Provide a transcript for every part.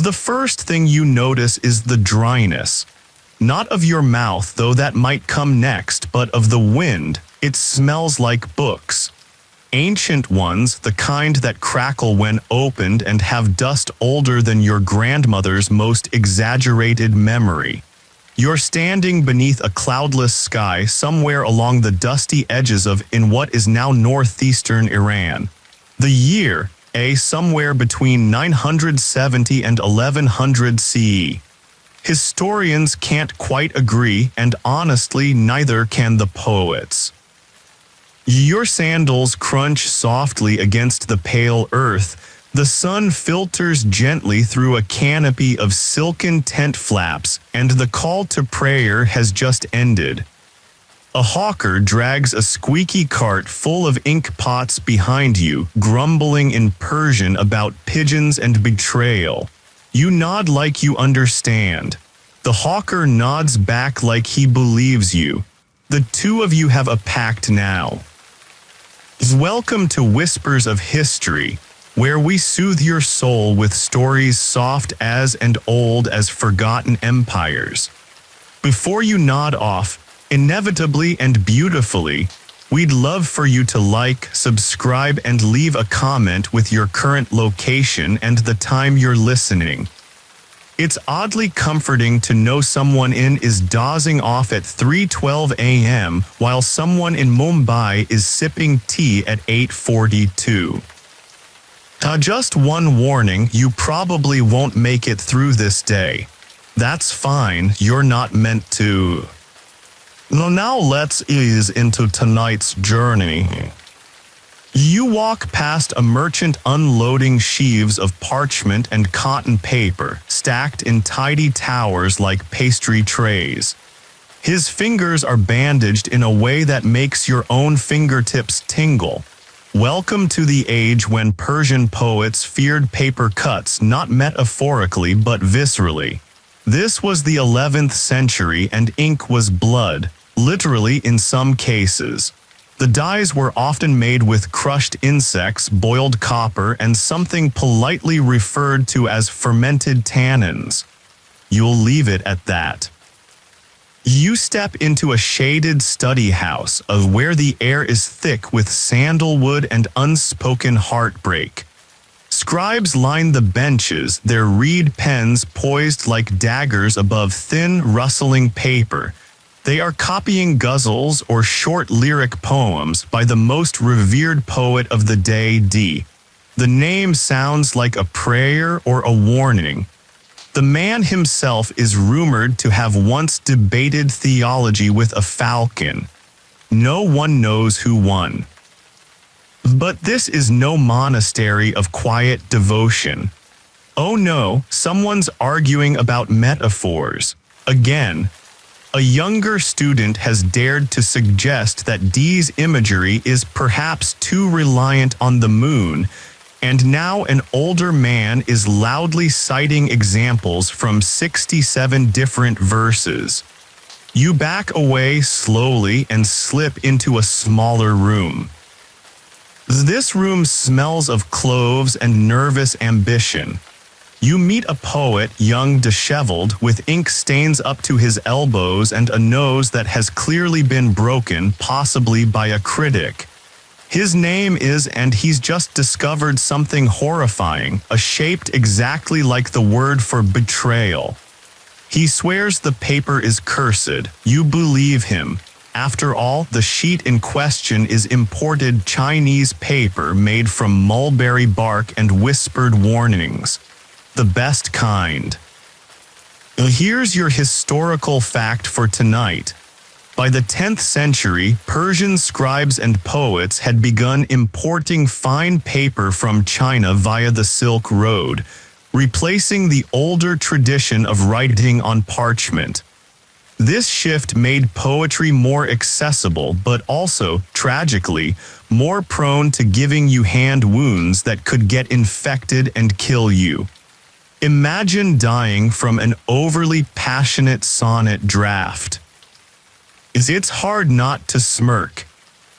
The first thing you notice is the dryness. Not of your mouth, though that might come next, but of the wind. It smells like books. Ancient ones, the kind that crackle when opened and have dust older than your grandmother's most exaggerated memory. You're standing beneath a cloudless sky somewhere along the dusty edges of in what is now northeastern Iran. The year, somewhere between 970 and 1100 CE. Historians can't quite agree, and honestly, neither can the poets. Your sandals crunch softly against the pale earth. The sun filters gently through a canopy of silken tent flaps, and the call to prayer has just ended. A hawker drags a squeaky cart full of ink pots behind you, grumbling in Persian about pigeons and betrayal. You nod like you understand. The hawker nods back like he believes you. The two of you have a pact now. Welcome to Whispers of History, where we soothe your soul with stories soft as and old as forgotten empires. Before you nod off, inevitably and beautifully, we'd love for you to like, subscribe, and leave a comment with your current location and the time you're listening. It's oddly comforting to know someone is dozing off at 3:12 a.m. while someone in Mumbai is sipping tea at 8:42. Just one warning, you probably won't make it through this day. That's fine, you're not meant to. Now let's ease into tonight's journey. You walk past a merchant unloading sheaves of parchment and cotton paper, stacked in tidy towers like pastry trays. His fingers are bandaged in a way that makes your own fingertips tingle. Welcome to the age when Persian poets feared paper cuts not metaphorically but viscerally. This was the 11th century and ink was blood, literally in some cases. The dyes were often made with crushed insects, boiled copper, and something politely referred to as fermented tannins. You'll leave it at that. You step into a shaded study house of where the air is thick with sandalwood and unspoken heartbreak. Scribes line the benches, their reed pens poised like daggers above thin, rustling paper. They are copying ghazals or short lyric poems by the most revered poet of the day, D. The name sounds like a prayer or a warning. The man himself is rumored to have once debated theology with a falcon. No one knows who won. But this is no monastery of quiet devotion. Oh no, someone's arguing about metaphors. Again. A younger student has dared to suggest that D's imagery is perhaps too reliant on the moon, and now an older man is loudly citing examples from 67 different verses. You back away slowly and slip into a smaller room. This room smells of cloves and nervous ambition. You meet a poet, young, disheveled, with ink stains up to his elbows and a nose that has clearly been broken, possibly by a critic. His name is, and he's just discovered something horrifying, shaped exactly like the word for betrayal. He swears the paper is cursed. You believe him. After all, the sheet in question is imported Chinese paper made from mulberry bark and whispered warnings. The best kind. Here's your historical fact for tonight. By the 10th century, Persian scribes and poets had begun importing fine paper from China via the Silk Road, replacing the older tradition of writing on parchment. This shift made poetry more accessible, but also, tragically, more prone to giving you hand wounds that could get infected and kill you. Imagine dying from an overly passionate sonnet draft. It's hard not to smirk.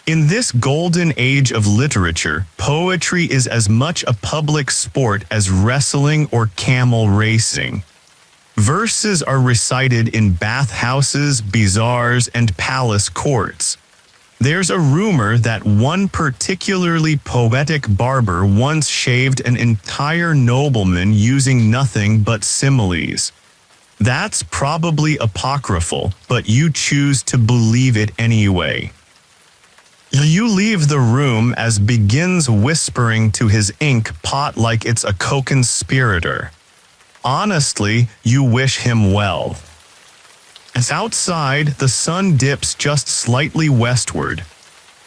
In this golden age of literature, poetry is as much a public sport as wrestling or camel racing. Verses are recited in bathhouses, bazaars, and palace courts. There's a rumor that one particularly poetic barber once shaved an entire nobleman using nothing but similes. That's probably apocryphal, but you choose to believe it anyway. You leave the room as begins whispering to his ink pot like it's a co-conspirator. Honestly, you wish him well. As outside, the sun dips just slightly westward.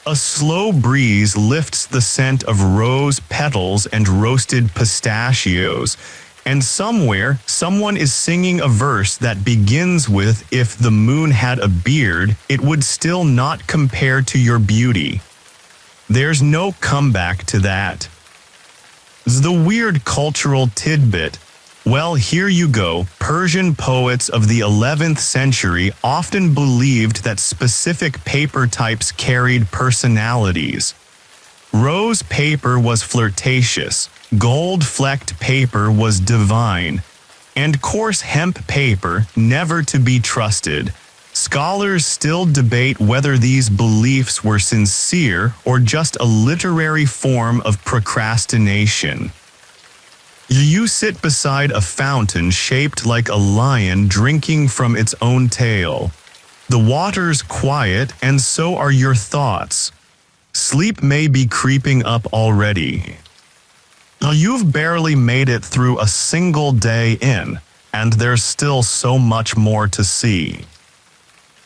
A slow breeze lifts the scent of rose petals and roasted pistachios, and somewhere, someone is singing a verse that begins with, "If the moon had a beard, it would still not compare to your beauty." There's no comeback to that. The weird cultural tidbit. Well, here you go. Persian poets of the 11th century often believed that specific paper types carried personalities. Rose paper was flirtatious, gold-flecked paper was divine, and coarse hemp paper never to be trusted. Scholars still debate whether these beliefs were sincere or just a literary form of procrastination. You sit beside a fountain shaped like a lion drinking from its own tail. The water's quiet, and so are your thoughts. Sleep may be creeping up already. You've barely made it through a single day in, and there's still so much more to see.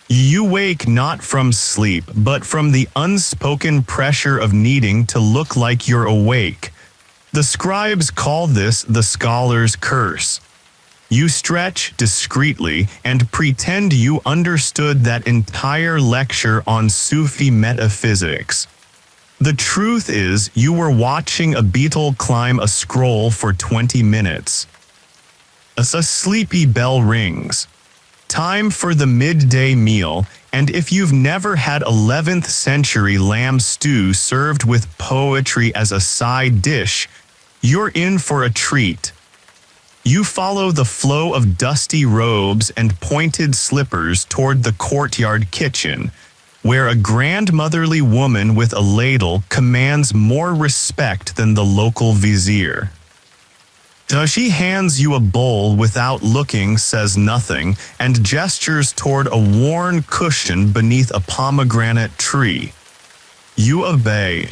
You wake not from sleep, but from the unspoken pressure of needing to look like you're awake. The scribes call this the scholar's curse. You stretch discreetly and pretend you understood that entire lecture on Sufi metaphysics. The truth is, you were watching a beetle climb a scroll for 20 minutes. A sleepy bell rings. Time for the midday meal, and if you've never had 11th century lamb stew served with poetry as a side dish, you're in for a treat. You follow the flow of dusty robes and pointed slippers toward the courtyard kitchen, where a grandmotherly woman with a ladle commands more respect than the local vizier. She hands you a bowl without looking, says nothing, and gestures toward a worn cushion beneath a pomegranate tree. You obey.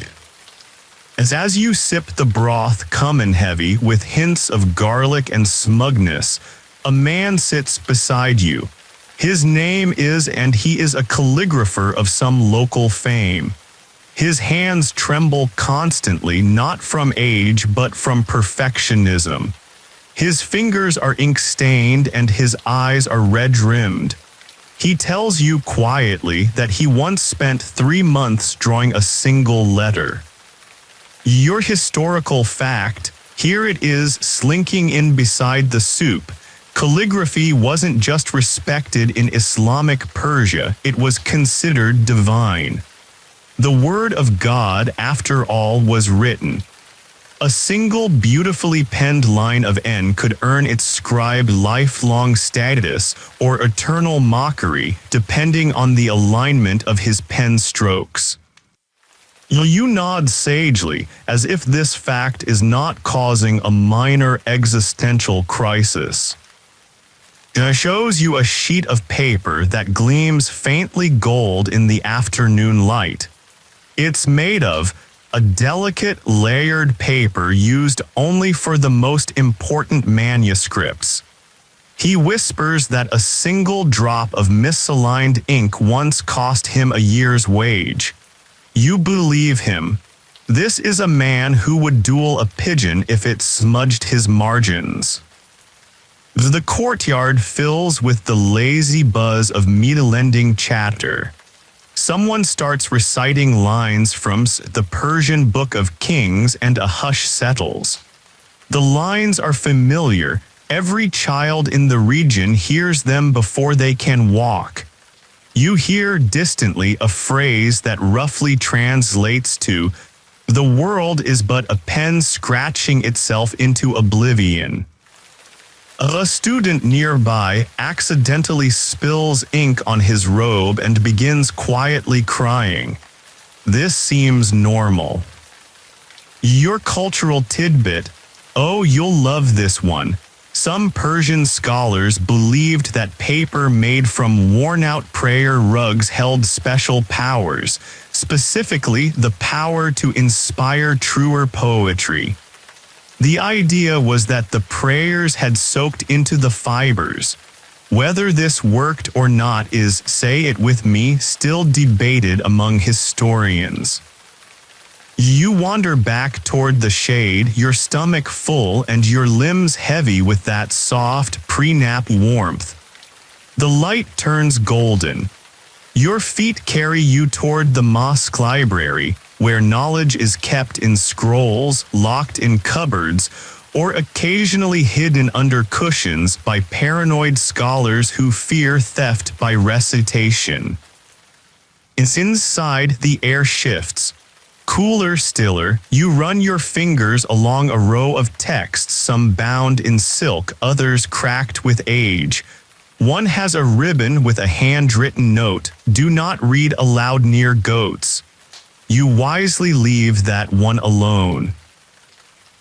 As you sip the broth come heavy with hints of garlic and smugness, a man sits beside you. His name is, and he is a calligrapher of some local fame. His hands tremble constantly, not from age but from perfectionism. His fingers are ink-stained and his eyes are red-rimmed. He tells you quietly that he once spent 3 months drawing a single letter. Your historical fact, here it is slinking in beside the soup. Calligraphy wasn't just respected in Islamic Persia, it was considered divine. The word of God, after all, was written. A single beautifully penned line of N could earn its scribe lifelong status or eternal mockery, depending on the alignment of his pen strokes. You nod sagely, as if this fact is not causing a minor existential crisis. It shows you a sheet of paper that gleams faintly gold in the afternoon light. It's made of a delicate, layered paper used only for the most important manuscripts. He whispers that a single drop of misaligned ink once cost him a year's wage. You believe him. This is a man who would duel a pigeon if it smudged his margins. The courtyard fills with the lazy buzz of meat-lending chatter. Someone starts reciting lines from the Persian Book of Kings and a hush settles. The lines are familiar. Every child in the region hears them before they can walk. You hear distantly a phrase that roughly translates to, "The world is but a pen scratching itself into oblivion." A student nearby accidentally spills ink on his robe and begins quietly crying. This seems normal. Your cultural tidbit: oh, you'll love this one. Some Persian scholars believed that paper made from worn-out prayer rugs held special powers, specifically the power to inspire truer poetry. The idea was that the prayers had soaked into the fibers. Whether this worked or not is, say it with me, still debated among historians. You wander back toward the shade, your stomach full and your limbs heavy with that soft, pre-nap warmth. The light turns golden. Your feet carry you toward the mosque library, where knowledge is kept in scrolls, locked in cupboards, or occasionally hidden under cushions by paranoid scholars who fear theft by recitation. Inside, the air shifts. Cooler, stiller, you run your fingers along a row of texts, some bound in silk, others cracked with age. One has a ribbon with a handwritten note, "Do not read aloud near goats." You wisely leave that one alone.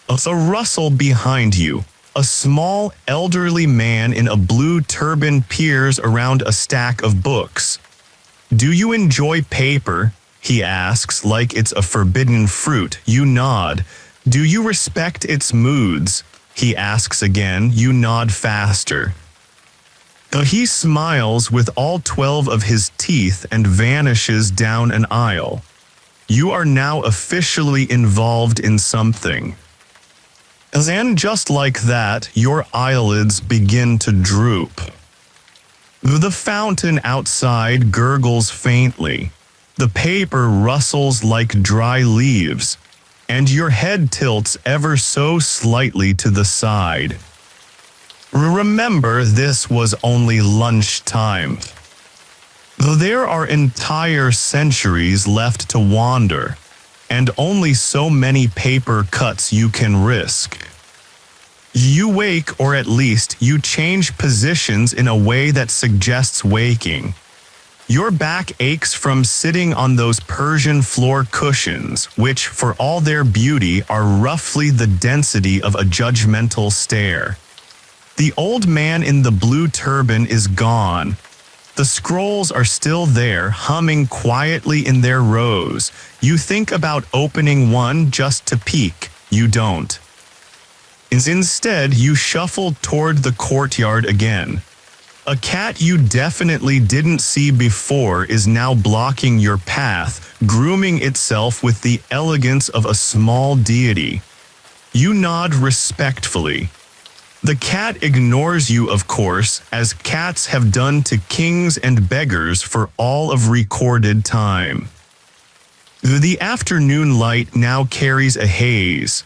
A rustle behind you. A small, elderly man in a blue turban peers around a stack of books. "Do you enjoy paper?" he asks, like it's a forbidden fruit. You nod. "Do you respect its moods?" he asks again. You nod faster. He smiles with all 12 of his teeth and vanishes down an aisle. You are now officially involved in something. And just like that, your eyelids begin to droop. The fountain outside gurgles faintly. The paper rustles like dry leaves, and your head tilts ever so slightly to the side. Remember, this was only lunchtime. There are entire centuries left to wander, and only so many paper cuts you can risk. You wake, or at least you change positions in a way that suggests waking. Your back aches from sitting on those Persian floor cushions, which, for all their beauty, are roughly the density of a judgmental stare. The old man in the blue turban is gone. The scrolls are still there, humming quietly in their rows. You think about opening one just to peek. You don't. Instead, you shuffle toward the courtyard again. A cat you definitely didn't see before is now blocking your path, grooming itself with the elegance of a small deity. You nod respectfully. The cat ignores you, of course, as cats have done to kings and beggars for all of recorded time. The afternoon light now carries a haze.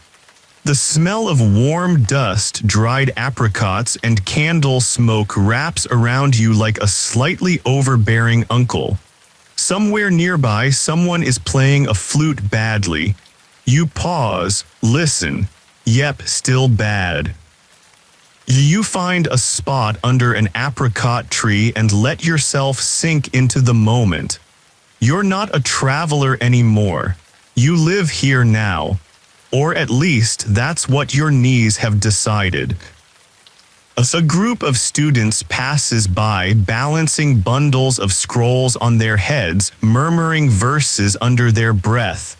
The smell of warm dust, dried apricots, and candle smoke wraps around you like a slightly overbearing uncle. Somewhere nearby, someone is playing a flute badly. You pause, listen. Yep, still bad. You find a spot under an apricot tree and let yourself sink into the moment. You're not a traveler anymore. You live here now. Or at least that's what your knees have decided. A group of students passes by, balancing bundles of scrolls on their heads, murmuring verses under their breath.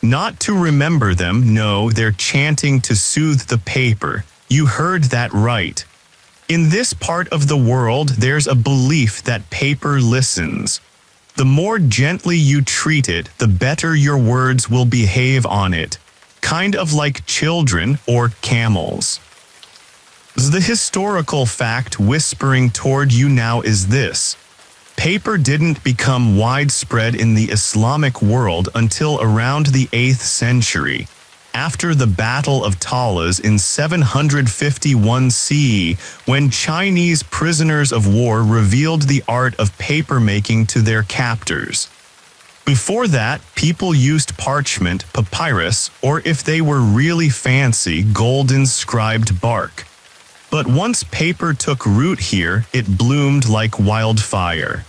Not to remember them, no, they're chanting to soothe the paper. You heard that right. In this part of the world, there's a belief that paper listens. The more gently you treat it, the better your words will behave on it. Kind of like children or camels. The historical fact whispering toward you now is this. Paper didn't become widespread in the Islamic world until around the 8th century. after the Battle of Talas in 751 CE, when Chinese prisoners of war revealed the art of papermaking to their captors. Before that, people used parchment, papyrus, or if they were really fancy, gold-inscribed bark. But once paper took root here, it bloomed like wildfire.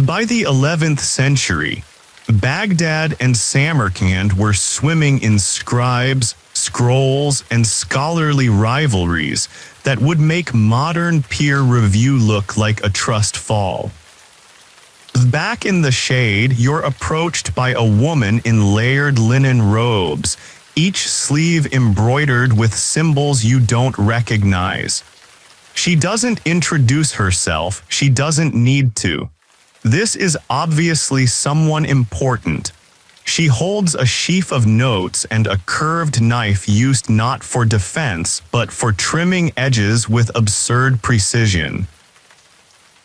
By the 11th century, Baghdad and Samarkand were swimming in scribes, scrolls, and scholarly rivalries that would make modern peer review look like a trust fall. Back in the shade, you're approached by a woman in layered linen robes, each sleeve embroidered with symbols you don't recognize. She doesn't introduce herself, she doesn't need to. This is obviously someone important. She holds a sheaf of notes and a curved knife used not for defense, but for trimming edges with absurd precision.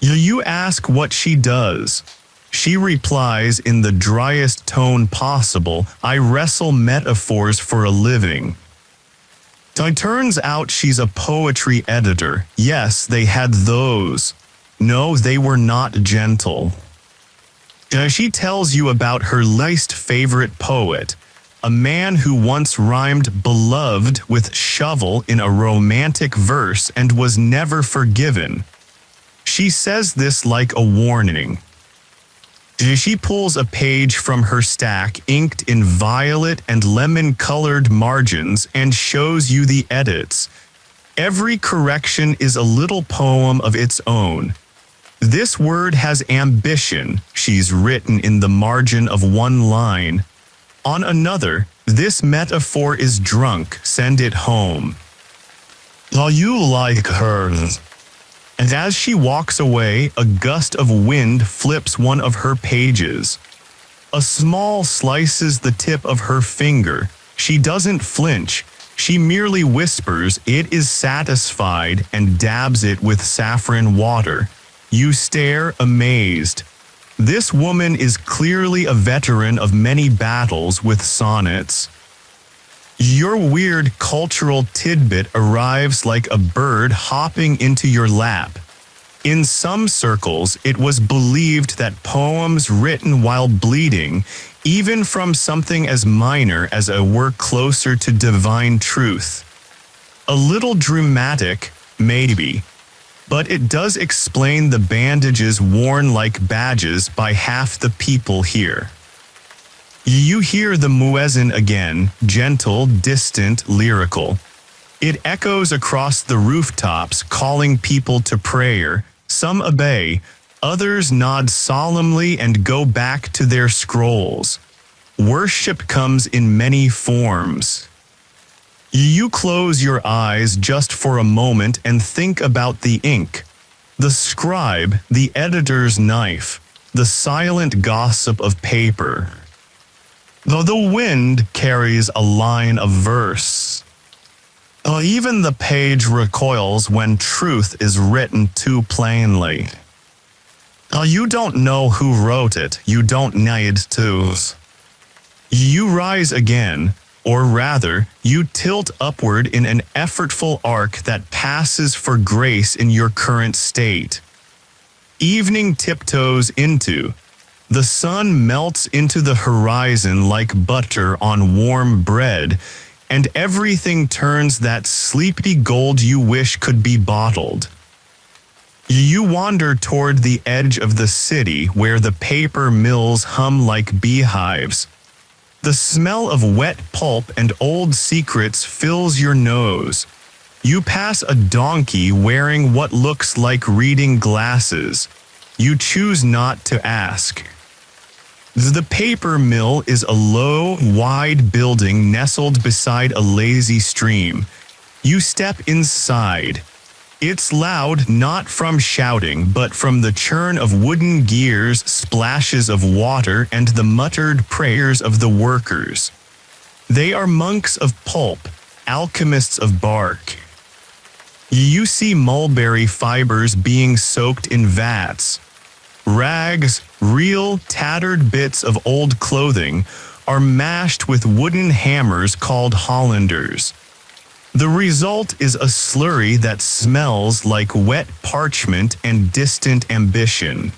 You ask what she does. She replies in the driest tone possible, "I wrestle metaphors for a living." It turns out she's a poetry editor. Yes, they had those. No, they were not gentle. She tells you about her least favorite poet, a man who once rhymed beloved with shovel in a romantic verse and was never forgiven. She says this like a warning. She pulls a page from her stack inked in violet and lemon-colored margins and shows you the edits. Every correction is a little poem of its own. This word has ambition, she's written in the margin of one line. On another, this metaphor is drunk, send it home. Are you like hers? And as she walks away, a gust of wind flips one of her pages. A small slices the tip of her finger. She doesn't flinch. She merely whispers, "It is satisfied," and dabs it with saffron water. You stare, amazed. This woman is clearly a veteran of many battles with sonnets. Your weird cultural tidbit arrives like a bird hopping into your lap. In some circles, it was believed that poems written while bleeding, even from something as minor as were closer to divine truth. A little dramatic, maybe, but it does explain the bandages worn like badges by half the people here. You hear the muezzin again, gentle, distant, lyrical. It echoes across the rooftops, calling people to prayer. Some obey, others nod solemnly and go back to their scrolls. Worship comes in many forms. You close your eyes just for a moment and think about the ink, the scribe, the editor's knife, the silent gossip of paper. Though the wind carries a line of verse. Even the page recoils when truth is written too plainly. You don't know who wrote it, you don't need to. You rise again, or rather, you tilt upward in an effortful arc that passes for grace in your current state. Evening tiptoes into. The sun melts into the horizon like butter on warm bread, and everything turns that sleepy gold you wish could be bottled. You wander toward the edge of the city where the paper mills hum like beehives. The smell of wet pulp and old secrets fills your nose. You pass a donkey wearing what looks like reading glasses. You choose not to ask. The paper mill is a low, wide building nestled beside a lazy stream. You step inside. It's loud not from shouting but from the churn of wooden gears, splashes of water, and the muttered prayers of the workers. They are monks of pulp, alchemists of bark. You see mulberry fibers being soaked in vats. Rags, real, tattered bits of old clothing, are mashed with wooden hammers called Hollanders. The result is a slurry that smells like wet parchment and distant ambition.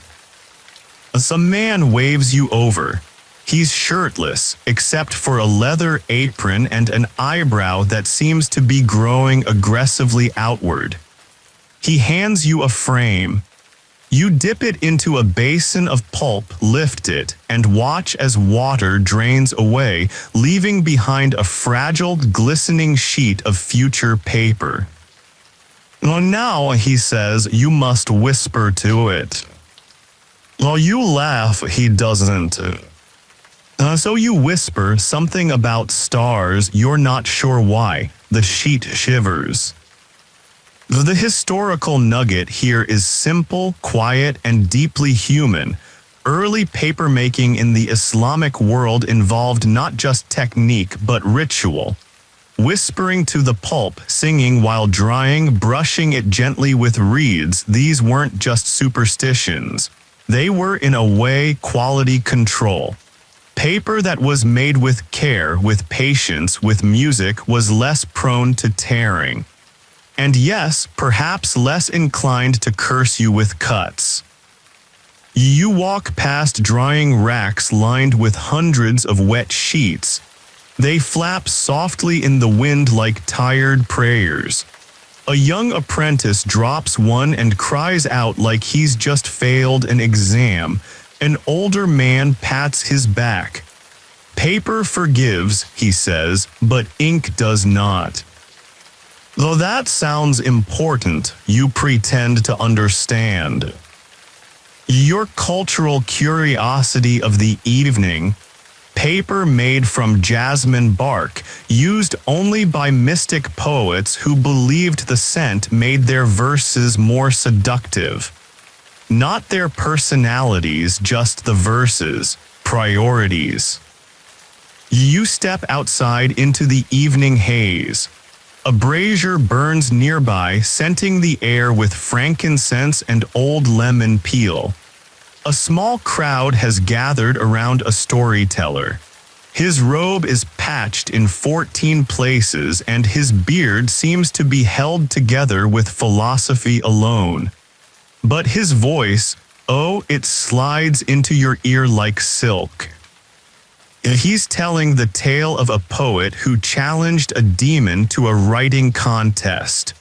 As a man waves you over, he's shirtless except for a leather apron and an eyebrow that seems to be growing aggressively outward. He hands you a frame. You dip it into a basin of pulp, lift it, and watch as water drains away, leaving behind a fragile, glistening sheet of future paper. Now, he says, you must whisper to it. You laugh, he doesn't. So you whisper something about stars, you're not sure why. The sheet shivers. The historical nugget here is simple, quiet, and deeply human. Early papermaking in the Islamic world involved not just technique but ritual. Whispering to the pulp, singing while drying, brushing it gently with reeds, these weren't just superstitions. They were, in a way, quality control. Paper that was made with care, with patience, with music, was less prone to tearing. And yes, perhaps less inclined to curse you with cuts. You walk past drying racks lined with hundreds of wet sheets. They flap softly in the wind like tired prayers. A young apprentice drops one and cries out like he's just failed an exam. An older man pats his back. Paper forgives, he says, but ink does not. Though that sounds important, you pretend to understand. Your cultural curiosity of the evening, paper made from jasmine bark, used only by mystic poets who believed the scent made their verses more seductive. Not their personalities, just the verses, priorities. You step outside into the evening haze. A brazier burns nearby, scenting the air with frankincense and old lemon peel. A small crowd has gathered around a storyteller. His robe is patched in 14 places and his beard seems to be held together with philosophy alone. But his voice, oh, it slides into your ear like silk. He's telling the tale of a poet who challenged a demon to a writing contest.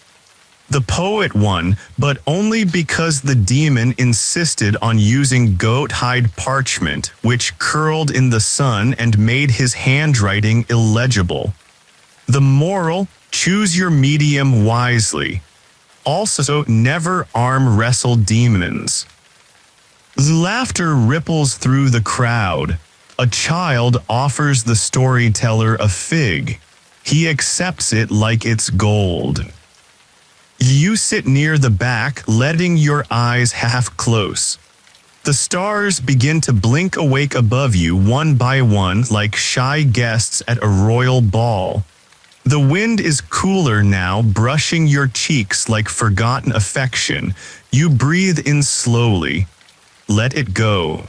The poet won, but only because the demon insisted on using goat hide parchment, which curled in the sun and made his handwriting illegible. The moral: choose your medium wisely. Also, never arm wrestle demons. Laughter ripples through the crowd. A child offers the storyteller a fig. He accepts it like it's gold. You sit near the back, letting your eyes half close. The stars begin to blink awake above you one by one like shy guests at a royal ball. The wind is cooler now, brushing your cheeks like forgotten affection. You breathe in slowly. Let it go.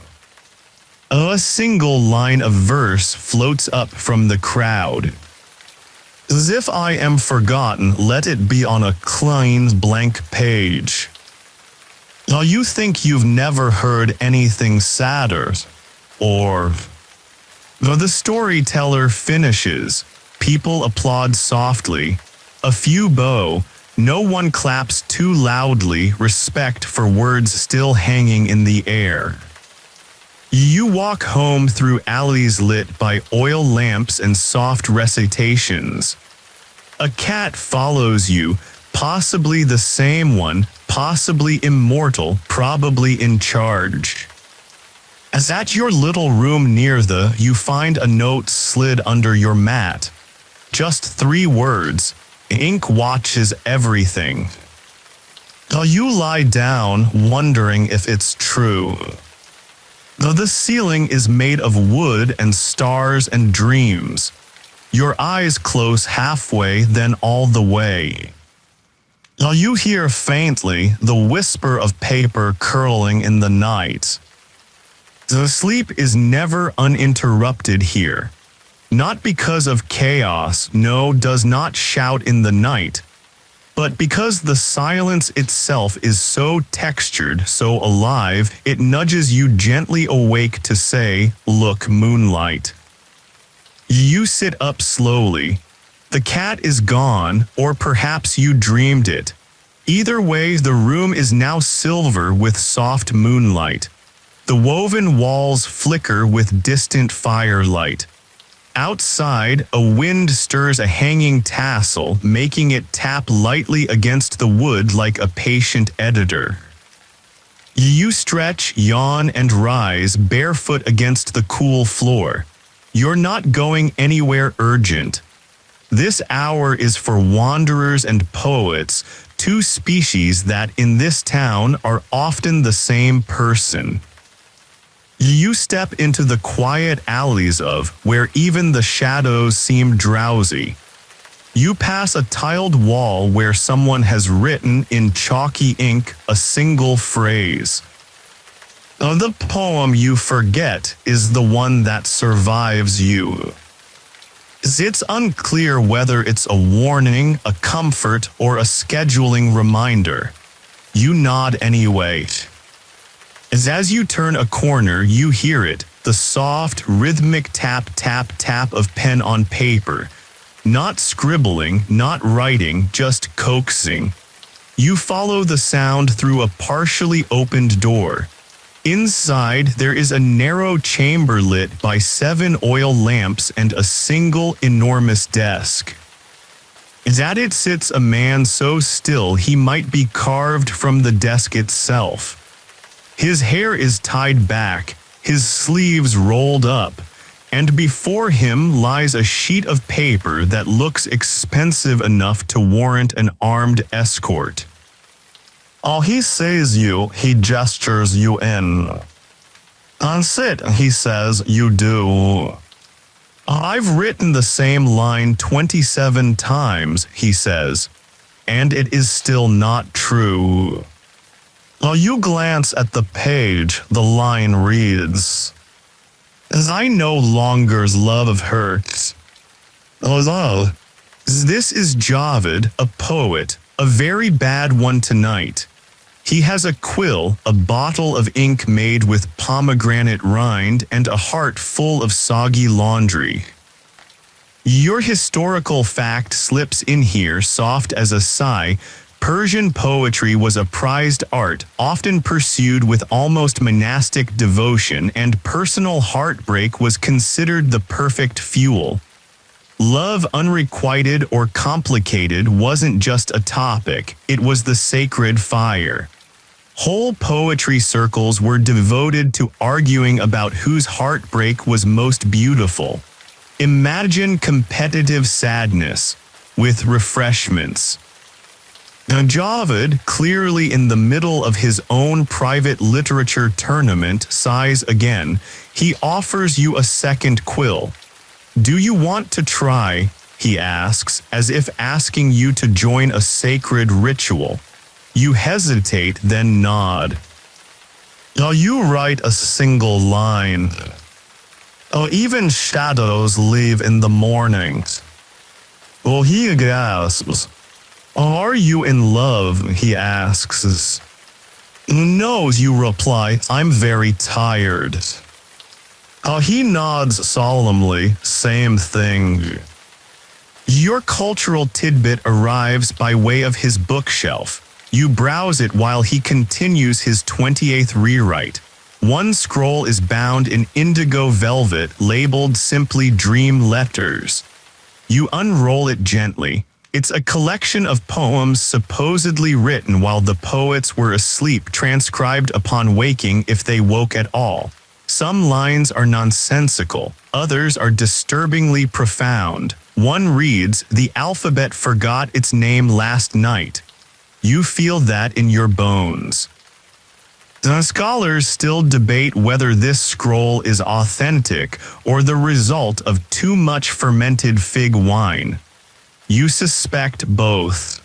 A single line of verse floats up from the crowd. As if I am forgotten, let it be on a clean blank page. Now you think you've never heard anything sadder, or... The storyteller finishes. People applaud softly. A few bow. No one claps too loudly, respect for words still hanging in the air. You walk home through alleys lit by oil lamps and soft recitations. A cat follows you, possibly the same one, possibly immortal, probably in charge. As at your little room near you find a note slid under your mat. Just 3 words. Ink watches everything. You lie down, wondering if it's true. The ceiling is made of wood and stars and dreams. Your eyes close halfway, then all the way. You hear faintly the whisper of paper curling in the night. The sleep is never uninterrupted here. Not because of chaos, no, does not shout in the night, but because the silence itself is so textured, so alive, it nudges you gently awake to say, "Look, moonlight." You sit up slowly. The cat is gone, or perhaps you dreamed it. Either way, the room is now silver with soft moonlight. The woven walls flicker with distant firelight. Outside, a wind stirs a hanging tassel, making it tap lightly against the wood like a patient editor. You stretch, yawn, and rise barefoot against the cool floor. You're not going anywhere urgent. This hour is for wanderers and poets, two species that in this town are often the same person. You step into the quiet alleys of where even the shadows seem drowsy. You pass a tiled wall where someone has written in chalky ink a single phrase. The poem you forget is the one that survives you. It's unclear whether it's a warning, a comfort, or a scheduling reminder. You nod anyway. As you turn a corner, you hear it, the soft, rhythmic tap-tap-tap of pen on paper. Not scribbling, not writing, just coaxing. You follow the sound through a partially opened door. Inside, there is a narrow chamber lit by 7 oil lamps and a single enormous desk. At it sits a man so still he might be carved from the desk itself. His hair is tied back, his sleeves rolled up, and before him lies a sheet of paper that looks expensive enough to warrant an armed escort. He sees you, he gestures you in. Sit, he says, you do. I've written the same line 27 times, he says, and it is still not true. You glance at the page, the line reads, "As I no longer love hurts." This is Javed, a poet, a very bad one tonight. He has a quill, a bottle of ink made with pomegranate rind, and a heart full of soggy laundry. Your historical fact slips in here soft as a sigh. Persian poetry was a prized art, often pursued with almost monastic devotion, and personal heartbreak was considered the perfect fuel. Love, unrequited or complicated, wasn't just a topic, it was the sacred fire. Whole poetry circles were devoted to arguing about whose heartbreak was most beautiful. Imagine competitive sadness with refreshments. Now Javed, clearly in the middle of his own private literature tournament, sighs again. He offers you a second quill. "Do you want to try?" he asks, as if asking you to join a sacred ritual. You hesitate, then nod. You write a single line. Even shadows leave in the mornings. He gasps. "Are you in love?" he asks. "No," you reply, "I'm very tired." He nods solemnly, "Same thing." Your cultural tidbit arrives by way of his bookshelf. You browse it while he continues his 28th rewrite. One scroll is bound in indigo velvet, labeled simply Dream Letters. You unroll it gently. It's a collection of poems supposedly written while the poets were asleep, transcribed upon waking if they woke at all. Some lines are nonsensical, others are disturbingly profound. One reads, "The alphabet forgot its name last night." You feel that in your bones. The scholars still debate whether this scroll is authentic or the result of too much fermented fig wine. You suspect both.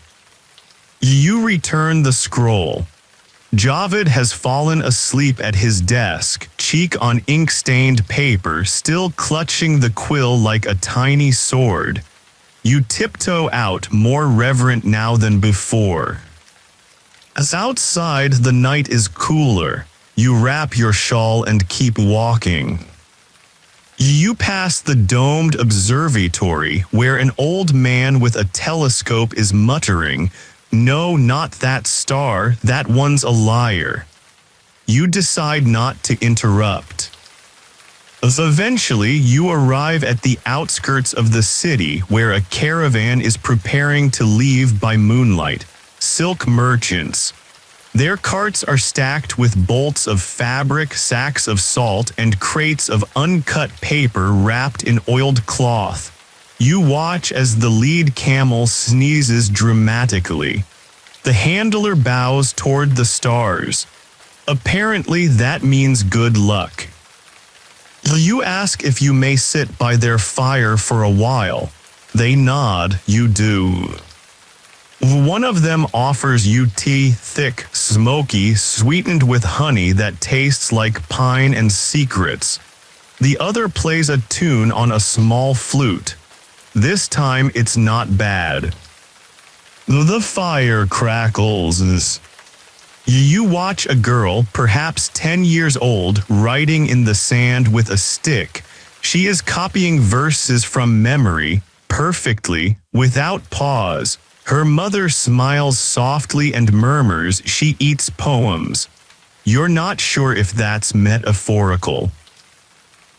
You return the scroll. Javed has fallen asleep at his desk, cheek on ink-stained paper, still clutching the quill like a tiny sword. You tiptoe out, more reverent now than before. As outside the night is cooler, you wrap your shawl and keep walking. You pass the domed observatory where an old man with a telescope is muttering, "No, not that star, that one's a liar." You decide not to interrupt. Eventually, you arrive at the outskirts of the city where a caravan is preparing to leave by moonlight. Silk merchants. Their carts are stacked with bolts of fabric, sacks of salt, and crates of uncut paper wrapped in oiled cloth. You watch as the lead camel sneezes dramatically. The handler bows toward the stars. Apparently, that means good luck. You ask if you may sit by their fire for a while. They nod, you do. One of them offers you tea, thick, smoky, sweetened with honey that tastes like pine and secrets. The other plays a tune on a small flute. This time it's not bad. The fire crackles. You watch a girl, perhaps 10 years old, writing in the sand with a stick. She is copying verses from memory, perfectly, without pause. Her mother smiles softly and murmurs she eats poems. You're not sure if that's metaphorical.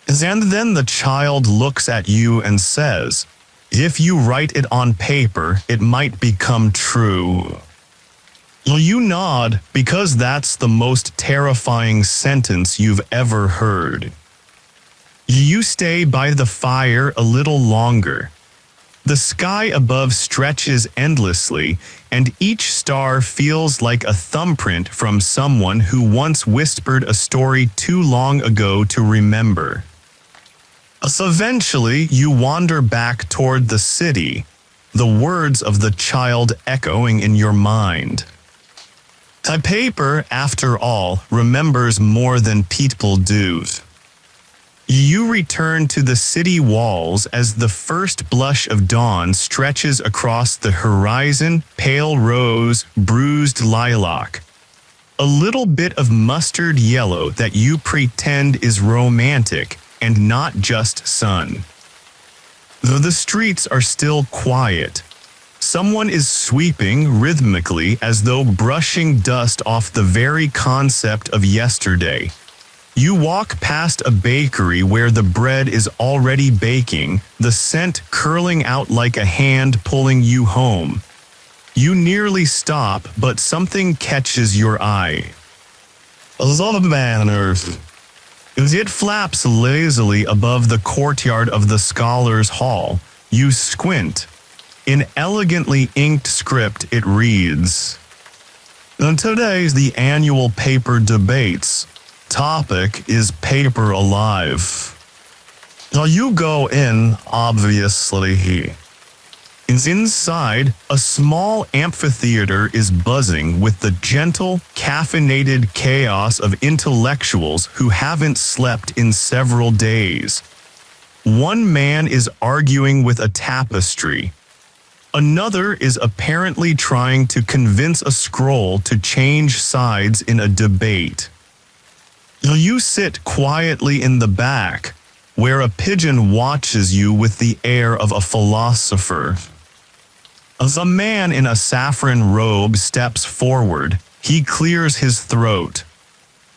And then the child looks at you and says, "If you write it on paper, it might become true." You nod, because that's the most terrifying sentence you've ever heard. You stay by the fire a little longer. The sky above stretches endlessly, and each star feels like a thumbprint from someone who once whispered a story too long ago to remember. Eventually, you wander back toward the city, the words of the child echoing in your mind. A paper, after all, remembers more than people do. You return to the city walls as the first blush of dawn stretches across the horizon, pale rose, bruised lilac. A little bit of mustard yellow that you pretend is romantic and not just sun. Though the streets are still quiet, someone is sweeping rhythmically as though brushing dust off the very concept of yesterday. You walk past a bakery where the bread is already baking, the scent curling out like a hand pulling you home. You nearly stop, but something catches your eye. The banner. It flaps lazily above the courtyard of the Scholars' Hall. You squint. In elegantly inked script, it reads, "Today's the annual paper debates. Topic is paper alive." Now you go in, obviously. Inside, a small amphitheater is buzzing with the gentle, caffeinated chaos of intellectuals who haven't slept in several days. One man is arguing with a tapestry. Another is apparently trying to convince a scroll to change sides in a debate. You sit quietly in the back, where a pigeon watches you with the air of a philosopher. As a man in a saffron robe steps forward, he clears his throat.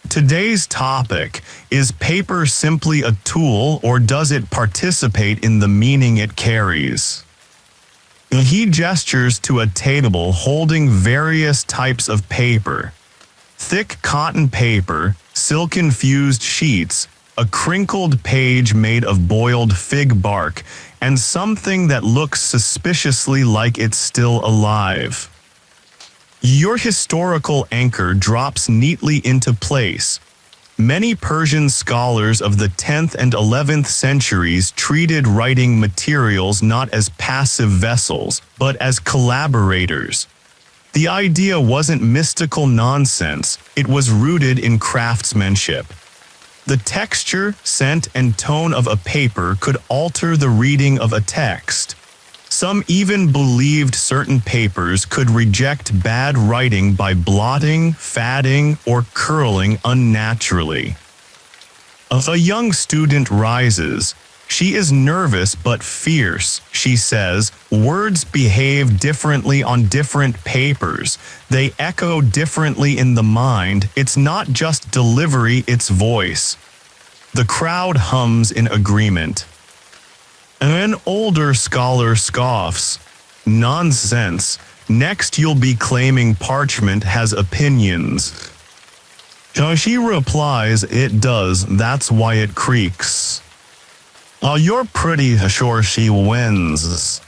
Today's topic: is paper simply a tool, or does it participate in the meaning it carries? He gestures to a table holding various types of paper. Thick cotton paper, silk-infused sheets, a crinkled page made of boiled fig bark, and something that looks suspiciously like it's still alive. Your historical anchor drops neatly into place. Many Persian scholars of the 10th and 11th centuries treated writing materials not as passive vessels, but as collaborators. The idea wasn't mystical nonsense, it was rooted in craftsmanship. The texture, scent, and tone of a paper could alter the reading of a text. Some even believed certain papers could reject bad writing by blotting, fading, or curling unnaturally. A young student rises. She is nervous but fierce, she says. Words behave differently on different papers. They echo differently in the mind. It's not just delivery, it's voice. The crowd hums in agreement. An older scholar scoffs. Nonsense. Next you'll be claiming parchment has opinions. She replies, it does, that's why it creaks. You're pretty sure she wins.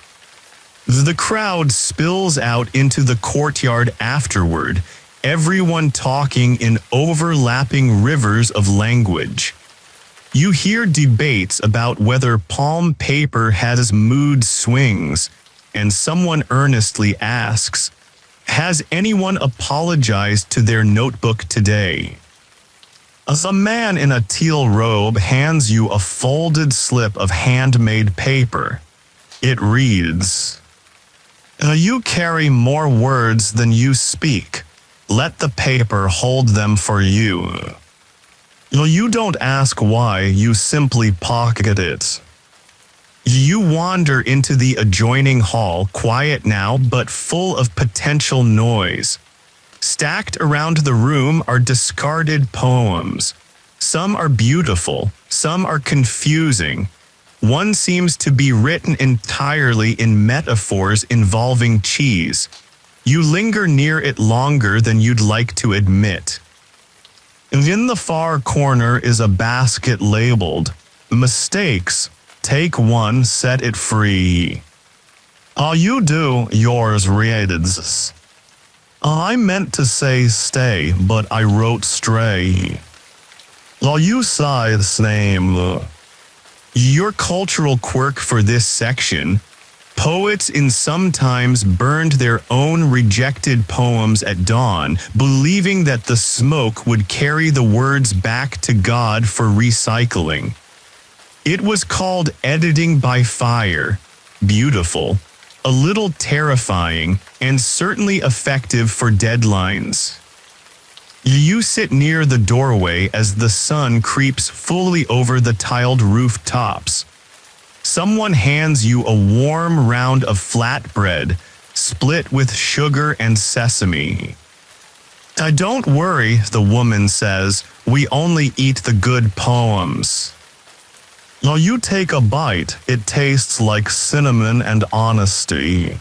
The crowd spills out into the courtyard afterward, everyone talking in overlapping rivers of language. You hear debates about whether palm paper has mood swings, and someone earnestly asks, has anyone apologized to their notebook today? A man in a teal robe hands you a folded slip of handmade paper. It reads, you carry more words than you speak. Let the paper hold them for you. You don't ask why, you simply pocket it. You wander into the adjoining hall, quiet now but full of potential noise. Stacked around the room are discarded poems. Some are beautiful, some are confusing. One seems to be written entirely in metaphors involving cheese. You linger near it longer than you'd like to admit. In the far corner is a basket labeled, mistakes. Take one, set it free. You do, yours reads. I meant to say stay, but I wrote stray. You sigh the same. Your cultural quirk for this section, poets in sometimes burned their own rejected poems at dawn, believing that the smoke would carry the words back to God for recycling. It was called editing by fire. Beautiful, a little terrifying, and certainly effective for deadlines. You sit near the doorway as the sun creeps fully over the tiled rooftops. Someone hands you a warm round of flatbread, split with sugar and sesame. Don't worry, the woman says, we only eat the good poems. You take a bite, it tastes like cinnamon and honesty.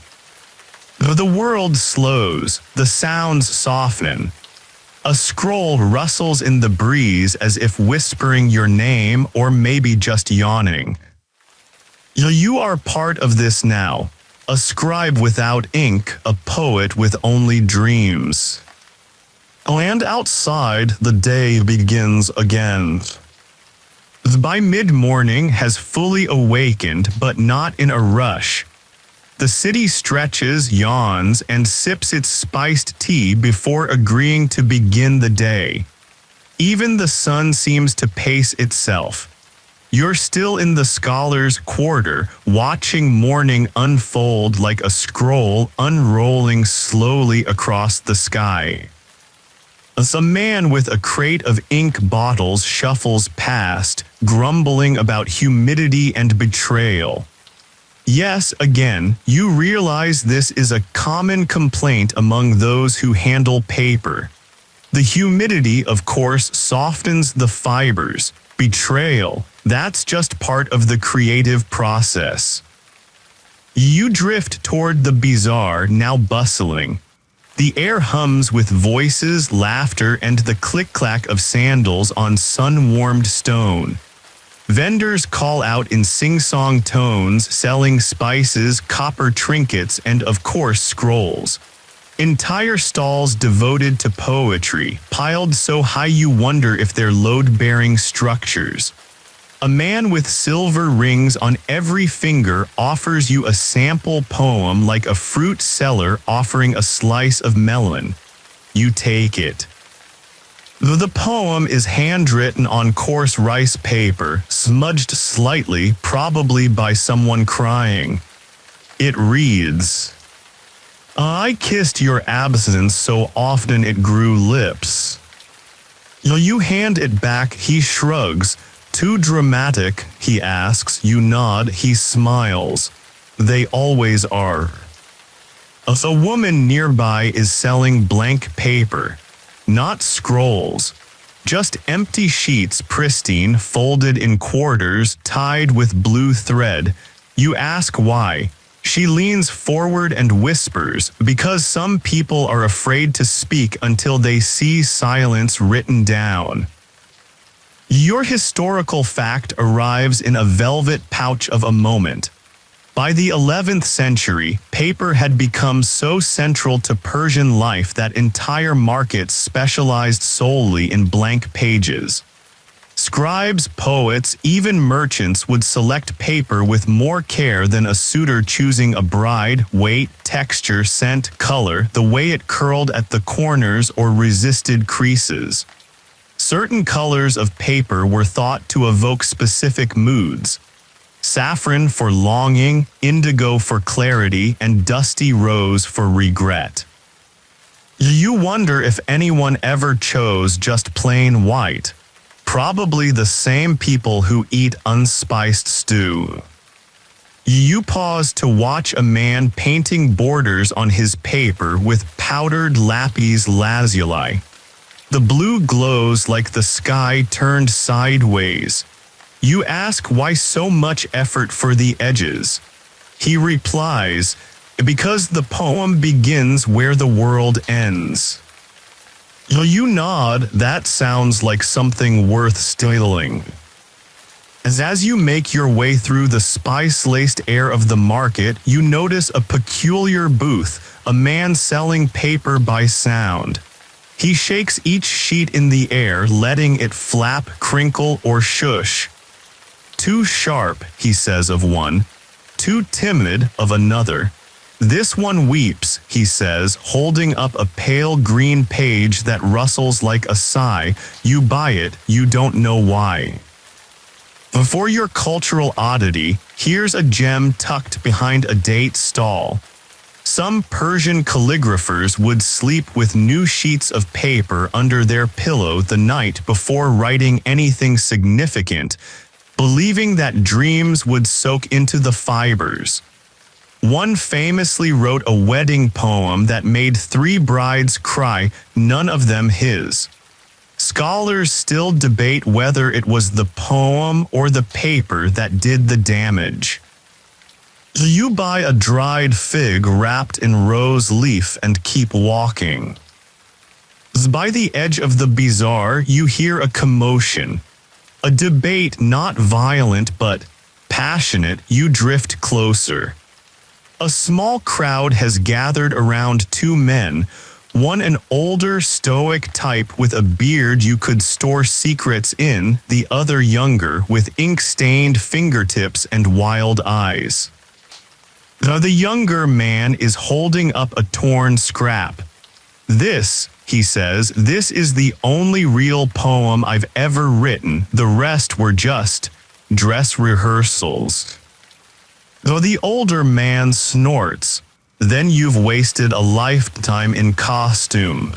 The world slows, the sounds soften. A scroll rustles in the breeze as if whispering your name or maybe just yawning. You are part of this now, a scribe without ink, a poet with only dreams. And outside, the day begins again. By mid-morning has fully awakened, but not in a rush. The city stretches, yawns, and sips its spiced tea before agreeing to begin the day. Even the sun seems to pace itself. You're still in the scholar's quarter, watching morning unfold like a scroll unrolling slowly across the sky. As a man with a crate of ink bottles shuffles past, grumbling about humidity and betrayal. Yes, again, you realize this is a common complaint among those who handle paper. The humidity, of course, softens the fibers. Betrayal, that's just part of the creative process. You drift toward the bazaar, now bustling. The air hums with voices, laughter, and the click-clack of sandals on sun-warmed stone. Vendors call out in sing-song tones, selling spices, copper trinkets, and of course scrolls. Entire stalls devoted to poetry, piled so high you wonder if they're load-bearing structures. A man with silver rings on every finger offers you a sample poem like a fruit seller offering a slice of melon. You take it. The poem is handwritten on coarse rice paper, smudged slightly, probably by someone crying. It reads, I kissed your absence so often it grew lips. You hand it back, he shrugs. Too dramatic, he asks. You nod, he smiles. They always are. A woman nearby is selling blank paper. Not scrolls. Just empty sheets, pristine, folded in quarters, tied with blue thread. You ask why. She leans forward and whispers, because some people are afraid to speak until they see silence written down. Your historical fact arrives in a velvet pouch of a moment. By the 11th century, paper had become so central to Persian life that entire markets specialized solely in blank pages. Scribes, poets, even merchants would select paper with more care than a suitor choosing a bride, weight, texture, scent, color, the way it curled at the corners or resisted creases. Certain colors of paper were thought to evoke specific moods. Saffron for longing, indigo for clarity, and dusty rose for regret. You wonder if anyone ever chose just plain white. Probably the same people who eat unspiced stew. You pause to watch a man painting borders on his paper with powdered lapis lazuli. The blue glows like the sky turned sideways. You ask why so much effort for the edges. He replies, because the poem begins where the world ends. You nod, that sounds like something worth stealing. As you make your way through the spice-laced air of the market, you notice a peculiar booth, a man selling paper by sound. He shakes each sheet in the air, letting it flap, crinkle, or shush. Too sharp, he says of one. Too timid of another. This one weeps, he says, holding up a pale green page that rustles like a sigh. You buy it, you don't know why. For your cultural oddity, here's a gem tucked behind a date stall. Some Persian calligraphers would sleep with new sheets of paper under their pillow the night before writing anything significant, believing that dreams would soak into the fibers. One famously wrote a wedding poem that made 3 brides cry, none of them his. Scholars still debate whether it was the poem or the paper that did the damage. You buy a dried fig wrapped in rose leaf and keep walking. By the edge of the bazaar, you hear a commotion. A debate not violent but passionate. You drift closer. A small crowd has gathered around 2 men, one an older, stoic type with a beard you could store secrets in, the other younger, with ink-stained fingertips and wild eyes. The younger man is holding up a torn scrap. This, he says, this is the only real poem I've ever written. The rest were just dress rehearsals. Though the older man snorts, then you've wasted a lifetime in costume.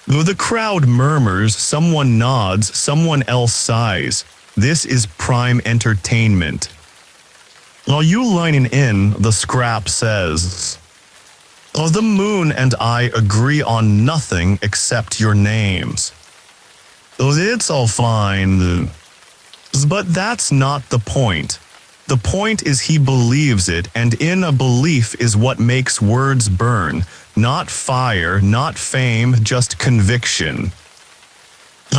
Though the crowd murmurs, someone nods, someone else sighs. This is prime entertainment. While you lining in, the scrap says, the moon and I agree on nothing except your names. It's all fine. But that's not the point. The point is he believes it, and in a belief is what makes words burn. Not fire, not fame, just conviction.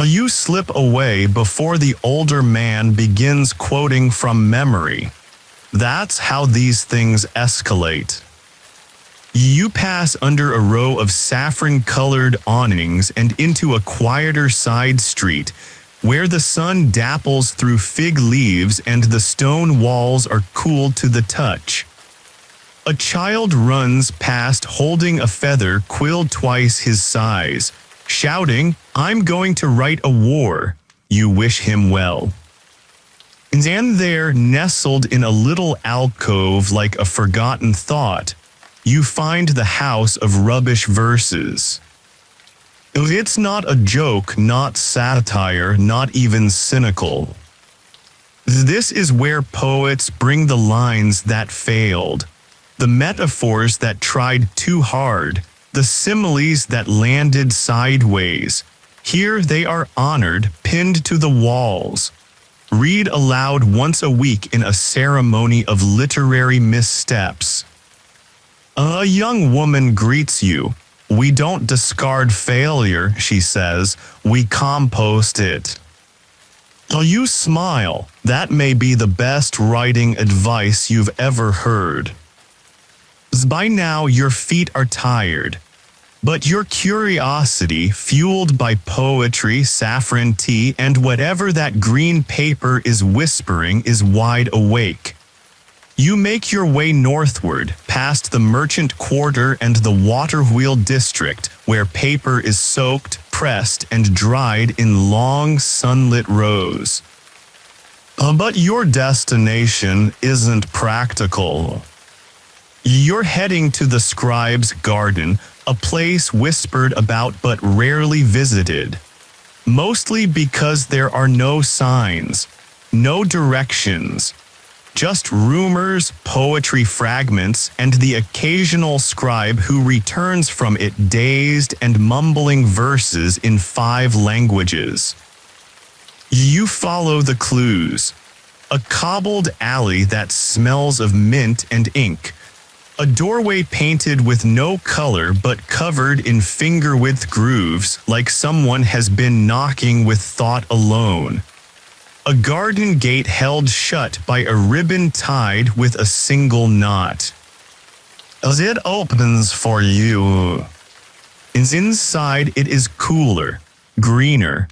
You slip away before the older man begins quoting from memory. That's how these things escalate. You pass under a row of saffron-colored awnings and into a quieter side street, where the sun dapples through fig leaves and the stone walls are cool to the touch. A child runs past holding a feather quilled twice his size. shouting, "I'm going to write a war." You wish him well. And there, nestled in a little alcove like a forgotten thought, you find the house of rubbish verses. It's not a joke, not satire, not even cynical. This is where poets bring the lines that failed, the metaphors that tried too hard, the similes that landed sideways. Here they are honored, pinned to the walls. Read aloud once a week in a ceremony of literary missteps. A young woman greets you. "We don't discard failure," she says, "we compost it." You smile. That may be the best writing advice you've ever heard. By now your feet are tired, but your curiosity, fueled by poetry, saffron tea, and whatever that green paper is whispering, is wide awake. You make your way northward, past the merchant quarter and the water wheel district, where paper is soaked, pressed, and dried in long, sunlit rows. But your destination isn't practical. You're heading to the scribe's garden, a place whispered about but rarely visited. Mostly because there are no signs, no directions. Just rumors, poetry fragments, and the occasional scribe who returns from it dazed and mumbling verses in 5 languages. You follow the clues. A cobbled alley that smells of mint and ink. A doorway painted with no color but covered in finger-width grooves, like someone has been knocking with thought alone. A garden gate held shut by a ribbon tied with a single knot. As it opens for you, inside it is cooler, greener.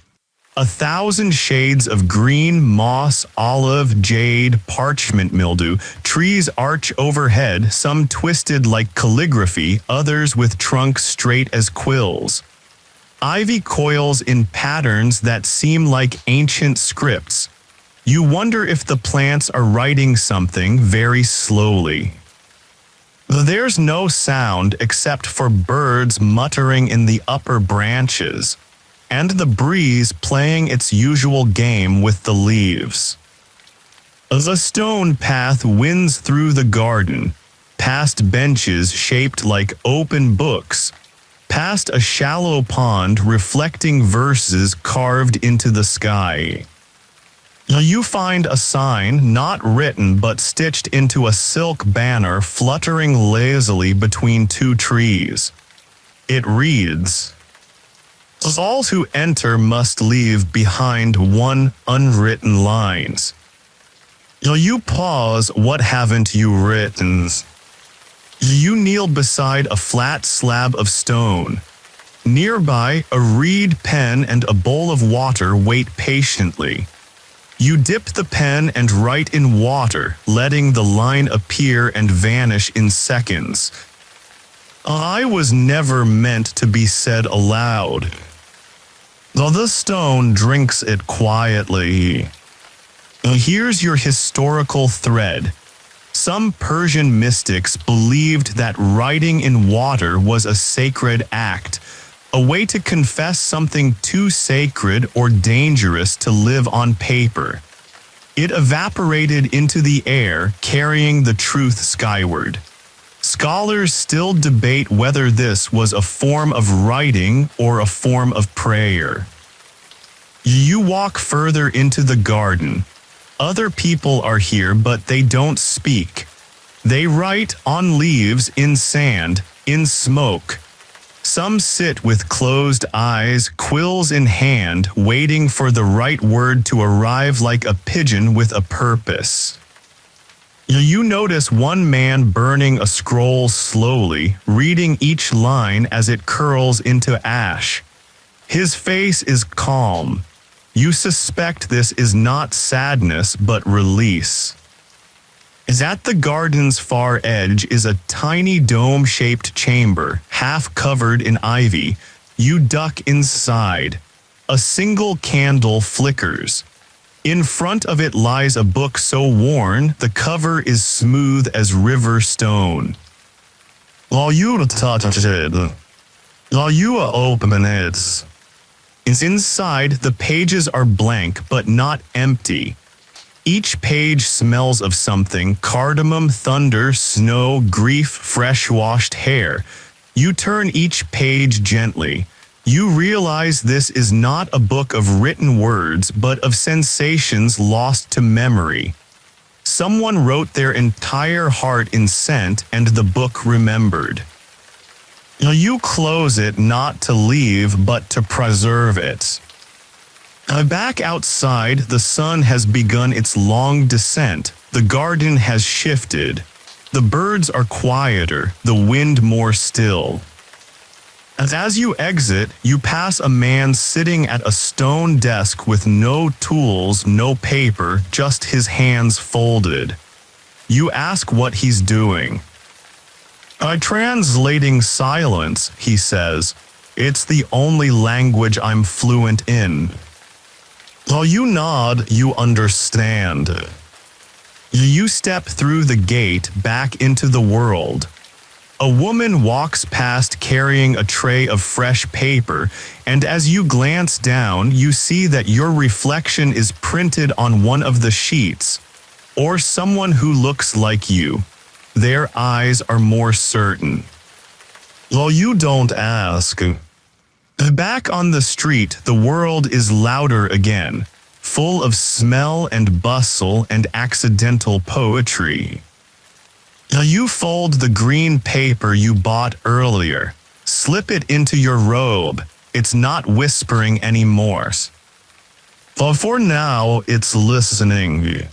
1,000 shades of green, moss, olive, jade, parchment mildew. Trees arch overhead, some twisted like calligraphy, others with trunks straight as quills. Ivy coils in patterns that seem like ancient scripts. You wonder if the plants are writing something very slowly. There's no sound except for birds muttering in the upper branches, and the breeze playing its usual game with the leaves. The stone path winds through the garden, past benches shaped like open books, past a shallow pond reflecting verses carved into the sky. You find a sign, not written but stitched into a silk banner fluttering lazily between 2 trees. It reads, "All who enter must leave behind 1 unwritten lines." You pause, what haven't you written? You kneel beside a flat slab of stone. Nearby, a reed pen and a bowl of water wait patiently. You dip the pen and write in water, letting the line appear and vanish in seconds. "I was never meant to be said aloud." The stone drinks it quietly. Here's your historical thread. Some Persian mystics believed that writing in water was a sacred act, a way to confess something too sacred or dangerous to live on paper. It evaporated into the air, carrying the truth skyward. Scholars still debate whether this was a form of writing or a form of prayer. You walk further into the garden. Other people are here, but they don't speak. They write on leaves, in sand, in smoke. Some sit with closed eyes, quills in hand, waiting for the right word to arrive like a pigeon with a purpose. You notice one man burning a scroll slowly, reading each line as it curls into ash. His face is calm. You suspect this is not sadness but release. At the garden's far edge is a tiny dome-shaped chamber, half covered in ivy. You duck inside. A single candle flickers. In front of it lies a book so worn the cover is smooth as river stone. While you touch it, while you open it, inside the pages are blank but not empty. Each page smells of something: cardamom, thunder, snow, grief, fresh-washed hair. You turn each page gently. You realize this is not a book of written words but of sensations lost to memory. Someone wrote their entire heart in scent and the book remembered. You close it not to leave but to preserve it. Back outside, the sun has begun its long descent. The garden has shifted. The birds are quieter, the wind more still. As you exit, you pass a man sitting at a stone desk with no tools, no paper, just his hands folded. You ask what he's doing. "I'm translating silence," he says. "It's the only language I'm fluent in." While you nod, you understand. You step through the gate back into the world. A woman walks past carrying a tray of fresh paper, and as you glance down, you see that your reflection is printed on one of the sheets. Or someone who looks like you. Their eyes are more certain. Well, you don't ask. Back on the street, the world is louder again, full of smell and bustle and accidental poetry. You fold the green paper you bought earlier. Slip it into your robe. It's not whispering anymore. But for now, it's listening.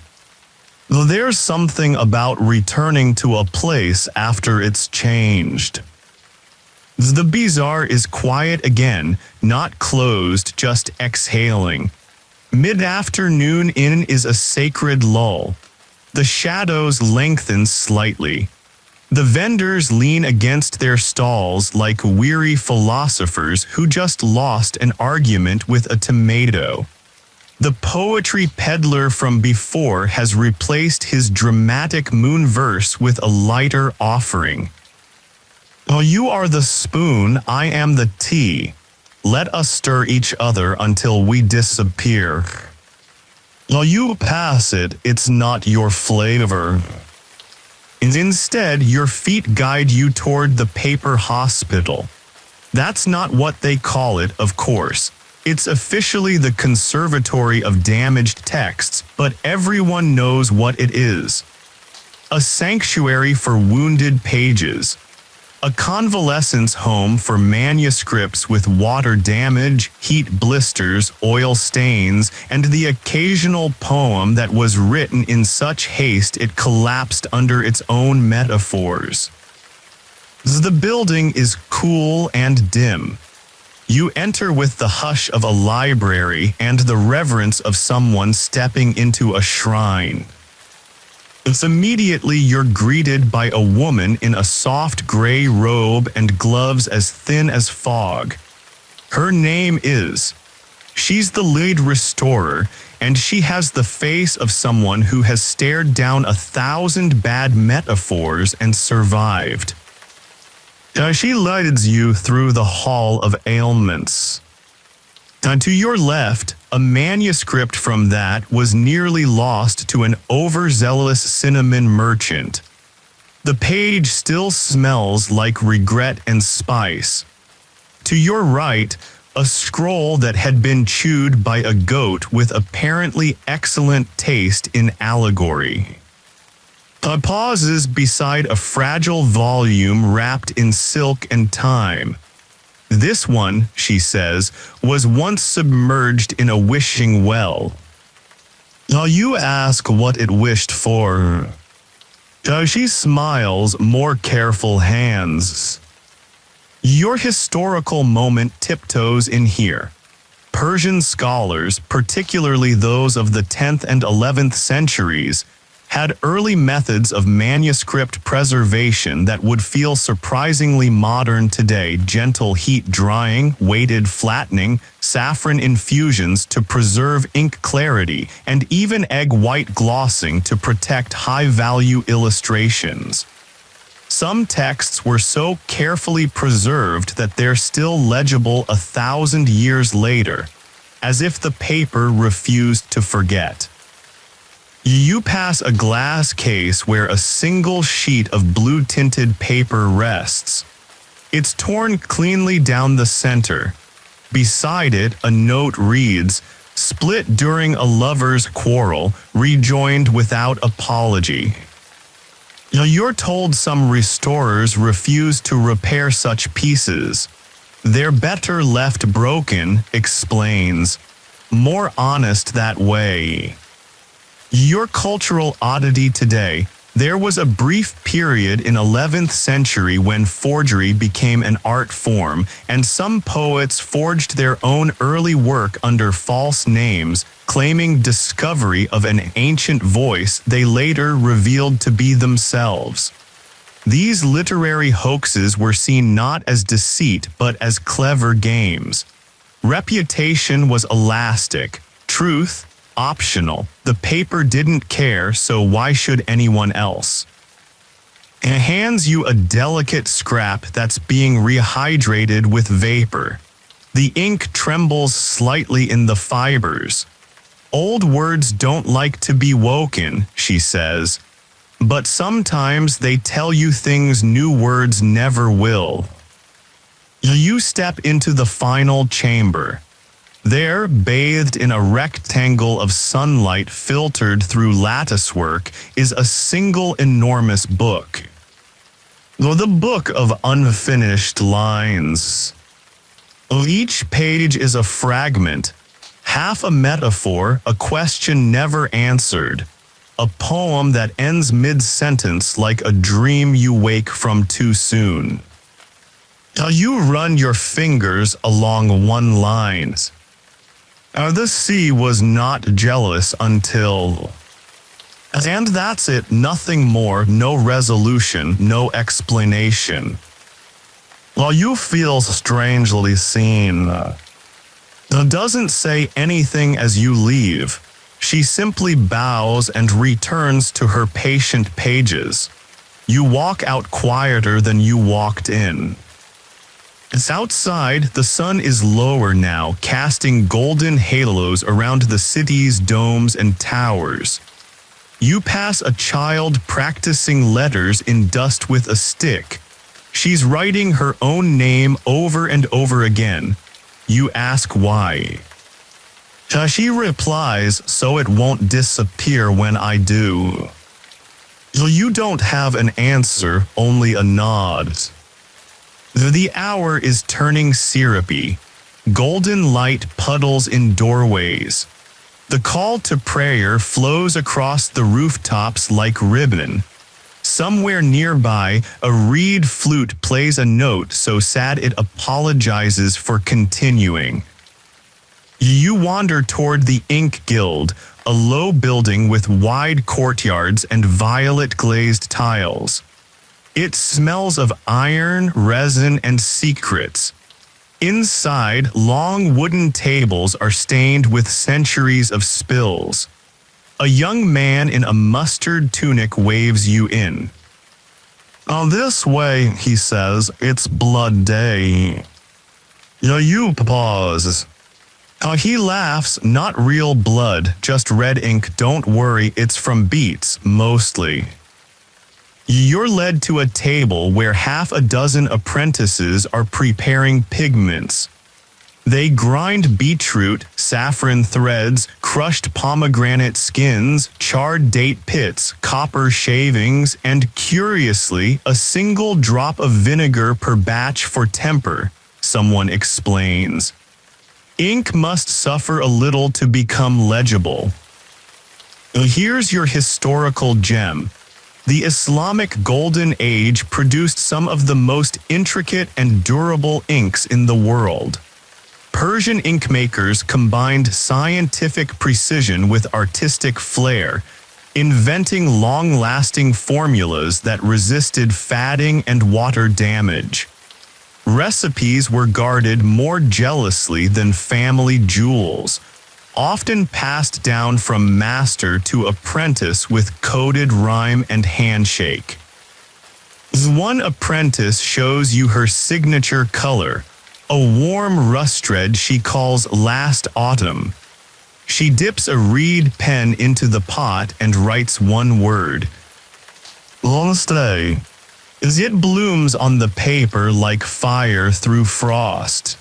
There's something about returning to a place after it's changed. The bazaar is quiet again, not closed, just exhaling. Mid-afternoon in is a sacred lull. The shadows lengthen slightly. The vendors lean against their stalls like weary philosophers who just lost an argument with a tomato. The poetry peddler from before has replaced his dramatic moon verse with a lighter offering. You are the spoon, I am the tea. Let us stir each other until we disappear. You pass it, it's not your flavor. Instead, your feet guide you toward the paper hospital. That's not what they call it, of course. It's officially the conservatory of damaged texts, but everyone knows what it is. A sanctuary for wounded pages. A convalescence home for manuscripts with water damage, heat blisters, oil stains, and the occasional poem that was written in such haste it collapsed under its own metaphors. The building is cool and dim. You enter with the hush of a library and the reverence of someone stepping into a shrine. Immediately you're greeted by a woman in a soft gray robe and gloves as thin as fog. Her name is. She's the lead restorer, and she has the face of someone who has stared down 1,000 bad metaphors and survived. She leads you through the Hall of Ailments. To your left, a manuscript from that was nearly lost to an overzealous cinnamon merchant. The page still smells like regret and spice. To your right, a scroll that had been chewed by a goat with apparently excellent taste in allegory. Pauses beside a fragile volume wrapped in silk and time. This one, she says, was once submerged in a wishing well. You ask what it wished for. She smiles, more careful hands. Your historical moment tiptoes in here. Persian scholars, particularly those of the 10th and 11th centuries, had early methods of manuscript preservation that would feel surprisingly modern today: gentle heat drying, weighted flattening, saffron infusions to preserve ink clarity, and even egg white glossing to protect high-value illustrations. Some texts were so carefully preserved that they're still legible 1,000 years later, as if the paper refused to forget. You pass a glass case where a single sheet of blue-tinted paper rests. It's torn cleanly down the center. Beside it, a note reads, "Split during a lover's quarrel, rejoined without apology." You're told some restorers refuse to repair such pieces. "They're better left broken," explains. "More honest that way." Your cultural oddity today: there was a brief period in 11th century when forgery became an art form, and some poets forged their own early work under false names, claiming discovery of an ancient voice they later revealed to be themselves. These literary hoaxes were seen not as deceit but as clever games. Reputation was elastic, truth optional. The paper didn't care, so why should anyone else? It hands you a delicate scrap that's being rehydrated with vapor. The ink trembles slightly in the fibers. "Old words don't like to be woken," she says. "But sometimes they tell you things new words never will." You step into the final chamber. There, bathed in a rectangle of sunlight filtered through latticework, is a single enormous book. The book of unfinished lines. Each page is a fragment, half a metaphor, a question never answered, a poem that ends mid-sentence like a dream you wake from too soon. You run your fingers along one line. The sea was not jealous until... And that's it, nothing more, no resolution, no explanation. You feel strangely seen. Doesn't say anything as you leave. She simply bows and returns to her patient pages. You walk out quieter than you walked in. It's outside, the sun is lower now, casting golden halos around the city's domes and towers. You pass a child practicing letters in dust with a stick. She's writing her own name over and over again. You ask why. She replies, "So it won't disappear when I do." You don't have an answer, only a nod. The hour is turning syrupy. Golden light puddles in doorways. The call to prayer flows across the rooftops like ribbon. Somewhere nearby, a reed flute plays a note so sad it apologizes for continuing. You wander toward the Ink Guild, a low building with wide courtyards and violet-glazed tiles. It smells of iron, resin, and secrets. Inside, long wooden tables are stained with centuries of spills. A young man in a mustard tunic waves you in. "This way," he says, "it's blood day." You pause. He laughs, "Not real blood, just red ink, don't worry, it's from beets, mostly." You're led to a table where half a dozen apprentices are preparing pigments. They grind beetroot, saffron threads, crushed pomegranate skins, charred date pits, copper shavings, and, curiously, a single drop of vinegar per batch for temper, someone explains. Ink must suffer a little to become legible. Here's your historical gem. The Islamic Golden Age produced some of the most intricate and durable inks in the world. Persian ink makers combined scientific precision with artistic flair. inventing long-lasting formulas that resisted fatting and water damage. Recipes were guarded more jealously than family jewels, often passed down from master to apprentice with coded rhyme and handshake. One apprentice shows you her signature color, a warm rust red she calls last autumn. She dips a reed pen into the pot and writes one word. Stay. As it blooms on the paper like fire through frost.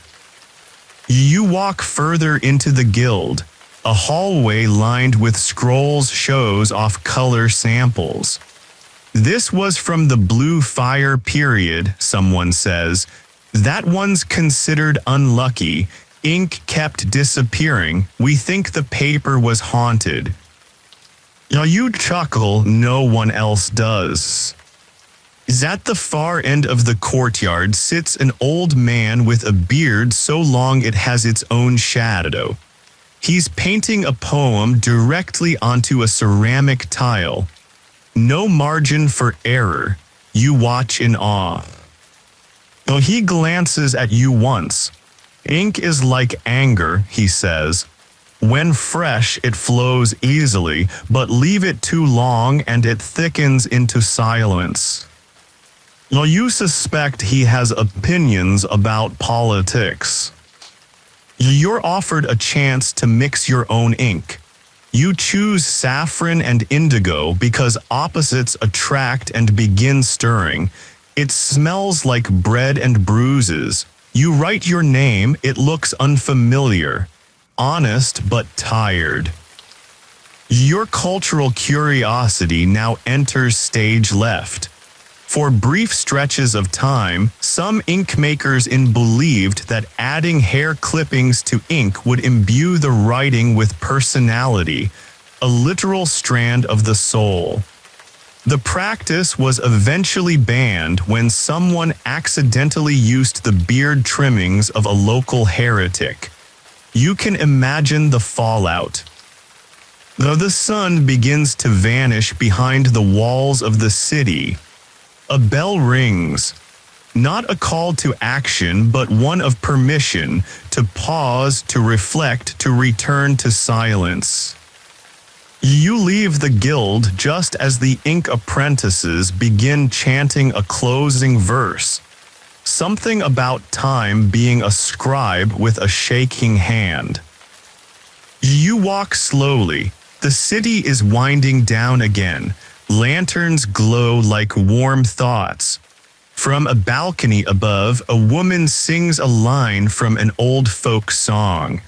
You walk further into the guild. A hallway lined with scrolls shows off color samples. This was from the Blue Fire period, someone says. That one's considered unlucky. Ink kept disappearing. We think the paper was haunted. You chuckle, no one else does. At the far end of the courtyard sits an old man with a beard so long it has its own shadow. He's painting a poem directly onto a ceramic tile. No margin for error. You watch in awe. He glances at you once. Ink is like anger, he says. When fresh, it flows easily, but leave it too long and it thickens into silence. You suspect he has opinions about politics. You're offered a chance to mix your own ink. You choose saffron and indigo because opposites attract and begin stirring. It smells like bread and bruises. You write your name, it looks unfamiliar, honest but tired. Your cultural curiosity now enters stage left. For brief stretches of time, some ink makers believed that adding hair clippings to ink would imbue the writing with personality, a literal strand of the soul. The practice was eventually banned when someone accidentally used the beard trimmings of a local heretic. You can imagine the fallout. Though the sun begins to vanish behind the walls of the city, a bell rings, not a call to action, but one of permission, to pause, to reflect, to return to silence. You leave the guild just as the ink apprentices begin chanting a closing verse, something about time being a scribe with a shaking hand. You walk slowly. The city is winding down again. Lanterns glow like warm thoughts. From a balcony above, a woman sings a line from an old folk song.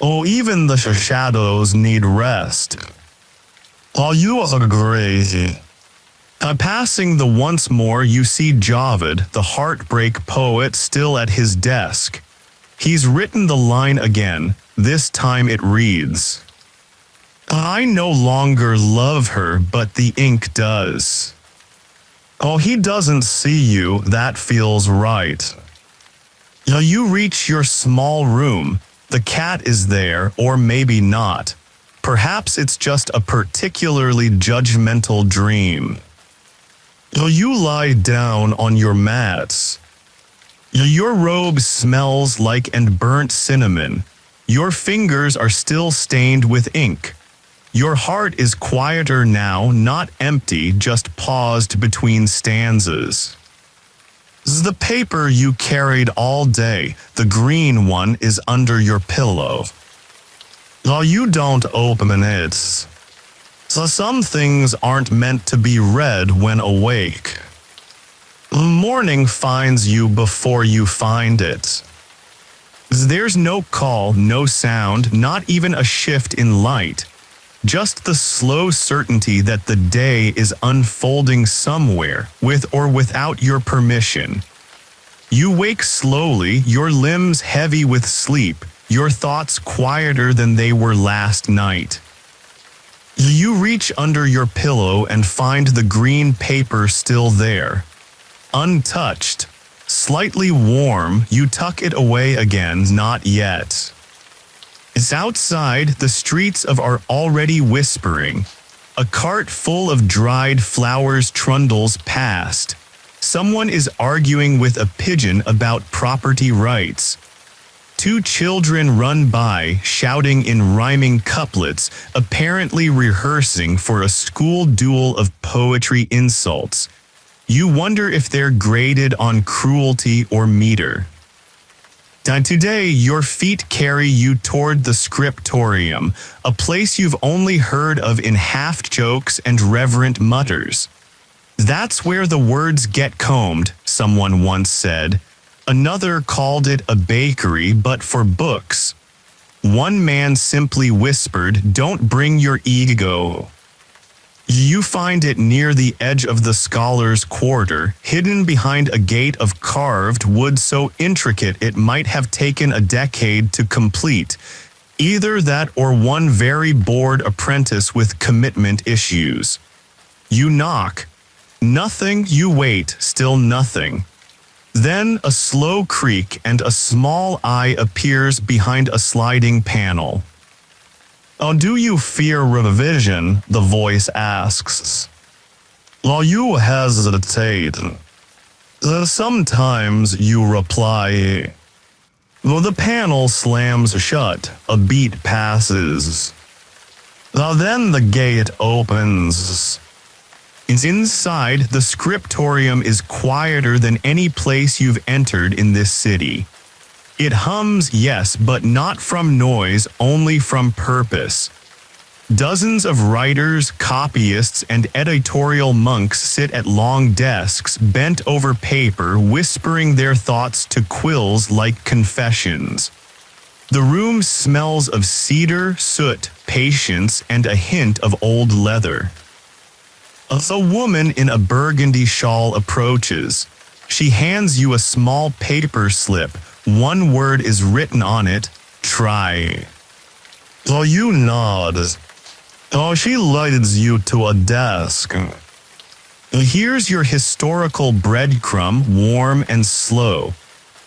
Even the shadows need rest. You are crazy. Passing the once more, you see Javed, the heartbreak poet, still at his desk. He's written the line again. This time it reads, I no longer love her, but the ink does. He doesn't see you, that feels right. You reach your small room. The cat is there, or maybe not. Perhaps it's just a particularly judgmental dream. You lie down on your mats. Your robe smells like and burnt cinnamon. Your fingers are still stained with ink. Your heart is quieter now, not empty, just paused between stanzas. The paper you carried all day, the green one, is under your pillow. You don't open it. Some things aren't meant to be read when awake. Morning finds you before you find it. There's no call, no sound, not even a shift in light. Just the slow certainty that the day is unfolding somewhere, with or without your permission. You wake slowly, your limbs heavy with sleep, your thoughts quieter than they were last night. You reach under your pillow and find the green paper still there. Untouched, slightly warm, you tuck it away again, not yet. It's outside, the streets are already whispering. A cart full of dried flowers trundles past. Someone is arguing with a pigeon about property rights. Two children run by, shouting in rhyming couplets, apparently rehearsing for a school duel of poetry insults. You wonder if they're graded on cruelty or meter. And today, your feet carry you toward the scriptorium, a place you've only heard of in half-jokes and reverent mutters. That's where the words get combed, someone once said. Another called it a bakery, but for books. One man simply whispered, "Don't bring your ego." You find it near the edge of the scholar's quarter, hidden behind a gate of carved wood so intricate it might have taken a decade to complete. Either that or one very bored apprentice with commitment issues. You knock. Nothing, you wait, still nothing. Then a slow creak and a small eye appears behind a sliding panel. "Oh, do you fear revision?" the voice asks. "Well, you hesitate. Sometimes you reply." Well, the panel slams shut, a beat passes. Then the gate opens. Inside, the scriptorium is quieter than any place you've entered in this city. It hums, yes, but not from noise, only from purpose. Dozens of writers, copyists, and editorial monks sit at long desks, bent over paper, whispering their thoughts to quills like confessions. The room smells of cedar, soot, patience, and a hint of old leather. A woman in a burgundy shawl approaches. She hands you a small paper slip. One word is written on it, "Try." So you nod. She leads you to a desk. Here's your historical breadcrumb, warm and slow.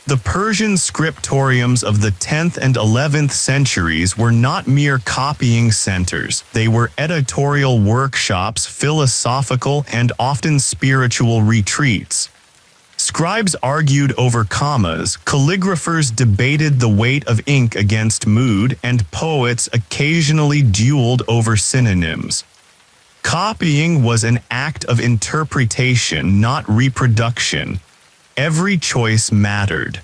The Persian scriptoriums of the 10th and 11th centuries were not mere copying centers. They were editorial workshops, philosophical and often spiritual retreats. Scribes argued over commas, calligraphers debated the weight of ink against mood, and poets occasionally dueled over synonyms. Copying was an act of interpretation, not reproduction. Every choice mattered.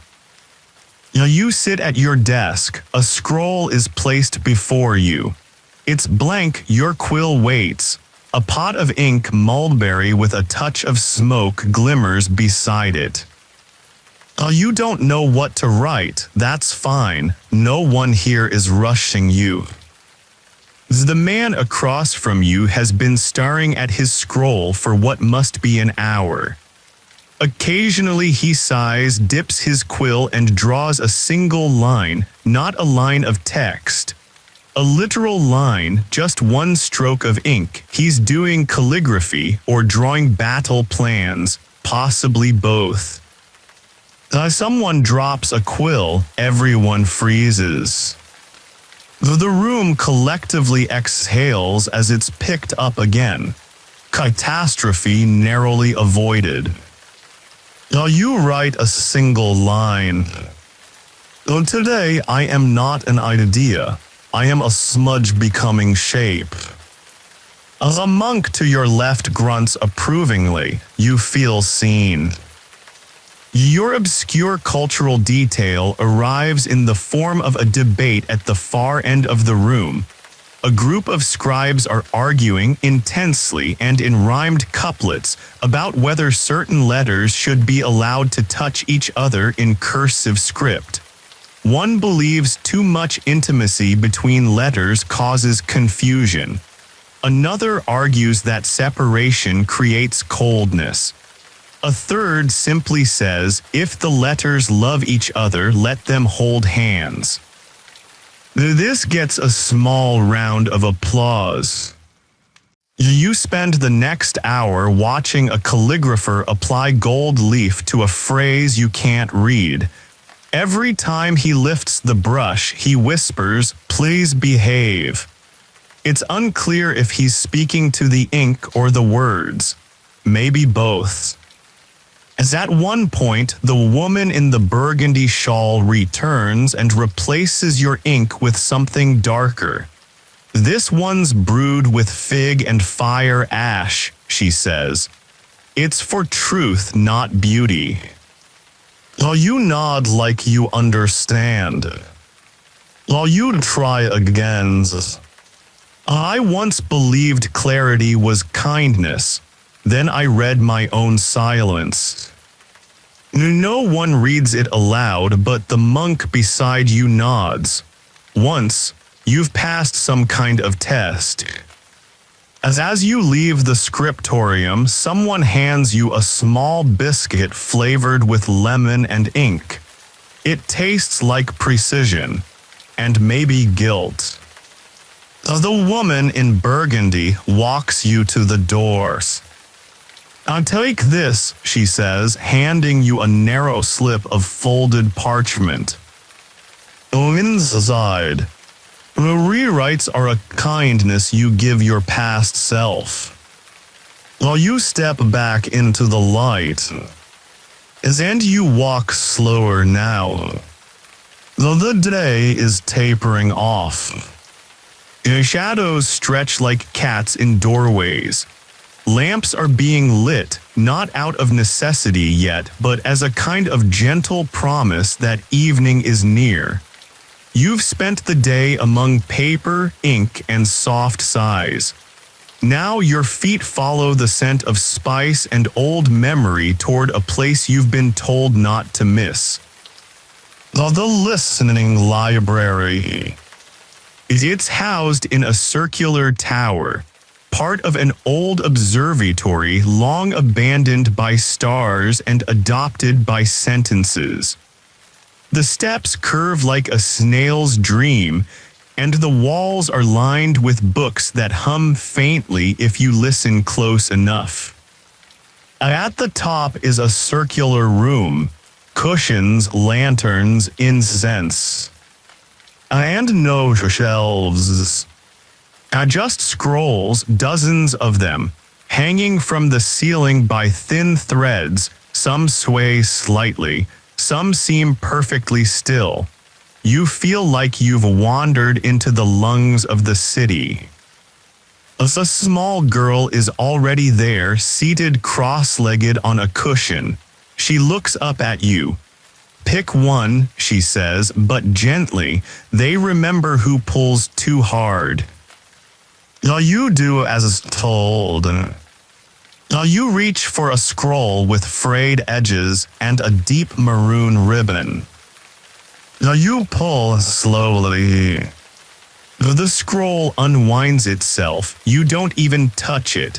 You sit at your desk, a scroll is placed before you. It's blank, your quill waits. A pot of ink, mulberry with a touch of smoke, glimmers beside it. You don't know what to write, that's fine, no one here is rushing you. The man across from you has been staring at his scroll for what must be an hour. Occasionally he sighs, dips his quill and draws a single line, not a line of text. A literal line, just one stroke of ink. He's doing calligraphy or drawing battle plans, possibly both. Someone drops a quill, everyone freezes. The room collectively exhales as it's picked up again. Catastrophe narrowly avoided. You write a single line. Today I am not an idea. I am a smudge becoming shape. A monk to your left grunts approvingly. You feel seen. Your obscure cultural detail arrives in the form of a debate at the far end of the room. A group of scribes are arguing intensely and in rhymed couplets about whether certain letters should be allowed to touch each other in cursive script. One believes too much intimacy between letters causes confusion. Another argues that separation creates coldness. A third simply says, if the letters love each other, let them hold hands. This gets a small round of applause. You spend the next hour watching a calligrapher apply gold leaf to a phrase you can't read. Every time he lifts the brush, he whispers, "Please behave." It's unclear if he's speaking to the ink or the words. Maybe both. As at one point, the woman in the burgundy shawl returns and replaces your ink with something darker. This one's brewed with fig and fire ash, she says. It's for truth, not beauty. While you nod like you understand. While you try again. I once believed clarity was kindness. Then I read my own silence. No one reads it aloud, but the monk beside you nods. Once, you've passed some kind of test. As you leave the scriptorium, someone hands you a small biscuit flavored with lemon and ink. It tastes like precision, and maybe guilt. The woman in burgundy walks you to the doors. Take this, she says, handing you a narrow slip of folded parchment. Inside, the rewrites are a kindness you give your past self. While you step back into the light, and you walk slower now, though the day is tapering off. Shadows stretch like cats in doorways. Lamps are being lit, not out of necessity yet, but as a kind of gentle promise that evening is near. You've spent the day among paper, ink, and soft sighs. Now your feet follow the scent of spice and old memory toward a place you've been told not to miss. The listening library. It's housed in a circular tower, part of an old observatory long abandoned by stars and adopted by sentences. The steps curve like a snail's dream, and the walls are lined with books that hum faintly if you listen close enough. At the top is a circular room, cushions, lanterns, incense. And no shelves. Just scrolls, dozens of them, hanging from the ceiling by thin threads. Some sway slightly, some seem perfectly still. You feel like you've wandered into the lungs of the city. A small girl is already there, seated cross-legged on a cushion. She looks up at you. Pick one, she says, but gently. They remember who pulls too hard. You do as told. You reach for a scroll with frayed edges and a deep maroon ribbon. You pull slowly. The scroll unwinds itself. You don't even touch it.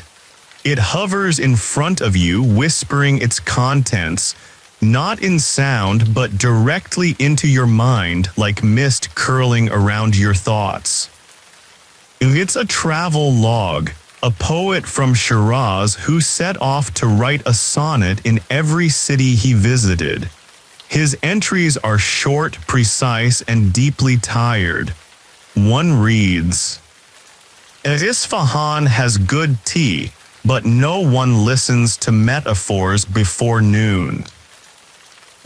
It hovers in front of you, whispering its contents, not in sound, but directly into your mind, like mist curling around your thoughts. It's a travel log, a poet from Shiraz who set off to write a sonnet in every city he visited. His entries are short, precise, and deeply tired. One reads, Isfahan has good tea, but no one listens to metaphors before noon.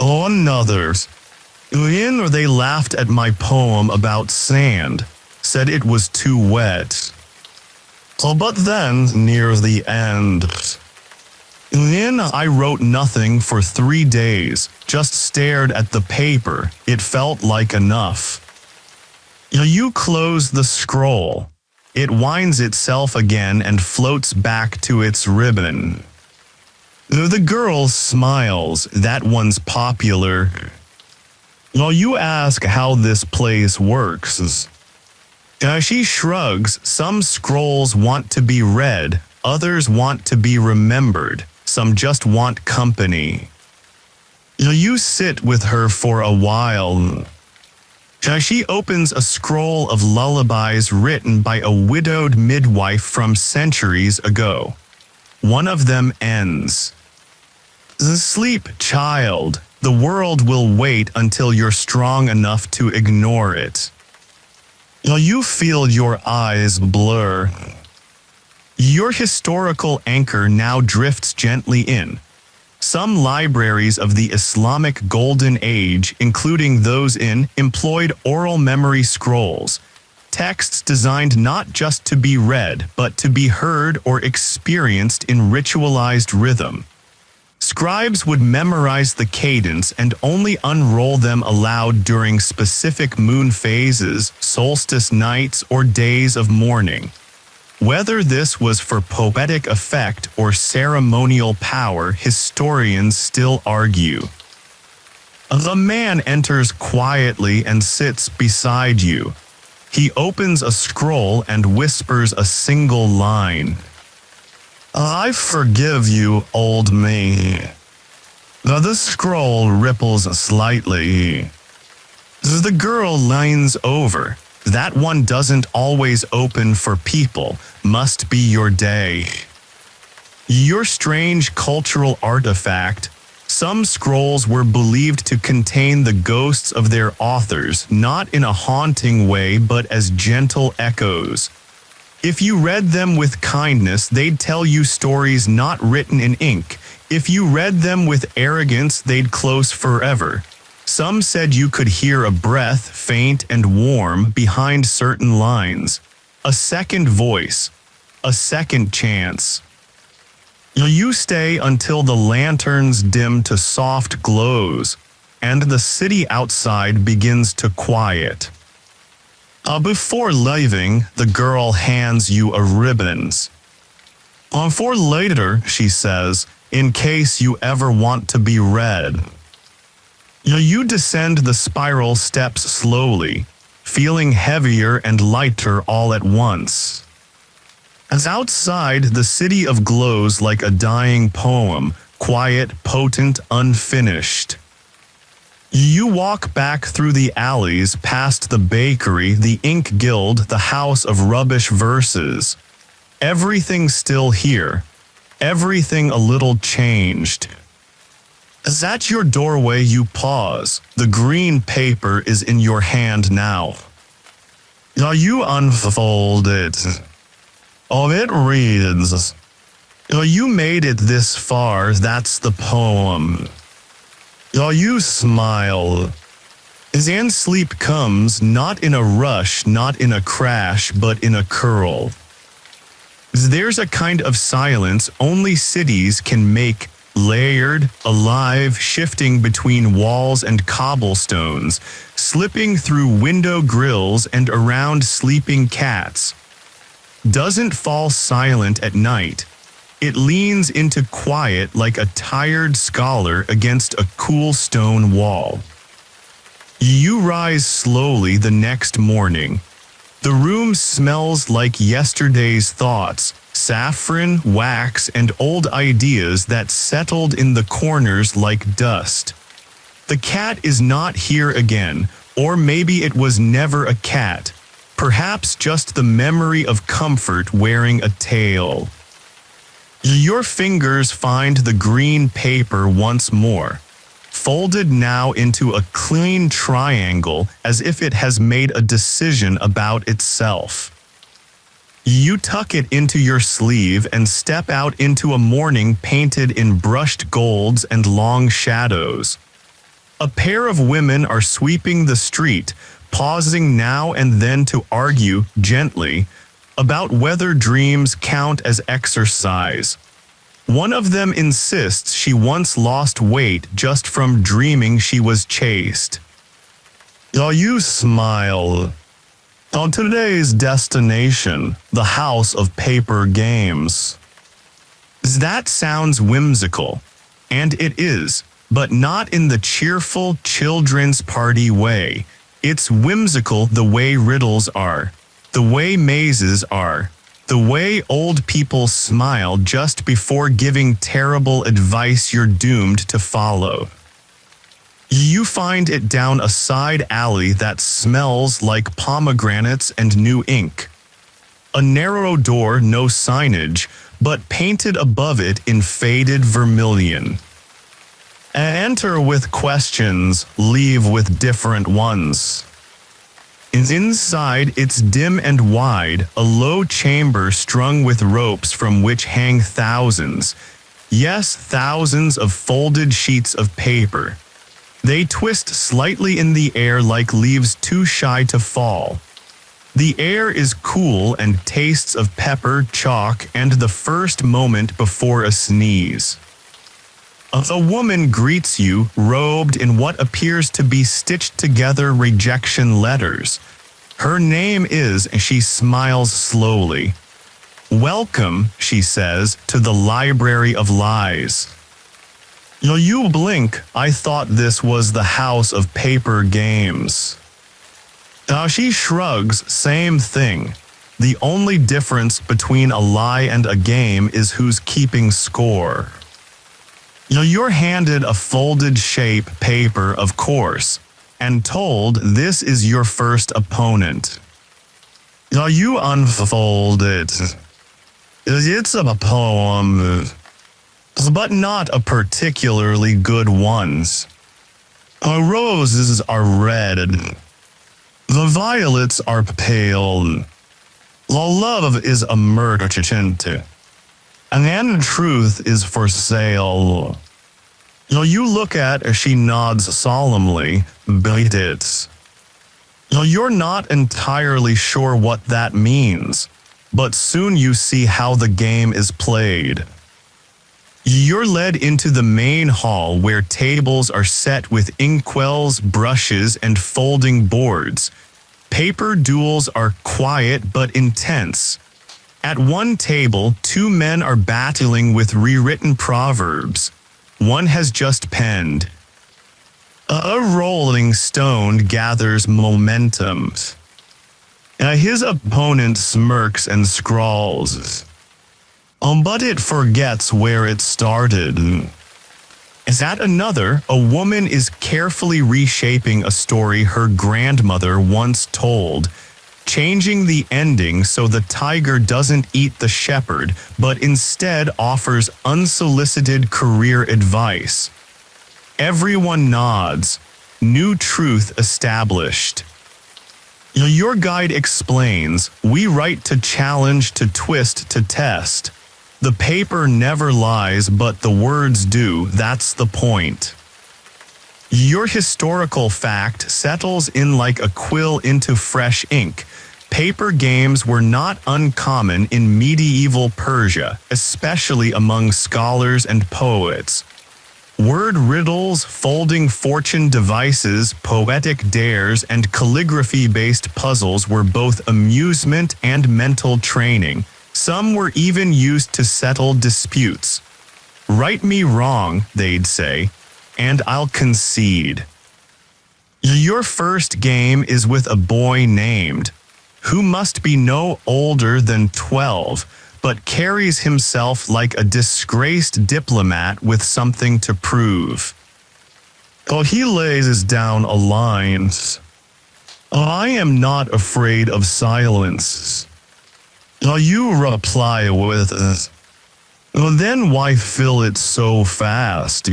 Another's, they laughed at my poem about sand, said it was too wet. But then, near the end, I wrote nothing for 3 days, just stared at the paper. It felt like enough. You close the scroll. It winds itself again and floats back to its ribbon. The girl smiles. That one's popular. You ask how this place works. She shrugs. Some scrolls want to be read, others want to be remembered, some just want company. You sit with her for a while. She opens a scroll of lullabies written by a widowed midwife from centuries ago. One of them ends. Sleep, child. The world will wait until you're strong enough to ignore it. You feel your eyes blur. Your historical anchor now drifts gently in. Some libraries of the Islamic Golden Age, including those employed oral memory scrolls, texts designed not just to be read, but to be heard or experienced in ritualized rhythm. Scribes would memorize the cadence and only unroll them aloud during specific moon phases, solstice nights, or days of mourning. Whether this was for poetic effect or ceremonial power, historians still argue. The man enters quietly and sits beside you. He opens a scroll and whispers a single line. I forgive you, old me. The scroll ripples slightly. The girl leans over. That one doesn't always open for people, must be your day. Your strange cultural artifact. Some scrolls were believed to contain the ghosts of their authors, not in a haunting way but as gentle echoes. If you read them with kindness, they'd tell you stories not written in ink. If you read them with arrogance, they'd close forever. Some said you could hear a breath, faint and warm, behind certain lines. A second voice. A second chance. You stay until the lanterns dim to soft glows, and the city outside begins to quiet. Before leaving, the girl hands you a ribbons. For later, she says, in case you ever want to be read. You descend the spiral steps slowly, feeling heavier and lighter all at once. As outside, the city of glows like a dying poem, quiet, potent, unfinished. You walk back through the alleys, past the bakery, the ink guild, the house of rubbish verses. Everything still here. Everything a little changed. As at your doorway you pause, the green paper is in your hand now. You unfold it. It reads, you made it this far, that's the poem. You smile. And sleep comes, not in a rush, not in a crash, but in a curl. There's a kind of silence only cities can make, layered, alive, shifting between walls and cobblestones, slipping through window grills and around sleeping cats. Doesn't fall silent at night. It leans into quiet like a tired scholar against a cool stone wall. You rise slowly the next morning. The room smells like yesterday's thoughts, saffron, wax, and old ideas that settled in the corners like dust. The cat is not here again, or maybe it was never a cat, perhaps just the memory of comfort wearing a tail. Your fingers find the green paper once more, folded now into a clean triangle as if it has made a decision about itself. You tuck it into your sleeve and step out into a morning painted in brushed golds and long shadows. A pair of women are sweeping the street, pausing now and then to argue, gently, about whether dreams count as exercise. One of them insists she once lost weight just from dreaming she was chased. You smile. On today's destination, the house of paper games. That sounds whimsical, and it is, but not in the cheerful children's party way. It's whimsical the way riddles are, the way mazes are, the way old people smile just before giving terrible advice you're doomed to follow. You find it down a side alley that smells like pomegranates and new ink. A narrow door, no signage, but painted above it in faded vermilion. Enter with questions, leave with different ones. Inside, it's dim and wide, a low chamber strung with ropes from which hang thousands, yes, thousands of folded sheets of paper. They twist slightly in the air like leaves too shy to fall. The air is cool and tastes of pepper, chalk, and the first moment before a sneeze. A woman greets you, robed in what appears to be stitched together rejection letters. Her name is, she smiles slowly. Welcome, she says, to the Library of Lies. You blink, I thought this was the house of paper games. She shrugs, same thing. The only difference between a lie and a game is who's keeping score. You're handed a folded shape paper, of course, and told this is your first opponent. You unfold it. It's a poem, but not a particularly good one. Roses are red. The violets are pale. The love is a merchant. And truth is for sale. You look at as she nods solemnly, beat it. You're not entirely sure what that means, but soon you see how the game is played. You're led into the main hall where tables are set with inkwells, brushes, and folding boards. Paper duels are quiet but intense. At one table, two men are battling with rewritten proverbs. One has just penned, "A rolling stone gathers momentum." His opponent smirks and scrawls, but it forgets where it started. At another, a woman is carefully reshaping a story her grandmother once told, changing the ending so the tiger doesn't eat the shepherd, but instead offers unsolicited career advice. Everyone nods. New truth established. Your guide explains, we write to challenge, to twist, to test. The paper never lies, but the words do, that's the point. Your historical fact settles in like a quill into fresh ink. Paper games were not uncommon in medieval Persia, especially among scholars and poets. Word riddles, folding fortune devices, poetic dares, and calligraphy-based puzzles were both amusement and mental training. Some were even used to settle disputes. Right me wrong, they'd say, and I'll concede. Your first game is with a boy named, who must be no older than 12, but carries himself like a disgraced diplomat with something to prove. He lays down a line. I am not afraid of silence. You reply with, then why fill it so fast?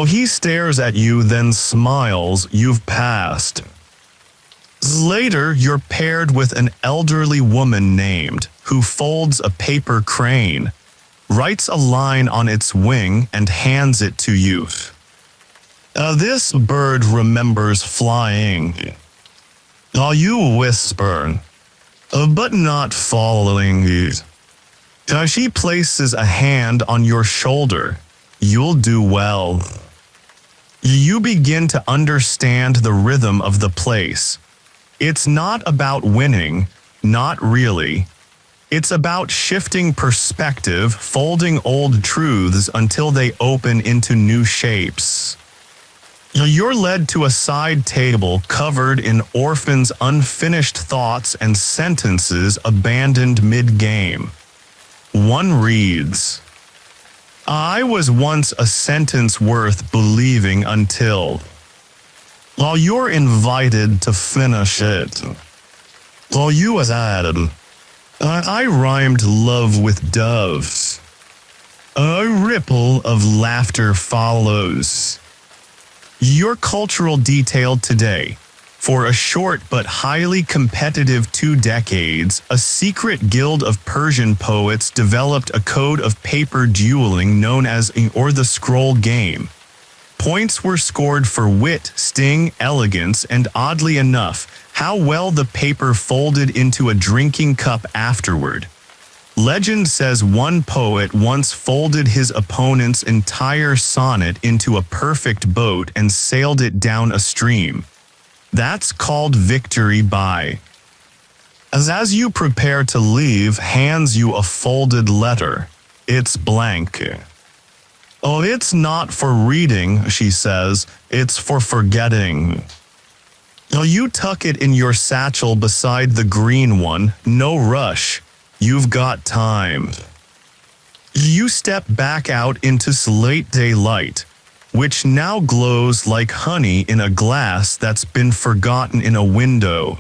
He stares at you, then smiles, you've passed. Later, you're paired with an elderly woman named, who folds a paper crane, writes a line on its wing, and hands it to you. This bird remembers flying. You whisper, but not following it. She places a hand on your shoulder. You'll do well. You begin to understand the rhythm of the place. It's not about winning, not really. It's about shifting perspective, folding old truths until they open into new shapes. You're led to a side table covered in orphans' unfinished thoughts and sentences abandoned mid-game. One reads, I was once a sentence worth believing until... You're invited to finish it. You was added, I rhymed love with doves. A ripple of laughter follows. Your cultural detail today. For a short but highly competitive 2 decades, a secret guild of Persian poets developed a code of paper dueling known as or the scroll game. Points were scored for wit, sting, elegance, and oddly enough, how well the paper folded into a drinking cup afterward. Legend says one poet once folded his opponent's entire sonnet into a perfect boat and sailed it down a stream. That's called victory by. As you prepare to leave, hands you a folded letter. It's blank. Oh, it's not for reading, she says, it's for forgetting. You tuck it in your satchel beside the green one, no rush. You've got time. You step back out into late daylight, which now glows like honey in a glass that's been forgotten in a window.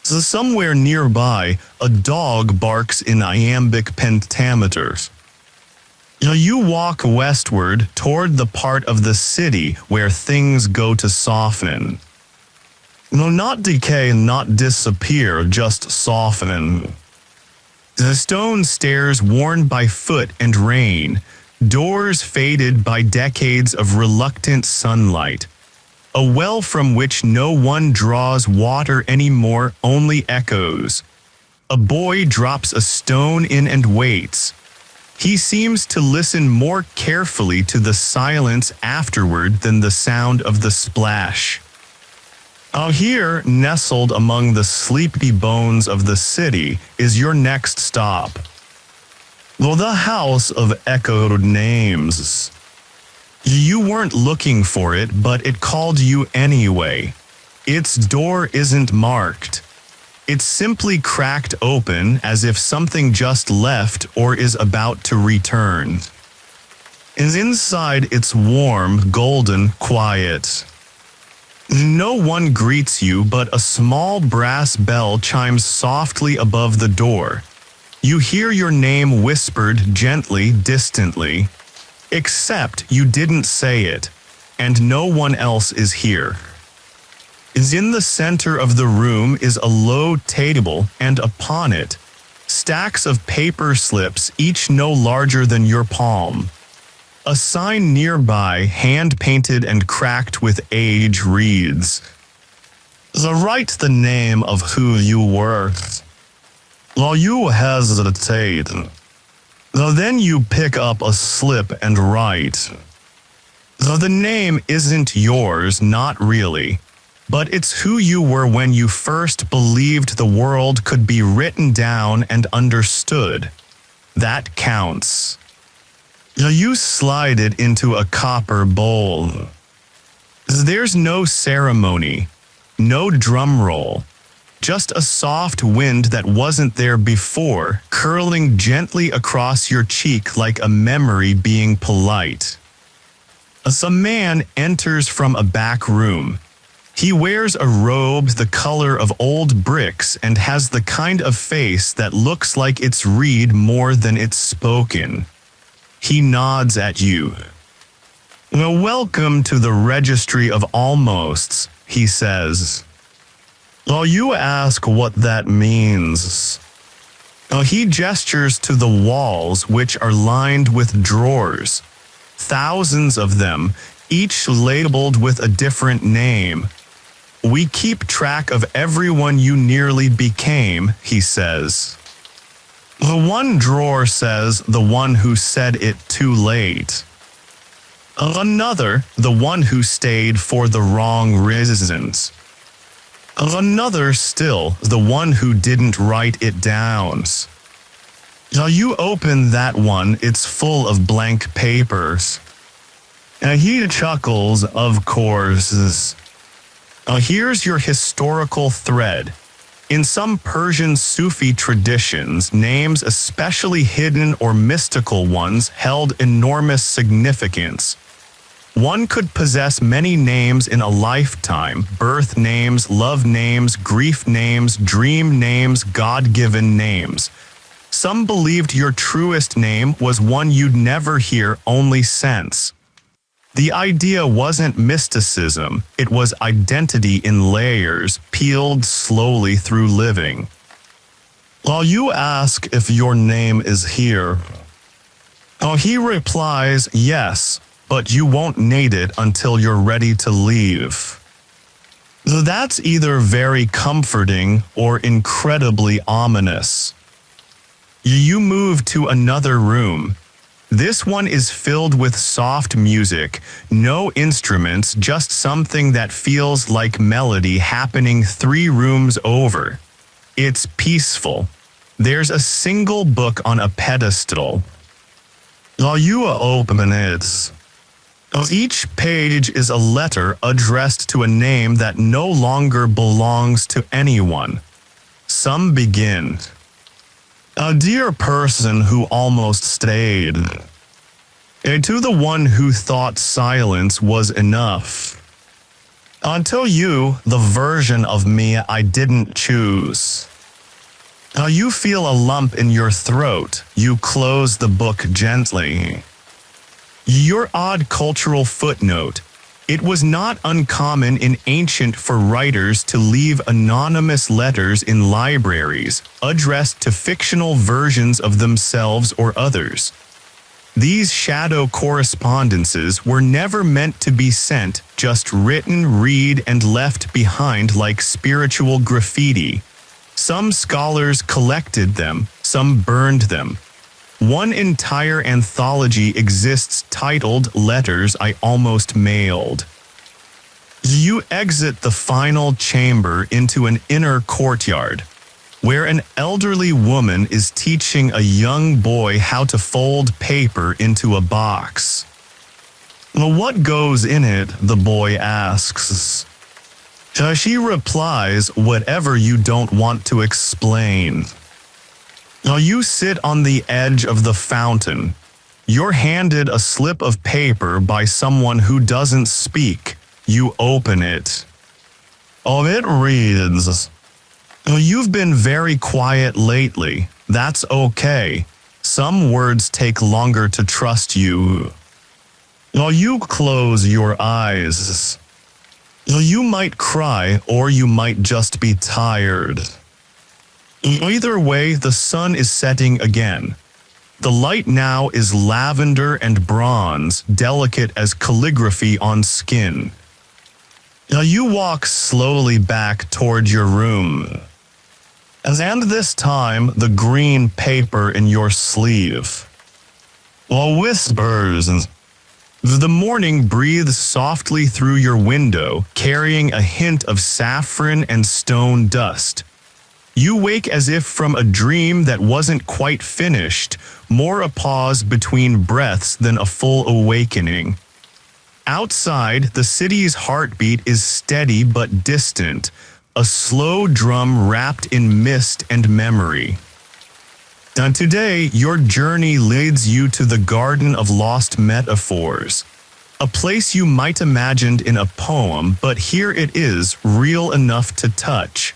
So somewhere nearby, a dog barks in iambic pentameters. You walk westward toward the part of the city where things go to soften. No, not decay, not disappear, just soften. The stone stairs worn by foot and rain, doors faded by decades of reluctant sunlight, a well from which no one draws water anymore, only echoes. A boy drops a stone in and waits. He seems to listen more carefully to the silence afterward than the sound of the splash. Here, nestled among the sleepy bones of the city, is your next stop. The house of echoed names. You weren't looking for it, but it called you anyway. Its door isn't marked. It's simply cracked open as if something just left or is about to return. And inside it's warm, golden, quiet. No one greets you, but a small brass bell chimes softly above the door. You hear your name whispered gently, distantly. Except you didn't say it, and no one else is here. In the center of the room is a low table, and upon it, stacks of paper slips, each no larger than your palm. A sign nearby, hand-painted and cracked with age, reads, "Write the name of who you were." While you hesitate, then you pick up a slip and write. The name isn't yours, not really. But it's who you were when you first believed the world could be written down and understood. That counts. You slide it into a copper bowl. There's no ceremony, no drum roll, just a soft wind that wasn't there before, curling gently across your cheek like a memory being polite. As a man enters from a back room, he wears a robe the color of old bricks and has the kind of face that looks like it's read more than it's spoken. He nods at you. "Welcome to the registry of almosts," he says. You ask what that means. He gestures to the walls, which are lined with drawers. Thousands of them, each labeled with a different name. "We keep track of everyone you nearly became," he says. The one drawer says the one who said it too late. Another, the one who stayed for the wrong reasons. Another still, the one who didn't write it down. You open that one, it's full of blank papers. He chuckles, of course. Here's your historical thread. In some Persian Sufi traditions, names, especially hidden or mystical ones, held enormous significance. One could possess many names in a lifetime: birth names, love names, grief names, dream names, God-given names. Some believed your truest name was one you'd never hear, only sense. The idea wasn't mysticism, it was identity in layers, peeled slowly through living. While you ask if your name is here, he replies, yes, but you won't need it until you're ready to leave. That's either very comforting or incredibly ominous. You move to another room. This one is filled with soft music, no instruments, just something that feels like melody happening 3 rooms over. It's peaceful. There's a single book on a pedestal. You open it. Each page is a letter addressed to a name that no longer belongs to anyone. Some begin, "A dear person who almost stayed," and to the one who thought silence was enough. Until you, the version of me I didn't choose. You feel a lump in your throat. You close the book gently. Your odd cultural footnote. It was not uncommon in ancient for writers to leave anonymous letters in libraries, addressed to fictional versions of themselves or others. These shadow correspondences were never meant to be sent, just written, read, and left behind like spiritual graffiti. Some scholars collected them, some burned them. One entire anthology exists titled Letters I Almost Mailed. You exit the final chamber into an inner courtyard, where an elderly woman is teaching a young boy how to fold paper into a box. "What goes in it?" the boy asks. She replies, "Whatever you don't want to explain." You sit on the edge of the fountain. You're handed a slip of paper by someone who doesn't speak. You open it. It reads, "You've been very quiet lately. That's okay. Some words take longer to trust you." You close your eyes. You might cry or you might just be tired. Either way, the sun is setting again. The light now is lavender and bronze, delicate as calligraphy on skin. You walk slowly back toward your room. And this time, the green paper in your sleeve. Whispers. The morning breathes softly through your window, carrying a hint of saffron and stone dust. You wake as if from a dream that wasn't quite finished, more a pause between breaths than a full awakening. Outside, the city's heartbeat is steady but distant, a slow drum wrapped in mist and memory. And today, your journey leads you to the Garden of Lost Metaphors, a place you might imagined in a poem, but here it is, real enough to touch.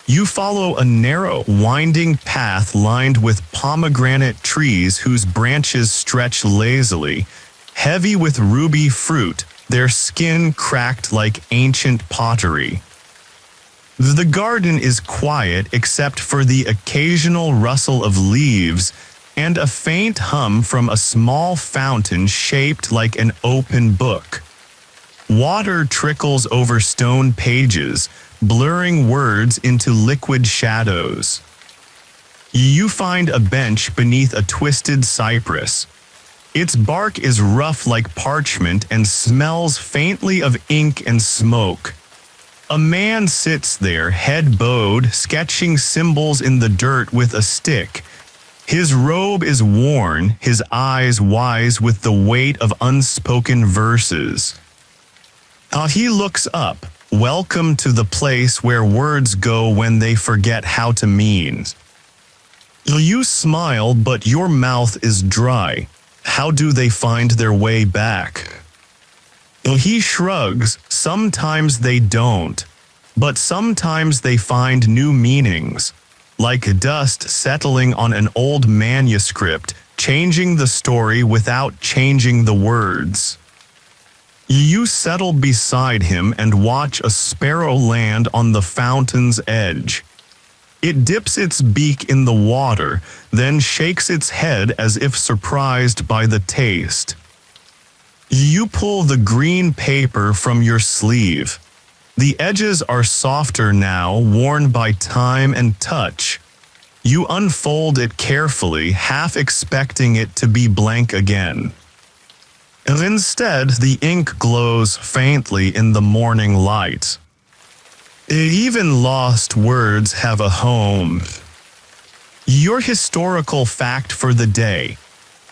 You follow a narrow, winding path lined with pomegranate trees whose branches stretch lazily, heavy with ruby fruit, their skin cracked like ancient pottery. The garden is quiet except for the occasional rustle of leaves and a faint hum from a small fountain shaped like an open book. Water trickles over stone pages, blurring words into liquid shadows. You find a bench beneath a twisted cypress. Its bark is rough like parchment and smells faintly of ink and smoke. A man sits there, head bowed, sketching symbols in the dirt with a stick. His robe is worn, his eyes wise with the weight of unspoken verses. He looks up. Welcome to the place where words go when they forget how to mean. You smile, but your mouth is dry. How do they find their way back? He shrugs. Sometimes they don't. But sometimes they find new meanings, like dust settling on an old manuscript, changing the story without changing the words. You settle beside him and watch a sparrow land on the fountain's edge. It dips its beak in the water, then shakes its head as if surprised by the taste. You pull the green paper from your sleeve. The edges are softer now, worn by time and touch. You unfold it carefully, half expecting it to be blank again. Instead, the ink glows faintly in the morning light. Even lost words have a home. Your historical fact for the day.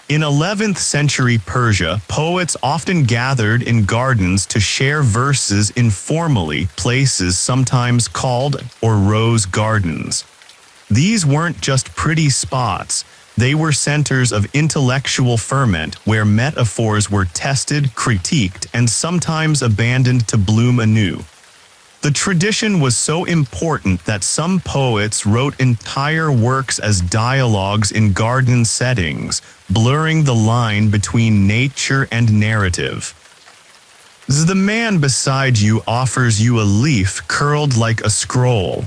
In 11th century Persia, poets often gathered in gardens to share verses informally, places sometimes called or rose gardens. These weren't just pretty spots, they were centers of intellectual ferment where metaphors were tested, critiqued, and sometimes abandoned to bloom anew. The tradition was so important that some poets wrote entire works as dialogues in garden settings, blurring the line between nature and narrative. The man beside you offers you a leaf curled like a scroll.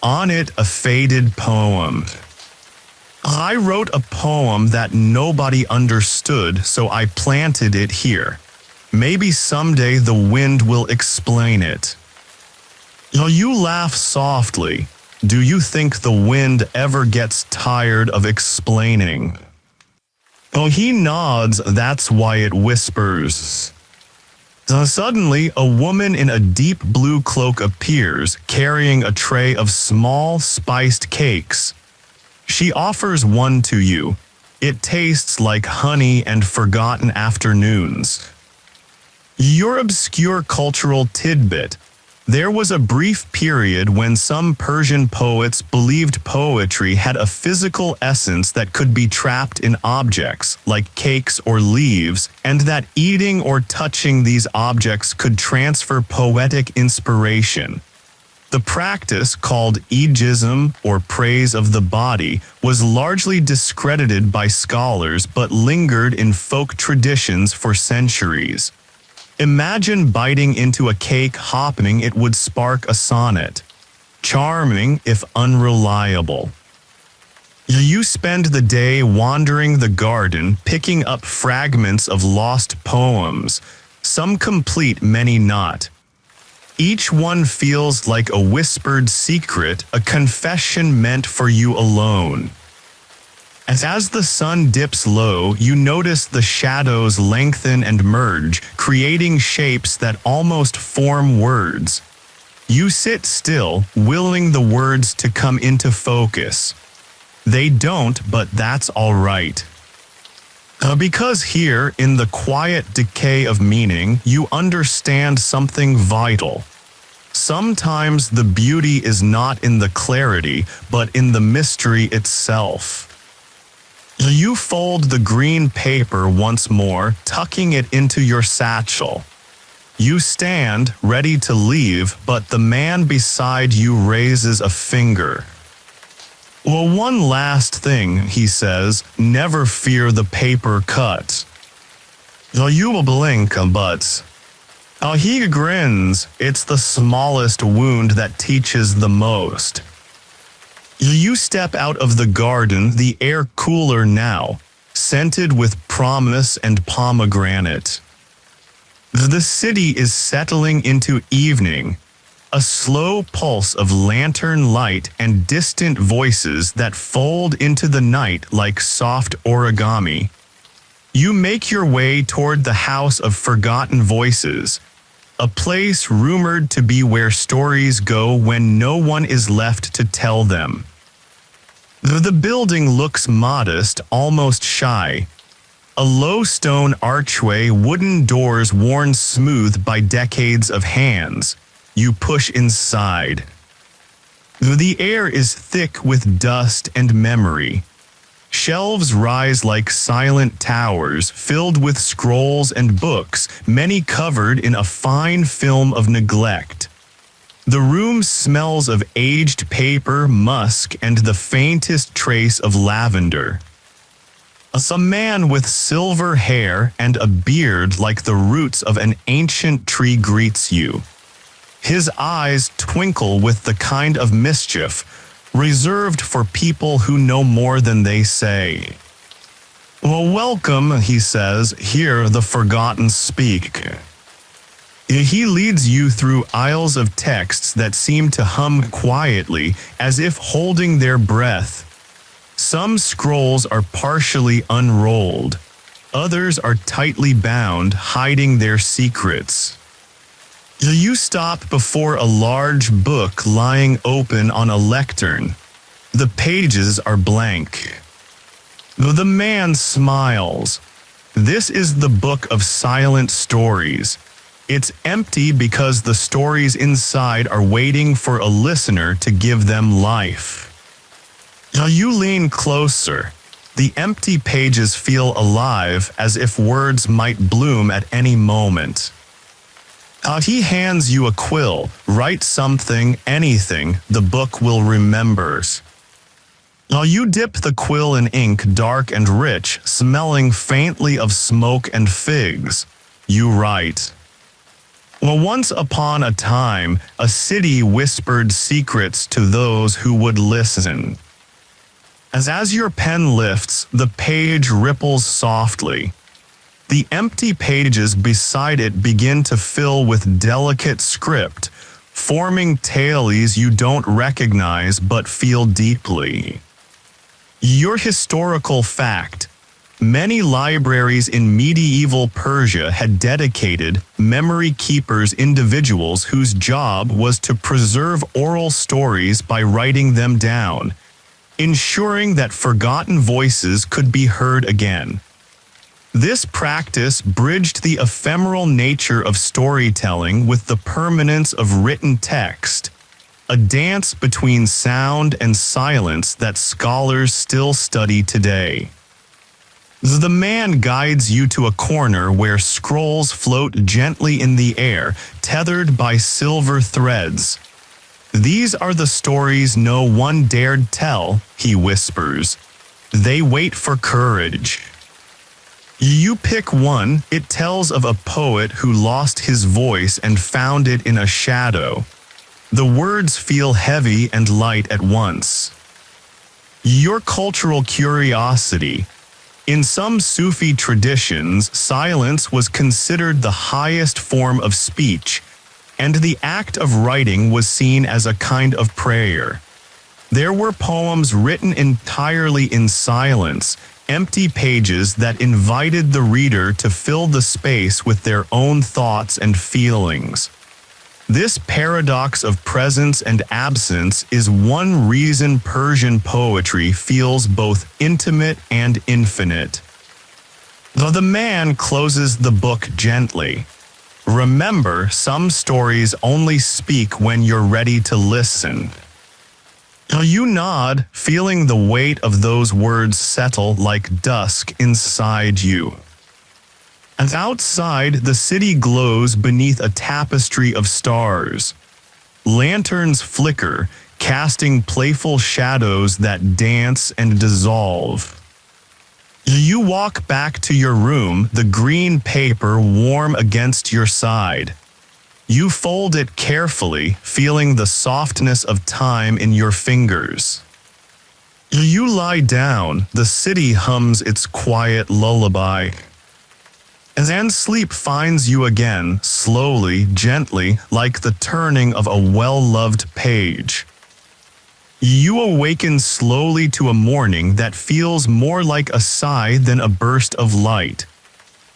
On it, a faded poem. I wrote a poem that nobody understood, so I planted it here. Maybe someday the wind will explain it. You laugh softly. Do you think the wind ever gets tired of explaining? He nods, that's why it whispers. Suddenly, a woman in a deep blue cloak appears, carrying a tray of small, spiced cakes. She offers one to you. It tastes like honey and forgotten afternoons. Your obscure cultural tidbit. There was a brief period when some Persian poets believed poetry had a physical essence that could be trapped in objects, like cakes or leaves, and that eating or touching these objects could transfer poetic inspiration. The practice, called egism, or praise of the body, was largely discredited by scholars but lingered in folk traditions for centuries. Imagine biting into a cake hoping it would spark a sonnet. Charming, if unreliable. You spend the day wandering the garden, picking up fragments of lost poems, some complete, many not. Each one feels like a whispered secret, a confession meant for you alone. As the sun dips low, you notice the shadows lengthen and merge, creating shapes that almost form words. You sit still, willing the words to come into focus. They don't, but that's all right. Because here, in the quiet decay of meaning, you understand something vital. Sometimes the beauty is not in the clarity, but in the mystery itself. You fold the green paper once more, tucking it into your satchel. You stand, ready to leave, but the man beside you raises a finger. Well, one last thing, he says, never fear the paper cut. You will blink, but... he grins, it's the smallest wound that teaches the most. You step out of the garden, the air cooler now, scented with promise and pomegranate. The city is settling into evening, a slow pulse of lantern light and distant voices that fold into the night like soft origami. You make your way toward the house of forgotten voices, a place rumored to be where stories go when no one is left to tell them. The building looks modest, almost shy. A low stone archway, wooden doors worn smooth by decades of hands. You push inside. The air is thick with dust and memory. Shelves rise like silent towers, filled with scrolls and books, many covered in a fine film of neglect. The room smells of aged paper, musk, and the faintest trace of lavender. A man with silver hair and a beard like the roots of an ancient tree greets you. His eyes twinkle with the kind of mischief reserved for people who know more than they say. "Well, welcome," he says, "hear the forgotten speak." He leads you through aisles of texts that seem to hum quietly, as if holding their breath. Some scrolls are partially unrolled. Others are tightly bound, hiding their secrets. You stop before a large book lying open on a lectern. The pages are blank. The man smiles. This is the book of silent stories. It's empty because the stories inside are waiting for a listener to give them life. You lean closer. The empty pages feel alive, as if words might bloom at any moment. He hands you a quill. Write something, anything, the book will remember. You dip the quill in ink dark and rich, smelling faintly of smoke and figs. You write. Once upon a time, a city whispered secrets to those who would listen. As your pen lifts, the page ripples softly. The empty pages beside it begin to fill with delicate script, forming tales you don't recognize but feel deeply. Your historical fact. Many libraries in medieval Persia had dedicated, memory keepers individuals whose job was to preserve oral stories by writing them down, ensuring that forgotten voices could be heard again. This practice bridged the ephemeral nature of storytelling with the permanence of written text, a dance between sound and silence that scholars still study today. The man guides you to a corner where scrolls float gently in the air, tethered by silver threads. "These are the stories no one dared tell," he whispers. "They wait for courage." You pick one. It tells of a poet who lost his voice and found it in a shadow. The words feel heavy and light at once. Your cultural curiosity. In some Sufi traditions, silence was considered the highest form of speech, and the act of writing was seen as a kind of prayer. There were poems written entirely in silence, empty pages that invited the reader to fill the space with their own thoughts and feelings. This paradox of presence and absence is one reason Persian poetry feels both intimate and infinite. The man closes the book gently. Remember, some stories only speak when you're ready to listen. You nod, feeling the weight of those words settle like dusk inside you. And outside, the city glows beneath a tapestry of stars. Lanterns flicker, casting playful shadows that dance and dissolve. You walk back to your room, the green paper warm against your side. You fold it carefully, feeling the softness of time in your fingers. You lie down, the city hums its quiet lullaby. And sleep finds you again, slowly, gently, like the turning of a well-loved page. You awaken slowly to a morning that feels more like a sigh than a burst of light.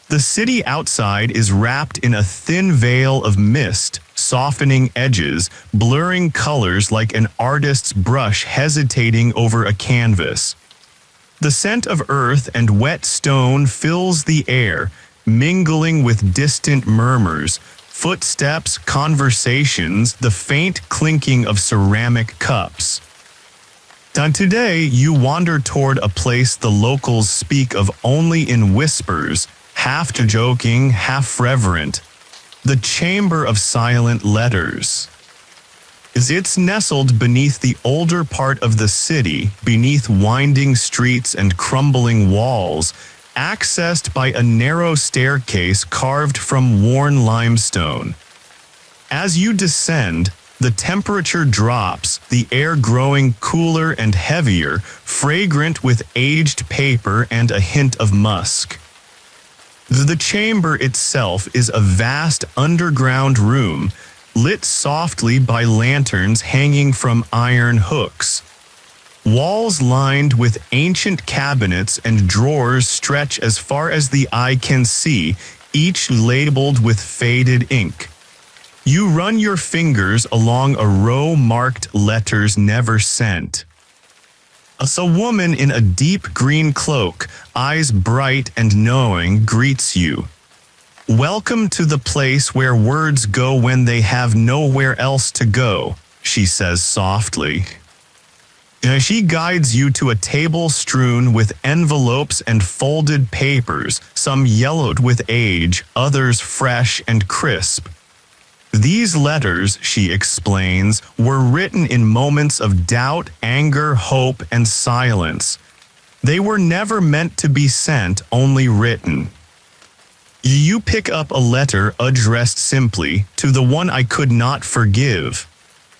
The city outside is wrapped in a thin veil of mist, softening edges, blurring colors like an artist's brush hesitating over a canvas. The scent of earth and wet stone fills the air, mingling with distant murmurs, footsteps, conversations, the faint clinking of ceramic cups. And today, you wander toward a place the locals speak of only in whispers, half joking, half reverent, the chamber of silent letters. It's nestled beneath the older part of the city, beneath winding streets and crumbling walls, accessed by a narrow staircase carved from worn limestone. As you descend, the temperature drops, the air growing cooler and heavier, fragrant with aged paper and a hint of musk. The chamber itself is a vast underground room, lit softly by lanterns hanging from iron hooks. Walls lined with ancient cabinets and drawers stretch as far as the eye can see, each labeled with faded ink. You run your fingers along a row marked letters never sent. A woman in a deep green cloak, eyes bright and knowing, greets you. "Welcome to the place where words go when they have nowhere else to go," she says softly. She guides you to a table strewn with envelopes and folded papers, some yellowed with age, others fresh and crisp. These letters, she explains, were written in moments of doubt, anger, hope, and silence. They were never meant to be sent, only written. You pick up a letter addressed simply, "To the one I could not forgive."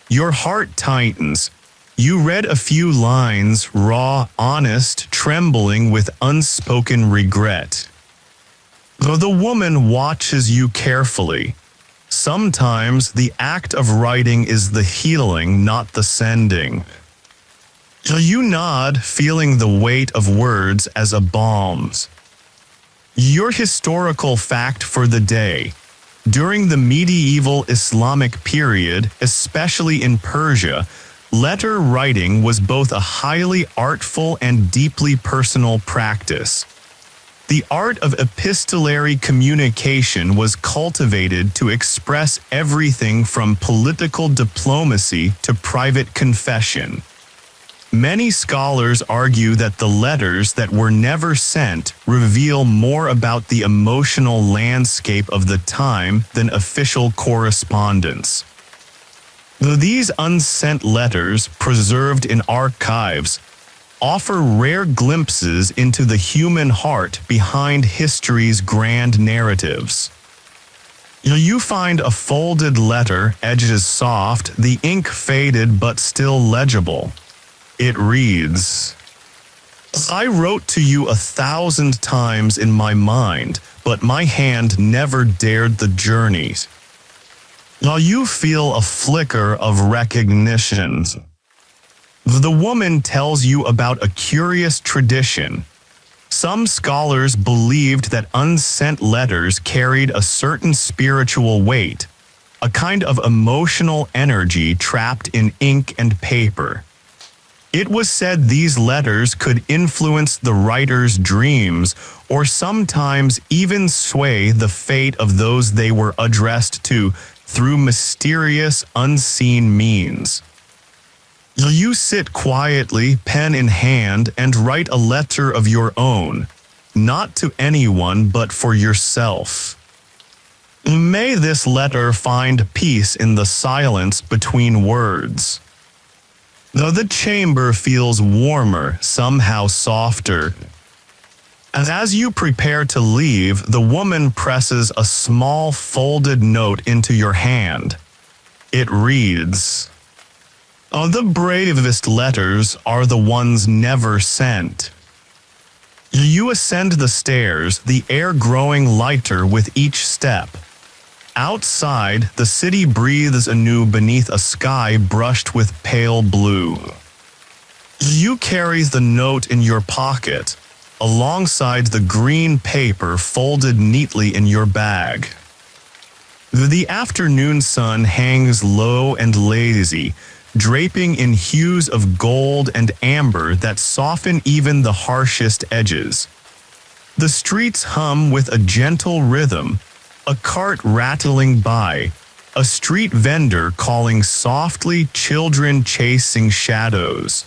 Your heart tightens. You read a few lines, raw, honest, trembling with unspoken regret. The woman watches you carefully. Sometimes the act of writing is the healing, not the sending. You nod, feeling the weight of words as a balm's. Your historical fact for the day. During the medieval Islamic period, especially in Persia, letter writing was both a highly artful and deeply personal practice. The art of epistolary communication was cultivated to express everything from political diplomacy to private confession. Many scholars argue that the letters that were never sent reveal more about the emotional landscape of the time than official correspondence. These unsent letters, preserved in archives, offer rare glimpses into the human heart behind history's grand narratives. You find a folded letter, edges soft, the ink faded but still legible. It reads, "I wrote to you 1,000 times in my mind, but my hand never dared the journeys." You feel a flicker of recognition. The woman tells you about a curious tradition. Some scholars believed that unsent letters carried a certain spiritual weight, a kind of emotional energy trapped in ink and paper. It was said these letters could influence the writer's dreams or sometimes even sway the fate of those they were addressed to through mysterious, unseen means. You sit quietly, pen in hand, and write a letter of your own, not to anyone but for yourself. May this letter find peace in the silence between words. Though the chamber feels warmer, somehow softer. And as you prepare to leave, the woman presses a small folded note into your hand. It reads, "The bravest letters are the ones never sent." You ascend the stairs, the air growing lighter with each step. Outside, the city breathes anew beneath a sky brushed with pale blue. You carry the note in your pocket, alongside the green paper folded neatly in your bag. The afternoon sun hangs low and lazy, draping in hues of gold and amber that soften even the harshest edges. The streets hum with a gentle rhythm, a cart rattling by, a street vendor calling softly, children chasing shadows.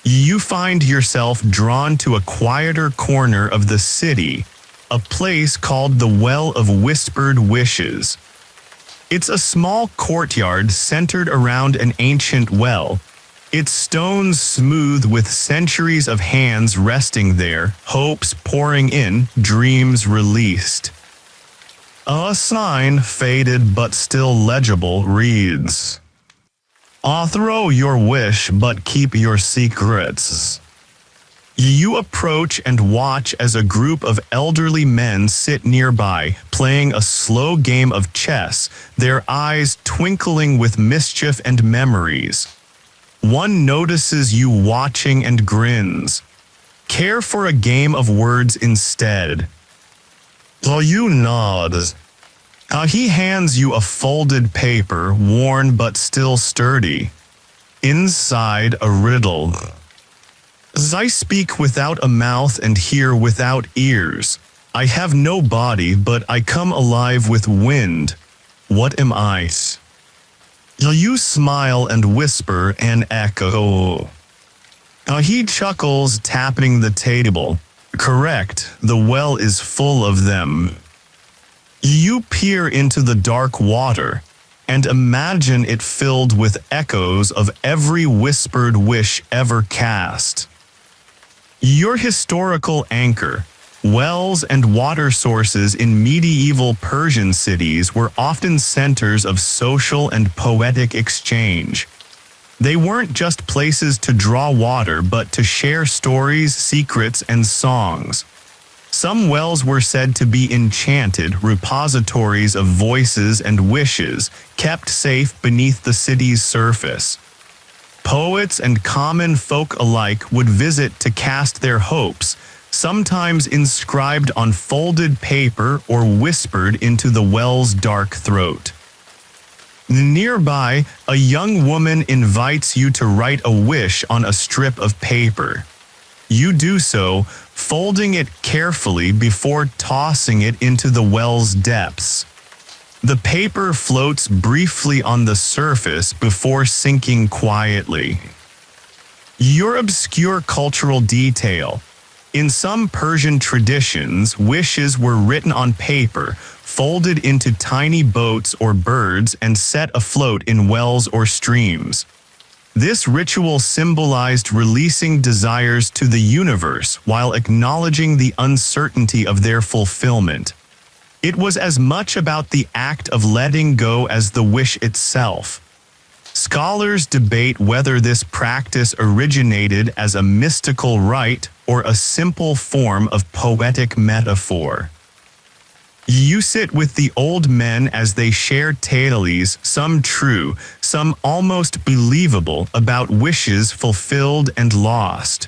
You find yourself drawn to a quieter corner of the city, a place called the Well of Whispered Wishes. It's a small courtyard centered around an ancient well, its stones smooth with centuries of hands resting there, hopes pouring in, dreams released. A sign, faded but still legible, reads, "Throw your wish but keep your secrets." You approach and watch as a group of elderly men sit nearby, playing a slow game of chess, their eyes twinkling with mischief and memories. One notices you watching and grins. Care for a game of words instead. So you nods. He hands you a folded paper, worn but still sturdy. Inside a riddle. I speak without a mouth and hear without ears. I have no body, but I come alive with wind. What am I? You smile and whisper an echo. He chuckles, tapping the table. Correct, the well is full of them. You peer into the dark water and imagine it filled with echoes of every whispered wish ever cast. Your historical anchor, wells and water sources in medieval Persian cities were often centers of social and poetic exchange. They weren't just places to draw water but to share stories, secrets, and songs. Some wells were said to be enchanted repositories of voices and wishes, kept safe beneath the city's surface. Poets and common folk alike would visit to cast their hopes, sometimes inscribed on folded paper or whispered into the well's dark throat. Nearby, a young woman invites you to write a wish on a strip of paper. You do so, folding it carefully before tossing it into the well's depths. The paper floats briefly on the surface before sinking quietly. Your obscure cultural detail. In some Persian traditions, wishes were written on paper, folded into tiny boats or birds and set afloat in wells or streams. This ritual symbolized releasing desires to the universe while acknowledging the uncertainty of their fulfillment. It was as much about the act of letting go as the wish itself. Scholars debate whether this practice originated as a mystical rite or a simple form of poetic metaphor. You sit with the old men as they share tales, some true, some almost believable, about wishes fulfilled and lost.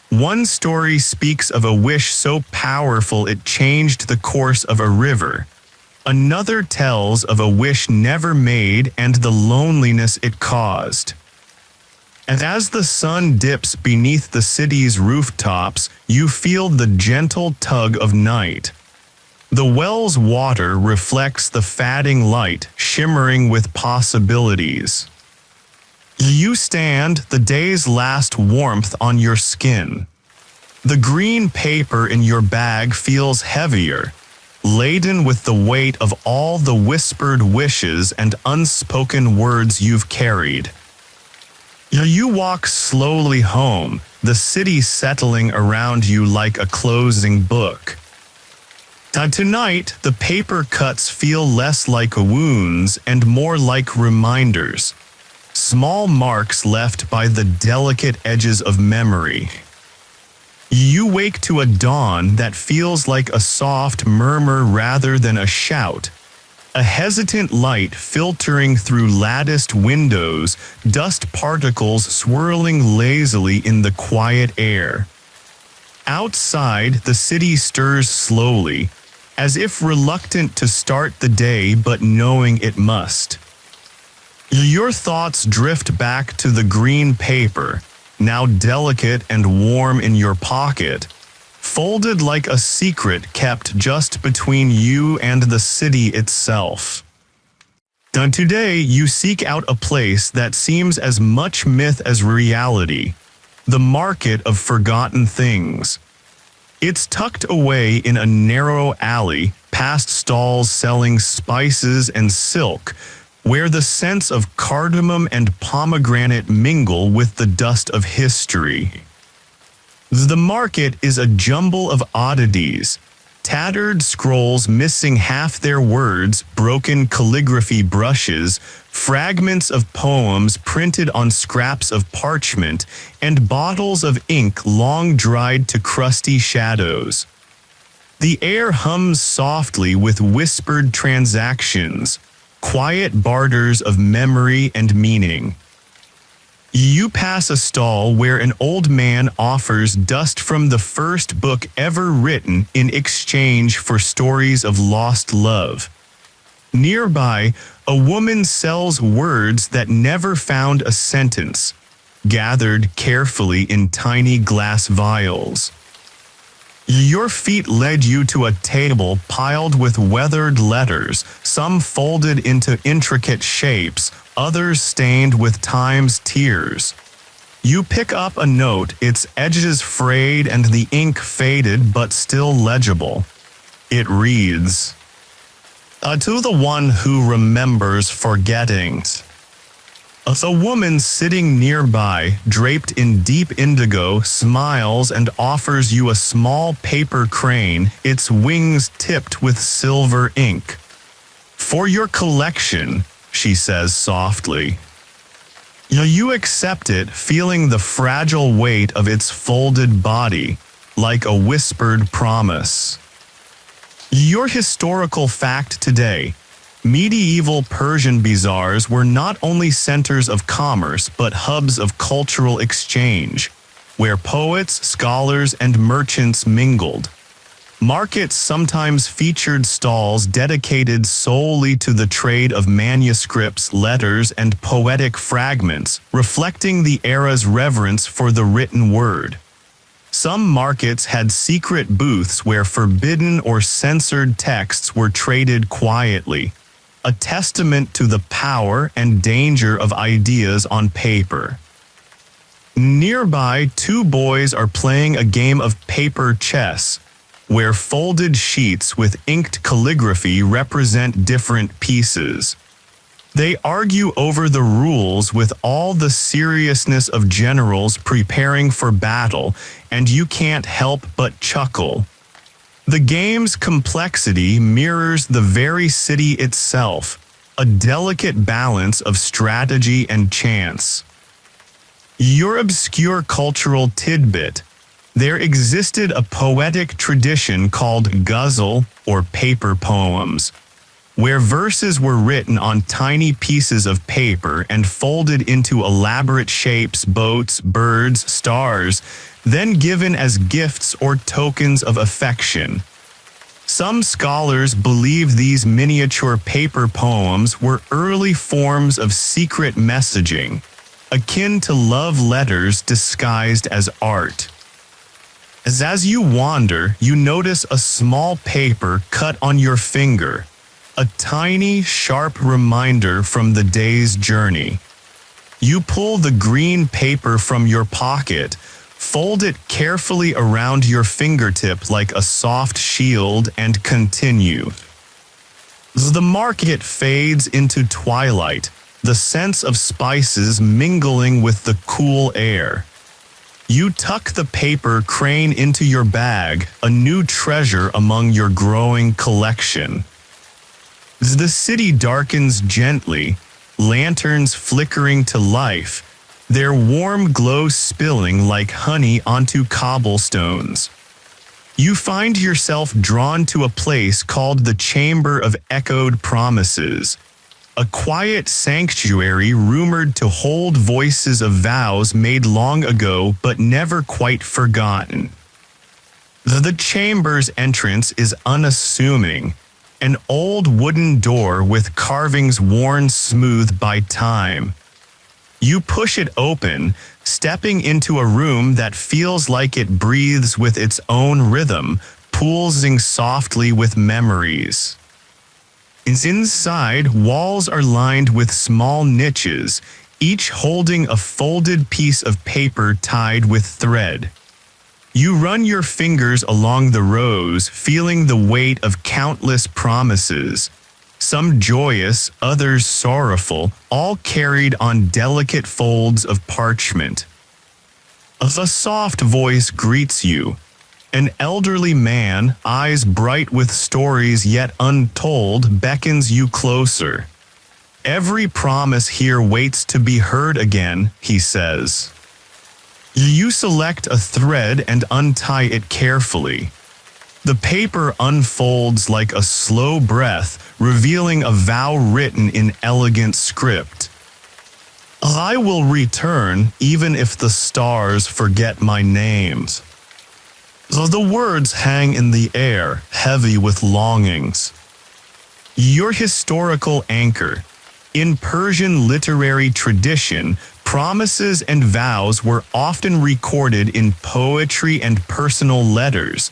One story speaks of a wish so powerful it changed the course of a river. Another tells of a wish never made and the loneliness it caused. And as the sun dips beneath the city's rooftops, you feel the gentle tug of night. The well's water reflects the fading light, shimmering with possibilities. You stand, the day's last warmth on your skin. The green paper in your bag feels heavier, laden with the weight of all the whispered wishes and unspoken words you've carried. You walk slowly home, the city settling around you like a closing book. Tonight, the paper cuts feel less like wounds and more like reminders. Small marks left by the delicate edges of memory. You wake to a dawn that feels like a soft murmur rather than a shout. A hesitant light filtering through latticed windows, dust particles swirling lazily in the quiet air. Outside, the city stirs slowly, as if reluctant to start the day but knowing it must. Your thoughts drift back to the green paper, now delicate and warm in your pocket, folded like a secret kept just between you and the city itself. And today you seek out a place that seems as much myth as reality, the market of forgotten things. It's tucked away in a narrow alley, past stalls selling spices and silk, where the scents of cardamom and pomegranate mingle with the dust of history. The market is a jumble of oddities, tattered scrolls missing half their words, broken calligraphy brushes, fragments of poems printed on scraps of parchment, and bottles of ink long dried to crusty shadows. The air hums softly with whispered transactions, quiet barters of memory and meaning. You pass a stall where an old man offers dust from the first book ever written in exchange for stories of lost love. Nearby, a woman sells words that never found a sentence, gathered carefully in tiny glass vials. Your feet led you to a table piled with weathered letters, some folded into intricate shapes, others stained with time's tears. You pick up a note, its edges frayed and the ink faded but still legible. It reads, "To the one who remembers forgetting." A woman sitting nearby, draped in deep indigo, smiles and offers you a small paper crane, its wings tipped with silver ink. "For your collection," she says softly. You accept it, feeling the fragile weight of its folded body, like a whispered promise. Your historical fact today: medieval Persian bazaars were not only centers of commerce but hubs of cultural exchange, where poets, scholars, and merchants mingled. Markets sometimes featured stalls dedicated solely to the trade of manuscripts, letters, and poetic fragments, reflecting the era's reverence for the written word. Some markets had secret booths where forbidden or censored texts were traded quietly, a testament to the power and danger of ideas on paper. Nearby, two boys are playing a game of paper chess, where folded sheets with inked calligraphy represent different pieces. They argue over the rules with all the seriousness of generals preparing for battle, and you can't help but chuckle. The game's complexity mirrors the very city itself, a delicate balance of strategy and chance. Your obscure cultural tidbit: there existed a poetic tradition called ghazal, or paper poems, where verses were written on tiny pieces of paper and folded into elaborate shapes, boats, birds, stars, then given as gifts or tokens of affection. Some scholars believe these miniature paper poems were early forms of secret messaging, akin to love letters disguised as art. As you wander, you notice a small paper cut on your finger, a tiny, sharp reminder from the day's journey. You pull the green paper from your pocket, fold it carefully around your fingertip like a soft shield, and continue. The market fades into twilight, the scents of spices mingling with the cool air. You tuck the paper crane into your bag, a new treasure among your growing collection. The city darkens gently, lanterns flickering to life, their warm glow spilling like honey onto cobblestones. You find yourself drawn to a place called the Chamber of Echoed Promises, a quiet sanctuary rumored to hold voices of vows made long ago but never quite forgotten. The chamber's entrance is unassuming, an old wooden door with carvings worn smooth by time. You push it open, stepping into a room that feels like it breathes with its own rhythm, pulsing softly with memories. Inside, walls are lined with small niches, each holding a folded piece of paper tied with thread. You run your fingers along the rows, feeling the weight of countless promises, some joyous, others sorrowful, all carried on delicate folds of parchment. A soft voice greets you. An elderly man, eyes bright with stories yet untold, beckons you closer. Every promise here waits to be heard again, he says. You select a thread and untie it carefully. The paper unfolds like a slow breath, revealing a vow written in elegant script. I will return even if the stars forget my names. So the words hang in the air, heavy with longings. Your historical anchor. In Persian literary tradition, promises and vows were often recorded in poetry and personal letters,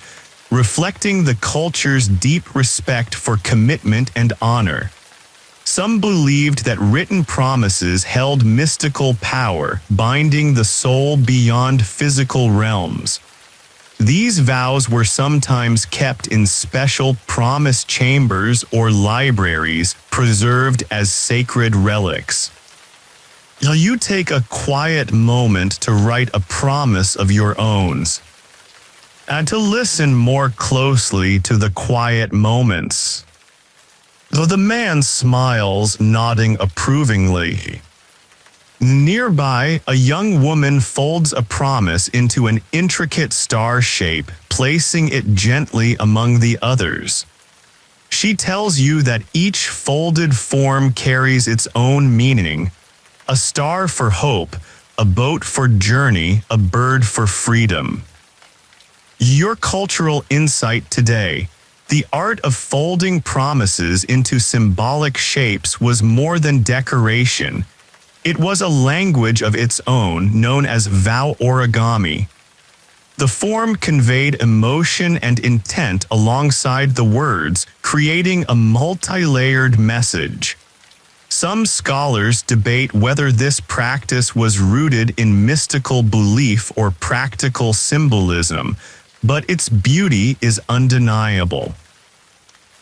reflecting the culture's deep respect for commitment and honor. Some believed that written promises held mystical power, binding the soul beyond physical realms. These vows were sometimes kept in special promise chambers or libraries, preserved as sacred relics. Now you take a quiet moment to write a promise of your own, and to listen more closely to the quiet moments. Though the man smiles, nodding approvingly. Nearby, a young woman folds a promise into an intricate star shape, placing it gently among the others. She tells you that each folded form carries its own meaning: a star for hope, a boat for journey, a bird for freedom. Your cultural insight today. The art of folding promises into symbolic shapes was more than decoration. It was a language of its own, known as vow origami. The form conveyed emotion and intent alongside the words, creating a multi-layered message. Some scholars debate whether this practice was rooted in mystical belief or practical symbolism, but its beauty is undeniable.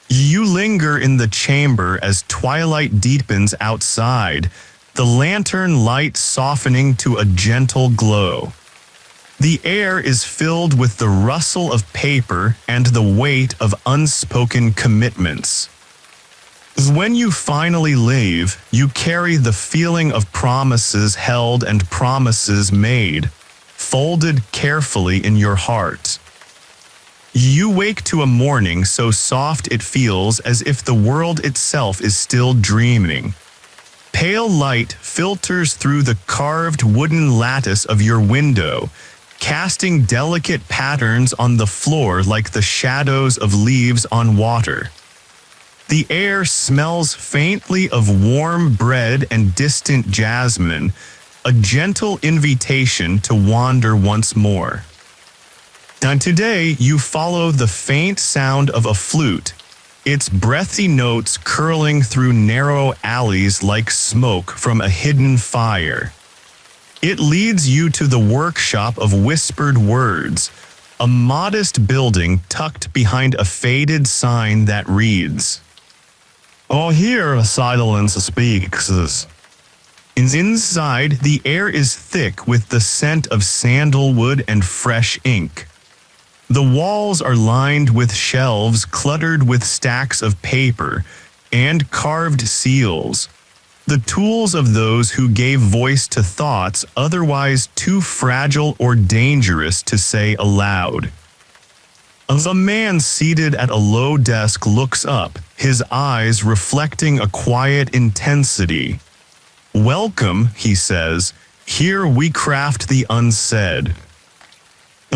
You linger in the chamber as twilight deepens outside, the lantern light softening to a gentle glow. The air is filled with the rustle of paper and the weight of unspoken commitments. When you finally leave, you carry the feeling of promises held and promises made, folded carefully in your heart. You wake to a morning so soft it feels as if the world itself is still dreaming. Pale light filters through the carved wooden lattice of your window, casting delicate patterns on the floor like the shadows of leaves on water. The air smells faintly of warm bread and distant jasmine, a gentle invitation to wander once more. And today you follow the faint sound of a flute, its breathy notes curling through narrow alleys like smoke from a hidden fire. It leads you to the workshop of whispered words, a modest building tucked behind a faded sign that reads, "Oh, here silence speaks." Inside, the air is thick with the scent of sandalwood and fresh ink. The walls are lined with shelves cluttered with stacks of paper and carved seals, the tools of those who gave voice to thoughts otherwise too fragile or dangerous to say aloud. A man seated at a low desk looks up, his eyes reflecting a quiet intensity. "Welcome," he says, "here we craft the unsaid."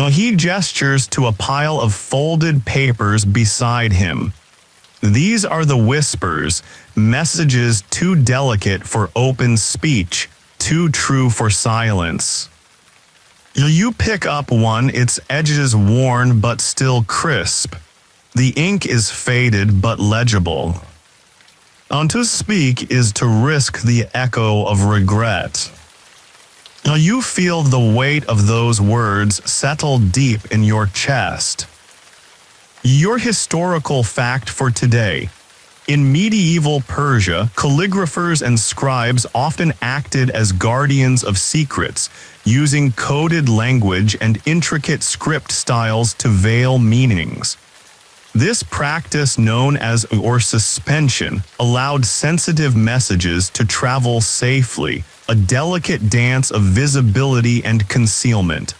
He gestures to a pile of folded papers beside him. These are the whispers, messages too delicate for open speech, too true for silence. You pick up one, its edges worn but still crisp. The ink is faded but legible. To speak is to risk the echo of regret. You feel the weight of those words settle deep in your chest. Your historical fact for today. In medieval Persia, calligraphers and scribes often acted as guardians of secrets, using coded language and intricate script styles to veil meanings. This practice, known as or suspension, allowed sensitive messages to travel safely, a delicate dance of visibility and concealment.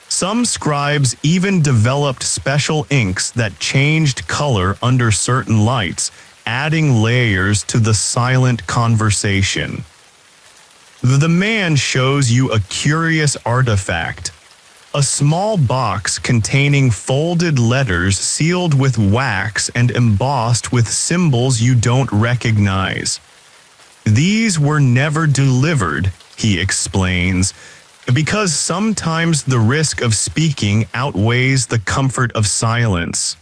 Some scribes even developed special inks that changed color under certain lights, adding layers to the silent conversation. The man shows you a curious artifact. A small box containing folded letters sealed with wax and embossed with symbols you don't recognize. These were never delivered, he explains, because sometimes the risk of speaking outweighs the comfort of silence.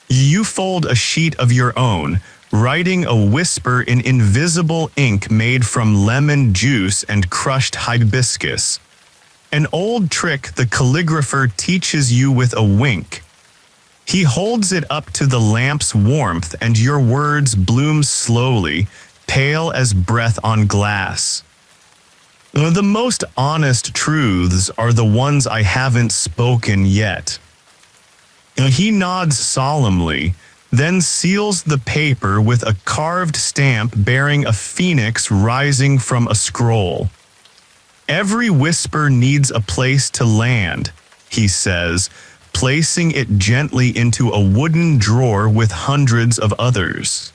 You fold a sheet of your own, writing a whisper in invisible ink made from lemon juice and crushed hibiscus. An old trick the calligrapher teaches you with a wink. He holds it up to the lamp's warmth and your words bloom slowly, pale as breath on glass. The most honest truths are the ones I haven't spoken yet. He nods solemnly, then seals the paper with a carved stamp bearing a phoenix rising from a scroll. Every whisper needs a place to land, he says, placing it gently into a wooden drawer with hundreds of others.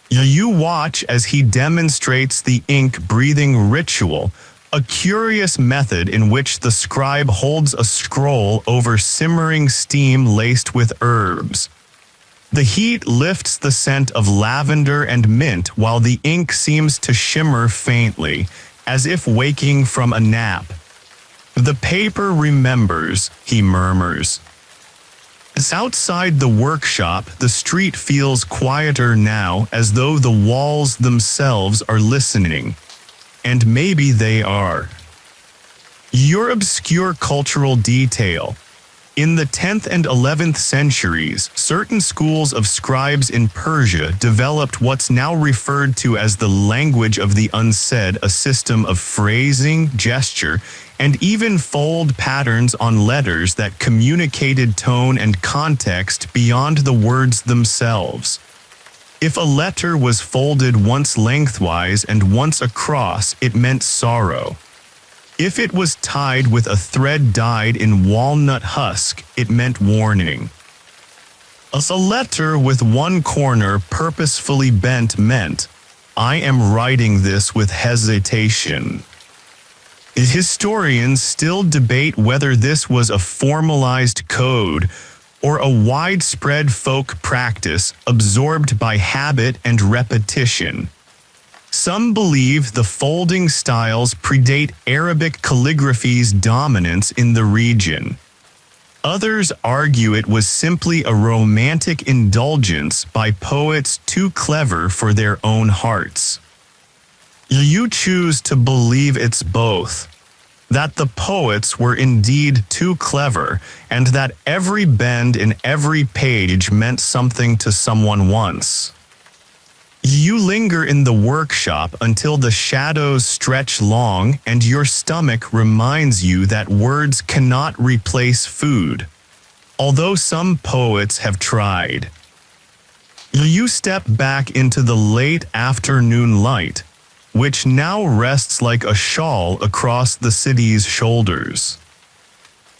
You watch as he demonstrates the ink-breathing ritual, a curious method in which the scribe holds a scroll over simmering steam laced with herbs. The heat lifts the scent of lavender and mint while the ink seems to shimmer faintly, as if waking from a nap. The paper remembers, he murmurs. As outside the workshop, the street feels quieter now, as though the walls themselves are listening. And maybe they are. Your obscure cultural detail. In the 10th and 11th centuries, certain schools of scribes in Persia developed what's now referred to as the language of the unsaid, a system of phrasing, gesture, and even fold patterns on letters that communicated tone and context beyond the words themselves. If a letter was folded once lengthwise and once across, it meant sorrow. If it was tied with a thread dyed in walnut husk, it meant warning. A letter with one corner purposefully bent meant, I am writing this with hesitation. Historians still debate whether this was a formalized code or a widespread folk practice absorbed by habit and repetition. Some believe the folding styles predate Arabic calligraphy's dominance in the region. Others argue it was simply a romantic indulgence by poets too clever for their own hearts. You choose to believe it's both. That the poets were indeed too clever, and that every bend in every page meant something to someone once. You linger in the workshop until the shadows stretch long and your stomach reminds you that words cannot replace food, although some poets have tried. You step back into the late afternoon light, which now rests like a shawl across the city's shoulders.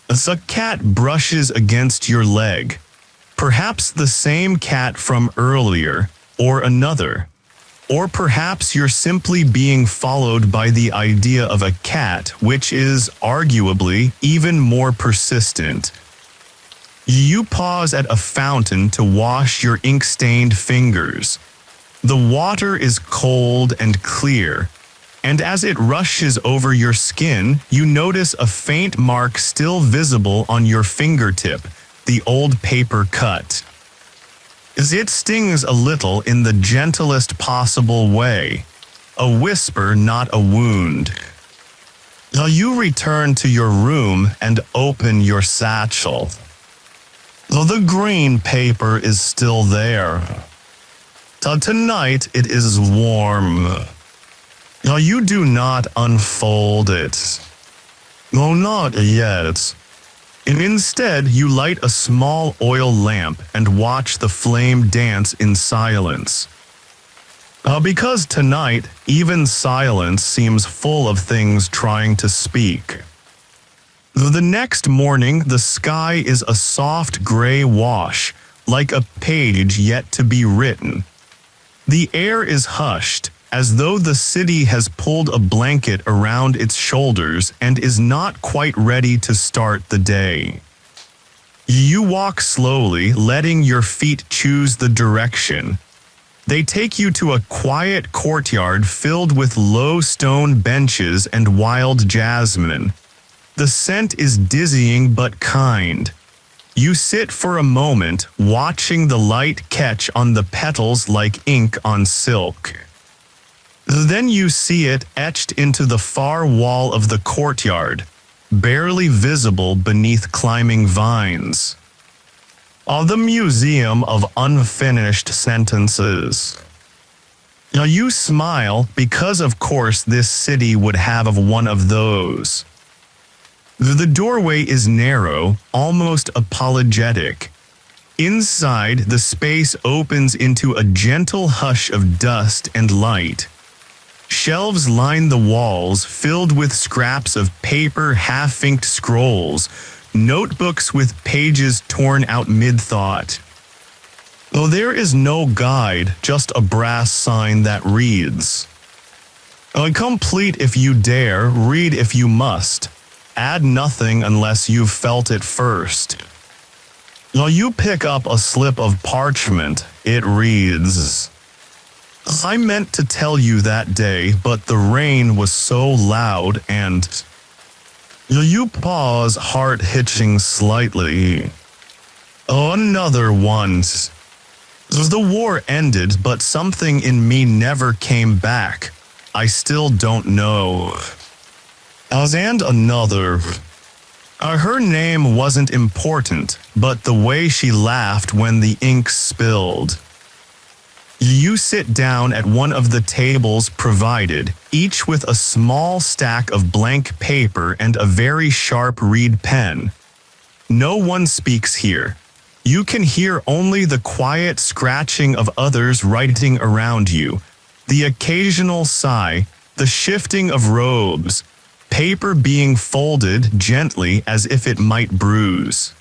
As a cat brushes against your leg, perhaps the same cat from earlier, or another. Or perhaps you're simply being followed by the idea of a cat, which is, arguably, even more persistent. You pause at a fountain to wash your ink-stained fingers. The water is cold and clear, and as it rushes over your skin, you notice a faint mark still visible on your fingertip, the old paper cut. As it stings a little in the gentlest possible way, a whisper, not a wound. return to your room and open your satchel. The green paper is still there. Tonight it is warm. You do not unfold it. No, not yet. And instead, you light a small oil lamp and watch the flame dance in silence. Because tonight, even silence seems full of things trying to speak. The next morning, the sky is a soft gray wash, like a page yet to be written. The air is hushed, as though the city has pulled a blanket around its shoulders and is not quite ready to start the day. You walk slowly, letting your feet choose the direction. They take you to a quiet courtyard filled with low stone benches and wild jasmine. The scent is dizzying but kind. You sit for a moment, watching the light catch on the petals like ink on silk. Then you see it etched into the far wall of the courtyard, barely visible beneath climbing vines. The Museum of Unfinished Sentences. You smile because of course this city would have one of those. The doorway is narrow, almost apologetic. Inside, the space opens into a gentle hush of dust and light. Shelves line the walls filled with scraps of paper, half-inked scrolls, notebooks with pages torn out mid-thought. There is no guide, just a brass sign that reads, "Complete if you dare, read if you must. Add nothing unless you've felt it first." You pick up a slip of parchment. It reads, "I meant to tell you that day, but the rain was so loud and..." You pause, heart hitching slightly. Another one. The war ended, but something in me never came back. I still don't know. And another. Her name wasn't important, but the way she laughed when the ink spilled. You sit down at one of the tables provided, each with a small stack of blank paper and a very sharp reed pen. No one speaks here. You can hear only the quiet scratching of others writing around you, the occasional sigh, the shifting of robes, paper being folded gently as if it might bruise.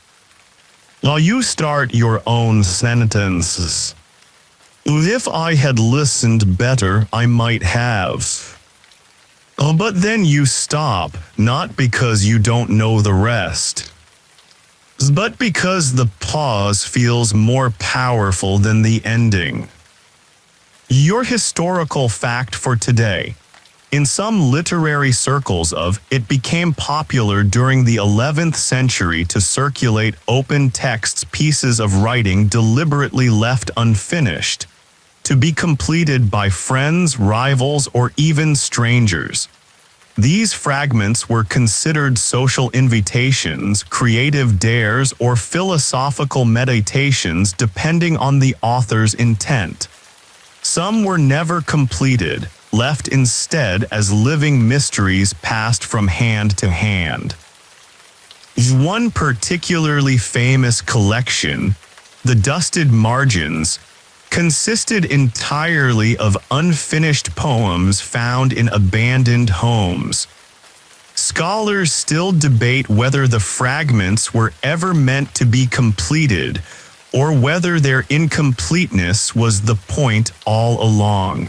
You start your own sentences. "If I had listened better, I might have." But then you stop, not because you don't know the rest, but because the pause feels more powerful than the ending. Your historical fact for today. In some literary circles it became popular during the 11th century to circulate open texts, pieces of writing deliberately left unfinished, to be completed by friends, rivals, or even strangers. These fragments were considered social invitations, creative dares, or philosophical meditations depending on the author's intent. Some were never completed, left instead as living mysteries passed from hand to hand. One particularly famous collection, the Dusted Margins, consisted entirely of unfinished poems found in abandoned homes. Scholars still debate whether the fragments were ever meant to be completed, or whether their incompleteness was the point all along.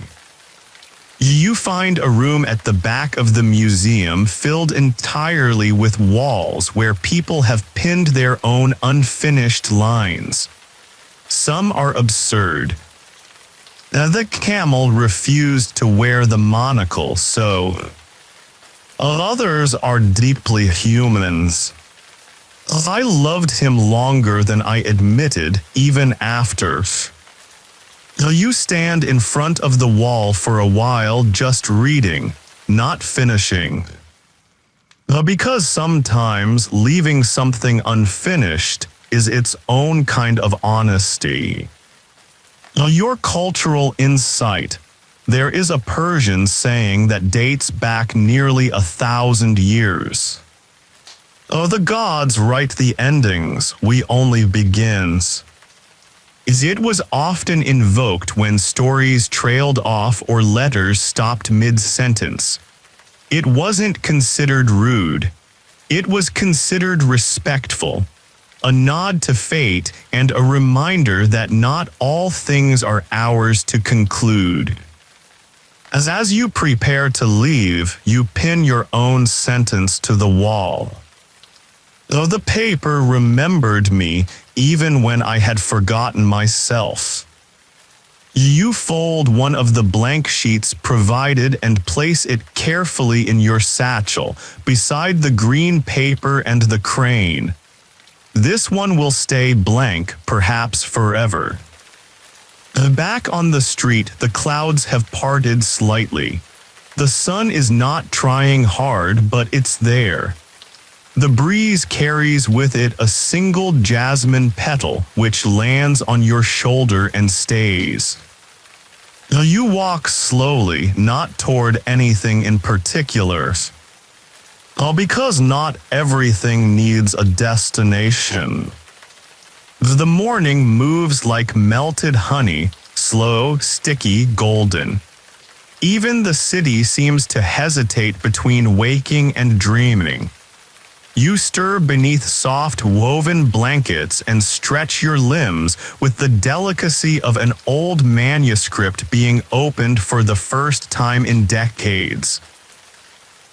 You find a room at the back of the museum filled entirely with walls where people have pinned their own unfinished lines. Some are absurd. The camel refused to wear the monocle, so others are deeply humans. I loved him longer than I admitted, even after. You stand in front of the wall for a while just reading, not finishing. Because sometimes leaving something unfinished is its own kind of honesty. Your cultural insight. There is a Persian saying that dates back nearly 1,000 years. The gods write the endings, we only begins. It was often invoked when stories trailed off or letters stopped mid-sentence. It wasn't considered rude. It was considered respectful, a nod to fate and a reminder that not all things are ours to conclude. As you prepare to leave, you pin your own sentence to the wall. Though the paper remembered me even when I had forgotten myself. You fold one of the blank sheets provided and place it carefully in your satchel, beside the green paper and the crane. This one will stay blank, perhaps forever. Back on the street, the clouds have parted slightly. The sun is not trying hard, but it's there. The breeze carries with it a single jasmine petal which lands on your shoulder and stays. You walk slowly, not toward anything in particular. Because not everything needs a destination. The morning moves like melted honey, slow, sticky, golden. Even the city seems to hesitate between waking and dreaming. You stir beneath soft woven blankets and stretch your limbs with the delicacy of an old manuscript being opened for the first time in decades.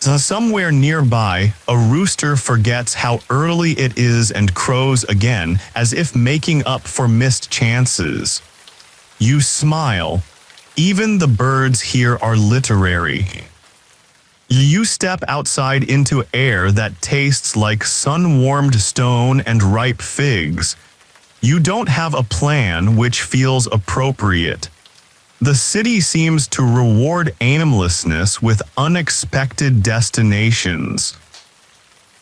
Somewhere nearby, a rooster forgets how early it is and crows again, as if making up for missed chances. You smile. Even the birds here are literary. You step outside into air that tastes like sun-warmed stone and ripe figs. You don't have a plan which feels appropriate. The city seems to reward aimlessness with unexpected destinations.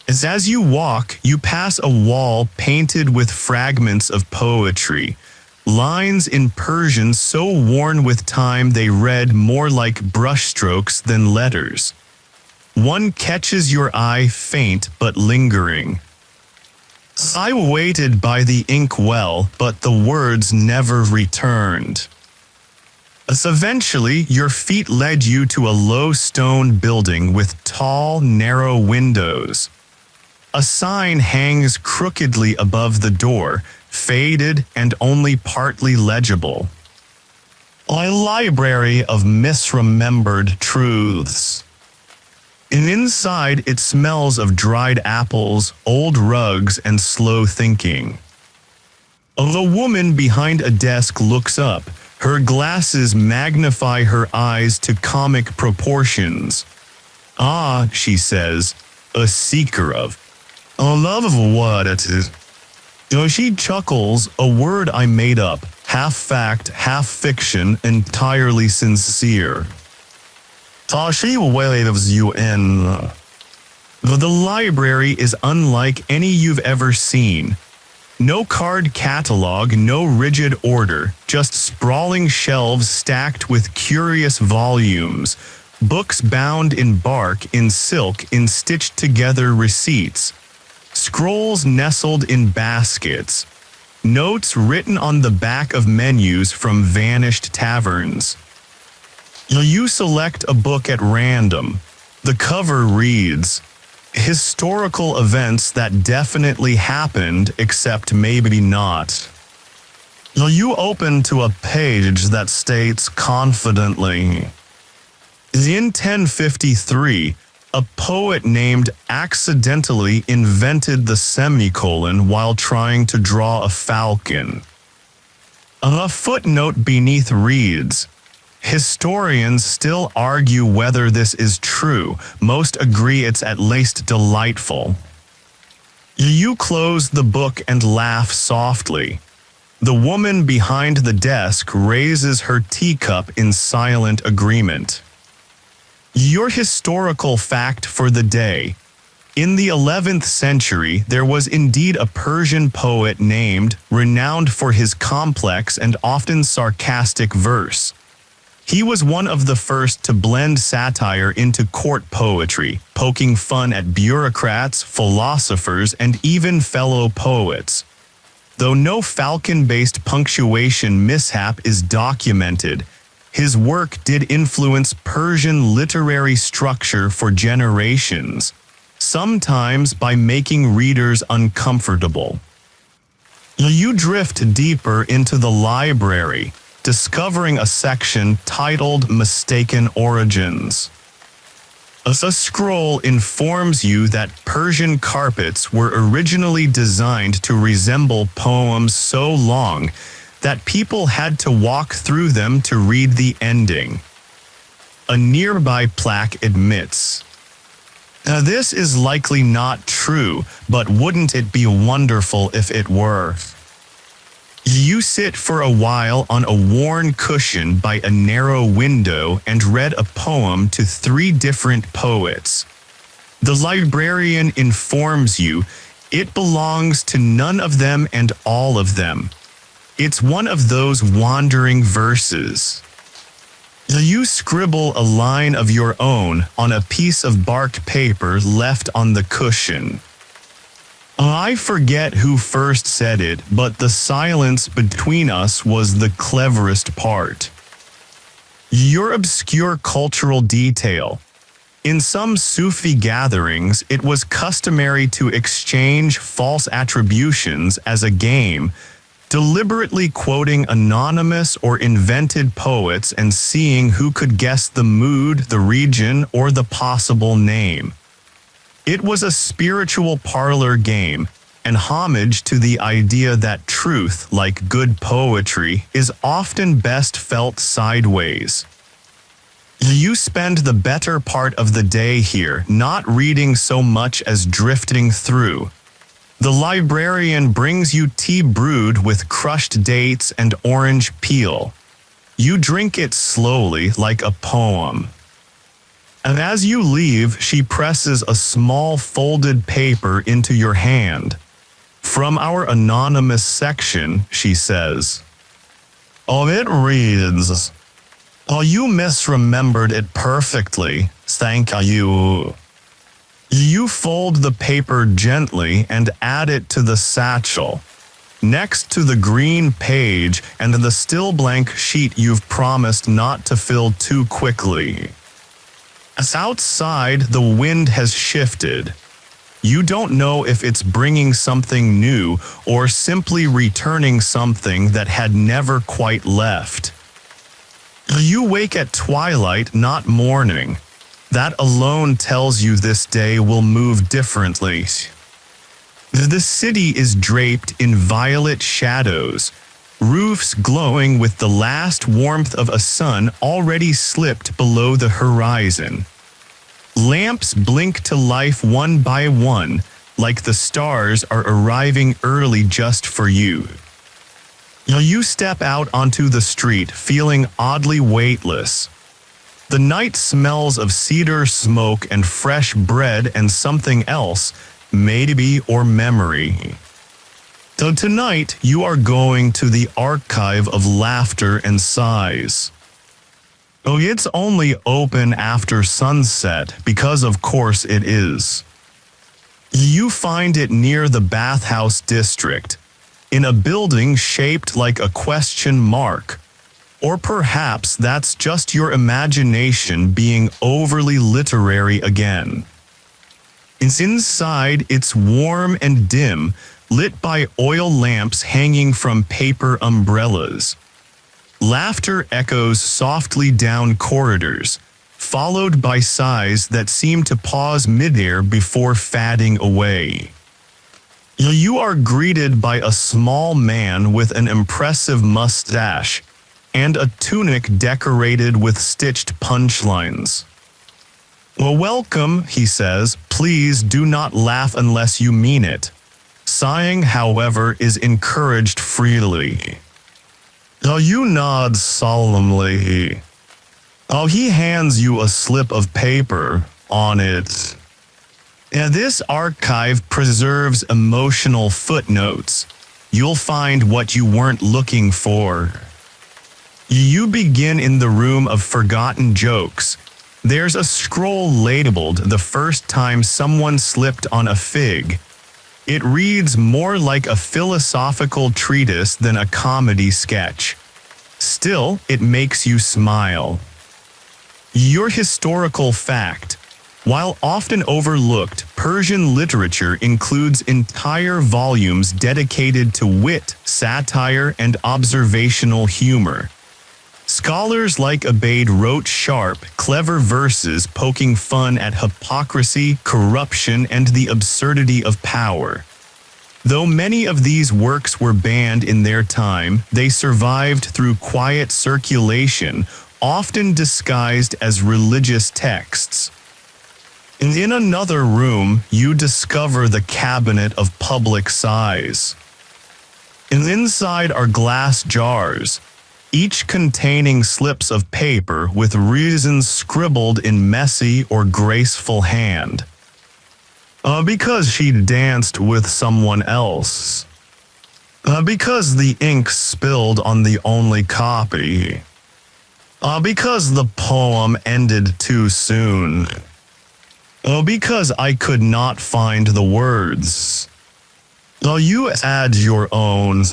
As you walk, you pass a wall painted with fragments of poetry, lines in Persian so worn with time they read more like brushstrokes than letters. One catches your eye faint but lingering. I waited by the ink well, but the words never returned. Eventually, your feet led you to a low stone building with tall, narrow windows. A sign hangs crookedly above the door, faded and only partly legible. A library of misremembered truths. And inside it smells of dried apples, old rugs, and slow thinking. The woman behind a desk looks up. Her glasses magnify her eyes to comic proportions. Ah, she says, a seeker of. A love of what it is. She chuckles, a word I made up, half fact, half fiction, entirely sincere. She waves you in. The library is unlike any you've ever seen. No card catalog, no rigid order, just sprawling shelves stacked with curious volumes, books bound in bark, in silk, in stitched together receipts, scrolls nestled in baskets, notes written on the back of menus from vanished taverns. You select a book at random. The cover reads, "Historical events that definitely happened, except maybe not." You open to a page that states confidently, in 1053, a poet named accidentally invented the semicolon while trying to draw a falcon. A footnote beneath reads, "Historians still argue whether this is true. Most agree it's at least delightful." You close the book and laugh softly. The woman behind the desk raises her teacup in silent agreement. Your historical fact for the day. In the 11th century, there was indeed a Persian poet named, renowned for his complex and often sarcastic verse. He was one of the first to blend satire into court poetry, poking fun at bureaucrats, philosophers, and even fellow poets. Though no falcon-based punctuation mishap is documented, his work did influence Persian literary structure for generations, sometimes by making readers uncomfortable. You drift deeper into the library, discovering a section titled Mistaken Origins. A scroll informs you that Persian carpets were originally designed to resemble poems so long that people had to walk through them to read the ending. A nearby plaque admits, "Now this is likely not true, but wouldn't it be wonderful if it were?" You sit for a while on a worn cushion by a narrow window and read a poem to 3 different poets. The librarian informs you it belongs to none of them and all of them. It's one of those wandering verses. You scribble a line of your own on a piece of bark paper left on the cushion. I forget who first said it, but the silence between us was the cleverest part. Your obscure cultural detail. In some Sufi gatherings, it was customary to exchange false attributions as a game, deliberately quoting anonymous or invented poets and seeing who could guess the mood, the region, or the possible name. It was a spiritual parlor game, an homage to the idea that truth, like good poetry, is often best felt sideways. You spend the better part of the day here, not reading so much as drifting through. The librarian brings you tea brewed with crushed dates and orange peel. You drink it slowly like a poem. And as you leave, she presses a small folded paper into your hand. From our anonymous section, she says, "Oh, it reads, 'Oh, you misremembered it perfectly. Thank you.'" You fold the paper gently and add it to the satchel, next to the green page and the still blank sheet you've promised not to fill too quickly. As outside, the wind has shifted. You don't know if it's bringing something new or simply returning something that had never quite left. You wake at twilight, not morning. That alone tells you this day will move differently. The city is draped in violet shadows, roofs glowing with the last warmth of a sun already slipped below the horizon. Lamps blink to life one by one, like the stars are arriving early just for you. You step out onto the street feeling oddly weightless. The night smells of cedar smoke and fresh bread and something else, maybe, or memory. So tonight you are going to the archive of laughter and sighs. Oh, it's only open after sunset because of course it is. You find it near the bathhouse district, in a building shaped like a question mark. Or perhaps that's just your imagination being overly literary again. Inside, it's warm and dim, lit by oil lamps hanging from paper umbrellas. Laughter echoes softly down corridors, followed by sighs that seem to pause midair before fading away. You are greeted by a small man with an impressive mustache and a tunic decorated with stitched punchlines. "Well, welcome," he says. "Please do not laugh unless you mean it." Sighing, however, is encouraged freely. You nod solemnly. He hands you a slip of paper. On it, This archive preserves emotional footnotes. You'll find what you weren't looking for. You begin in the room of forgotten jokes. There's a scroll labeled "The First Time Someone Slipped on a Fig." It reads more like a philosophical treatise than a comedy sketch. Still, it makes you smile. Your historical fact. While often overlooked, Persian literature includes entire volumes dedicated to wit, satire, and observational humor. Scholars like Abaid wrote sharp, clever verses poking fun at hypocrisy, corruption, and the absurdity of power. Though many of these works were banned in their time, they survived through quiet circulation, often disguised as religious texts. In another room, you discover the cabinet of public size. Inside are glass jars, each containing slips of paper with reasons scribbled in messy or graceful hand. Because she danced with someone else. Because the ink spilled on the only copy. Because the poem ended too soon. Because I could not find the words. You add your own.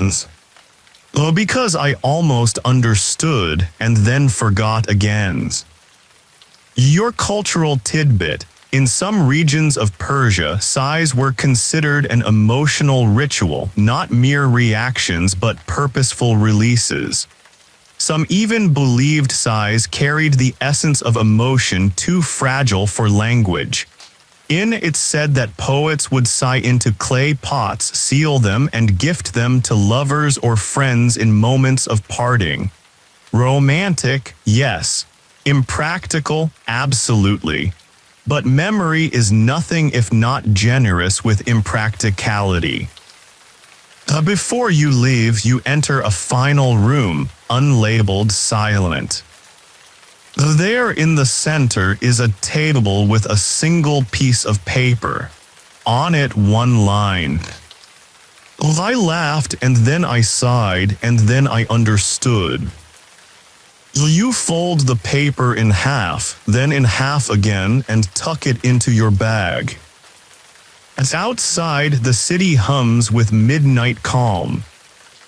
Because I almost understood and then forgot again. Your cultural tidbit. In some regions of Persia, sighs were considered an emotional ritual, not mere reactions but purposeful releases. Some even believed sighs carried the essence of emotion too fragile for language. It's said that poets would sigh into clay pots, seal them, and gift them to lovers or friends in moments of parting. Romantic, yes. Impractical, absolutely. But memory is nothing if not generous with impracticality. Before you leave, you enter a final room, unlabeled, silent. There in the center is a table with a single piece of paper. On it, one line. I laughed, and then I sighed, and then I understood. You fold the paper in half, then in half again, and tuck it into your bag. As outside, the city hums with midnight calm.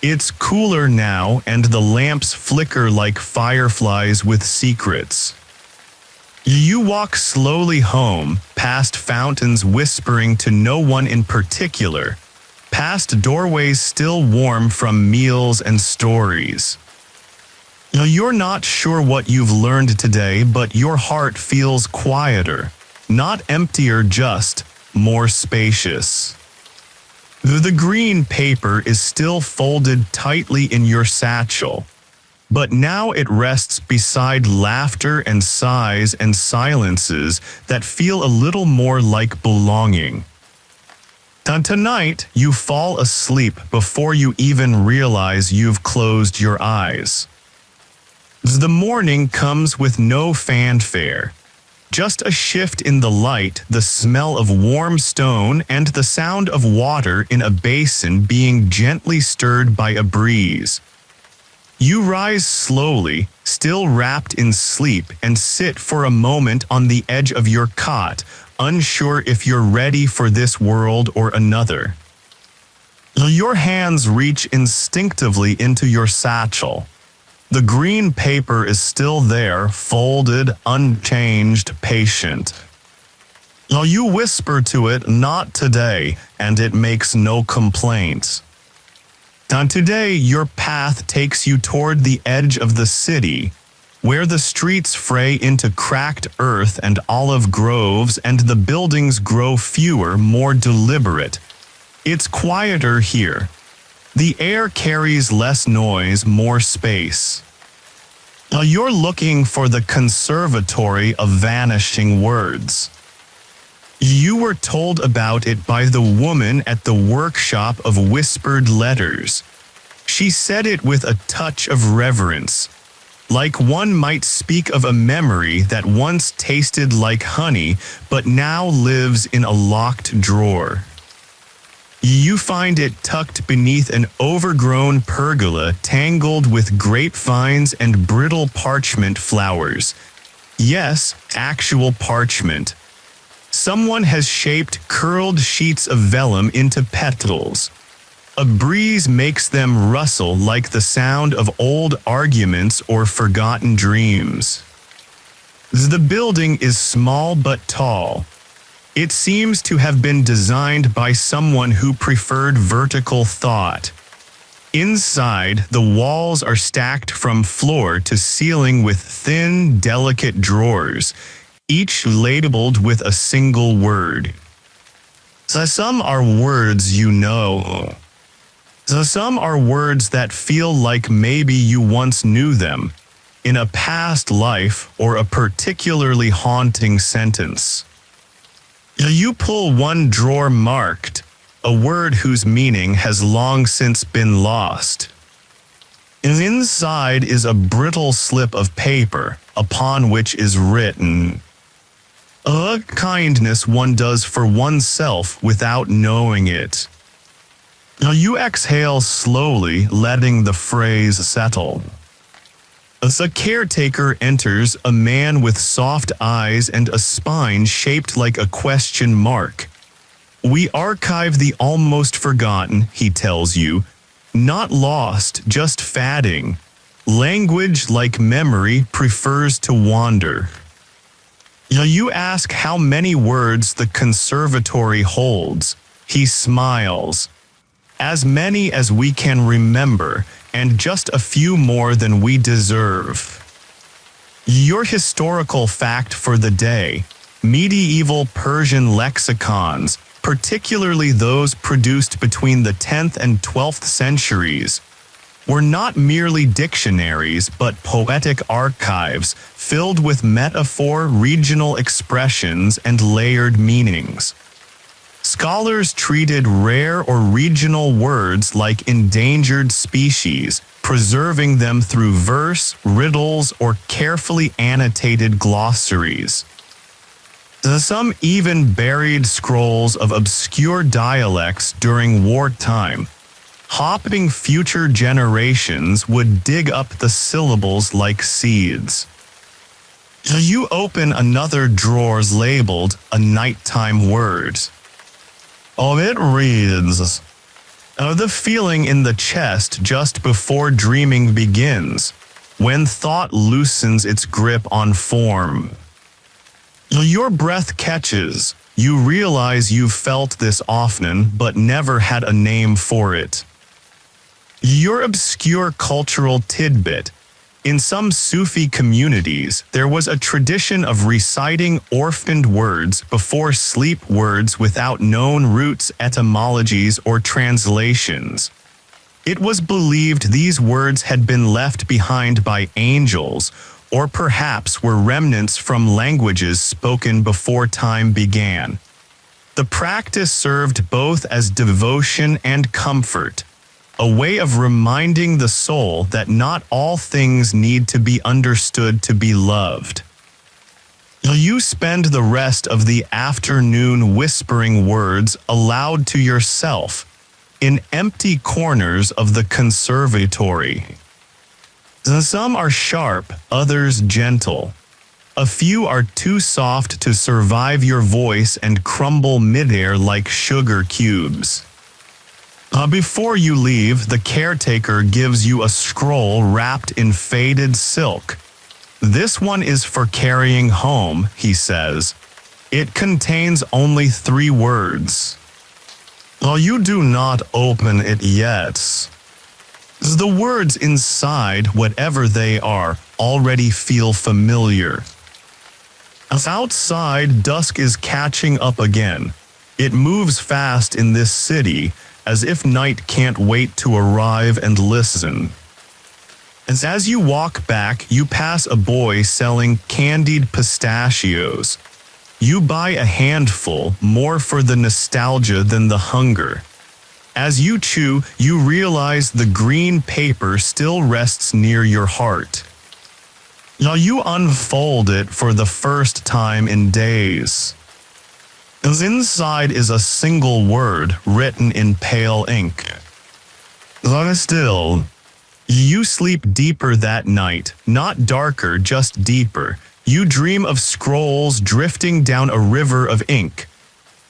It's cooler now, and the lamps flicker like fireflies with secrets. You walk slowly home, past fountains whispering to no one in particular, past doorways still warm from meals and stories. You're not sure what you've learned today, but your heart feels quieter, not emptier, just more spacious. The green paper is still folded tightly in your satchel, but now it rests beside laughter and sighs and silences that feel a little more like belonging. Tonight, you fall asleep before you even realize you've closed your eyes. The morning comes with no fanfare. Just a shift in the light, the smell of warm stone, and the sound of water in a basin being gently stirred by a breeze. You rise slowly, still wrapped in sleep, and sit for a moment on the edge of your cot, unsure if you're ready for this world or another. Your hands reach instinctively into your satchel. The green paper is still there, folded, unchanged, patient. You whisper to it, "Not today," and it makes no complaints. Today, your path takes you toward the edge of the city, where the streets fray into cracked earth and olive groves, and the buildings grow fewer, more deliberate. It's quieter here. The air carries less noise, more space. You're looking for the conservatory of vanishing words. You were told about it by the woman at the workshop of whispered letters. She said it with a touch of reverence. like one might speak of a memory that once tasted like honey but now lives in a locked drawer. You find it tucked beneath an overgrown pergola tangled with grapevines and brittle parchment flowers. Yes, actual parchment. Someone has shaped curled sheets of vellum into petals. A breeze makes them rustle like the sound of old arguments or forgotten dreams. The building is small but tall. It seems to have been designed by someone who preferred vertical thought. Inside, the walls are stacked from floor to ceiling with thin, delicate drawers, each labeled with a single word. Some are words you know. Some are words that feel like maybe you once knew them, in a past life or a particularly haunting sentence. You pull one drawer marked, a word whose meaning has long since been lost. And inside is a brittle slip of paper, upon which is written, "A kindness one does for oneself without knowing it." You exhale slowly, letting the phrase settle. As a caretaker enters, a man with soft eyes and a spine shaped like a question mark. "We archive the almost forgotten," he tells you. "Not lost, just fading. Language, like memory, prefers to wander." You ask how many words the conservatory holds. He smiles. "As many as we can remember, and just a few more than we deserve." Your historical fact for the day: medieval Persian lexicons, particularly those produced between the 10th and 12th centuries, were not merely dictionaries but poetic archives filled with metaphor, regional expressions, and layered meanings. Scholars treated rare or regional words like endangered species, preserving them through verse, riddles, or carefully annotated glossaries. Some even buried scrolls of obscure dialects during wartime, hoping future generations would dig up the syllables like seeds. You open another drawer labeled "A Nighttime Word." It reads, "The feeling in the chest just before dreaming begins, when thought loosens its grip on form." Your breath catches. You realize you've felt this often but never had a name for it. Your obscure cultural tidbit: in some Sufi communities, there was a tradition of reciting orphaned words before sleep, words without known roots, etymologies, or translations. It was believed these words had been left behind by angels, or perhaps were remnants from languages spoken before time began. The practice served both as devotion and comfort, a way of reminding the soul that not all things need to be understood to be loved. You spend the rest of the afternoon whispering words aloud to yourself in empty corners of the conservatory. Some are sharp, others gentle. A few are too soft to survive your voice and crumble midair like sugar cubes. Before you leave, the caretaker gives you a scroll wrapped in faded silk. "This one is for carrying home," he says. "It contains only 3 words." You do not open it yet. The words inside, whatever they are, already feel familiar. Outside, dusk is catching up again. It moves fast in this city, as if night can't wait to arrive and listen. As you walk back, you pass a boy selling candied pistachios. You buy a handful, more for the nostalgia than the hunger. As you chew, you realize the green paper still rests near your heart. Now you unfold it for the first time in days. As inside is a single word written in pale ink. Still, you sleep deeper that night, not darker, just deeper. You dream of scrolls drifting down a river of ink.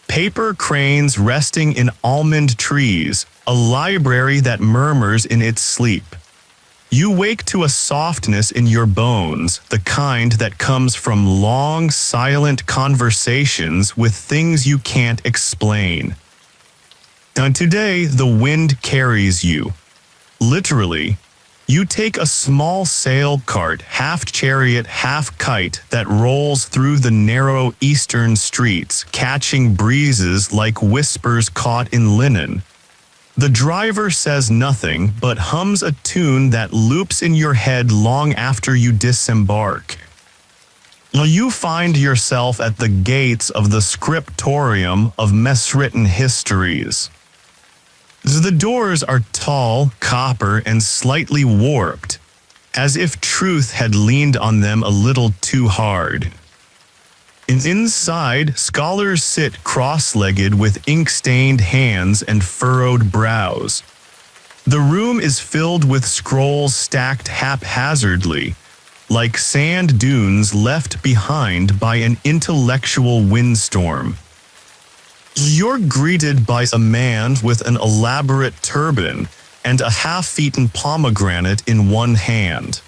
Paper cranes resting in almond trees, a library that murmurs in its sleep. You wake to a softness in your bones, the kind that comes from long, silent conversations with things you can't explain. And today, the wind carries you. Literally, you take a small sail cart, half chariot, half kite, that rolls through the narrow eastern streets, catching breezes like whispers caught in linen. The driver says nothing, but hums a tune that loops in your head long after you disembark. You find yourself at the gates of the scriptorium of miswritten histories. The doors are tall, copper, and slightly warped, as if truth had leaned on them a little too hard. Inside, scholars sit cross-legged with ink-stained hands and furrowed brows. The room is filled with scrolls stacked haphazardly, like sand dunes left behind by an intellectual windstorm. You're greeted by a man with an elaborate turban and a half-eaten pomegranate in one hand.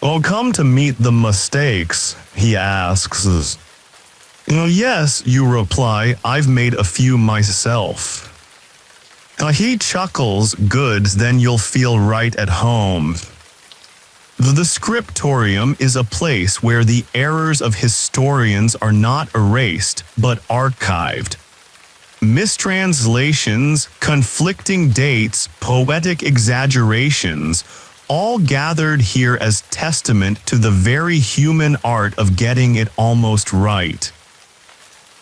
"Oh, come to meet the mistakes?" he asks. "Yes," you reply, "I've made a few myself." He chuckles, "Good, then you'll feel right at home." The scriptorium is a place where the errors of historians are not erased, but archived. Mistranslations, conflicting dates, poetic exaggerations, all gathered here as testament to the very human art of getting it almost right.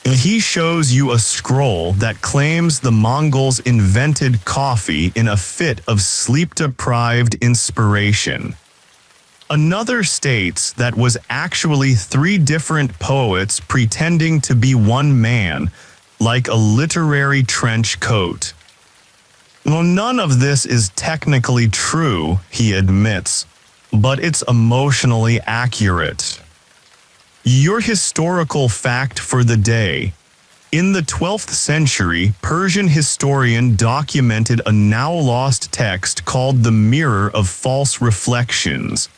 He shows you a scroll that claims the Mongols invented coffee in a fit of sleep-deprived inspiration. Another states that was actually 3 different poets pretending to be one man, like a literary trench coat. None of this is technically true, he admits, but it's emotionally accurate. Your historical fact for the day. In the 12th century, Persian historian documented a now-lost text called the Mirror of False Reflections,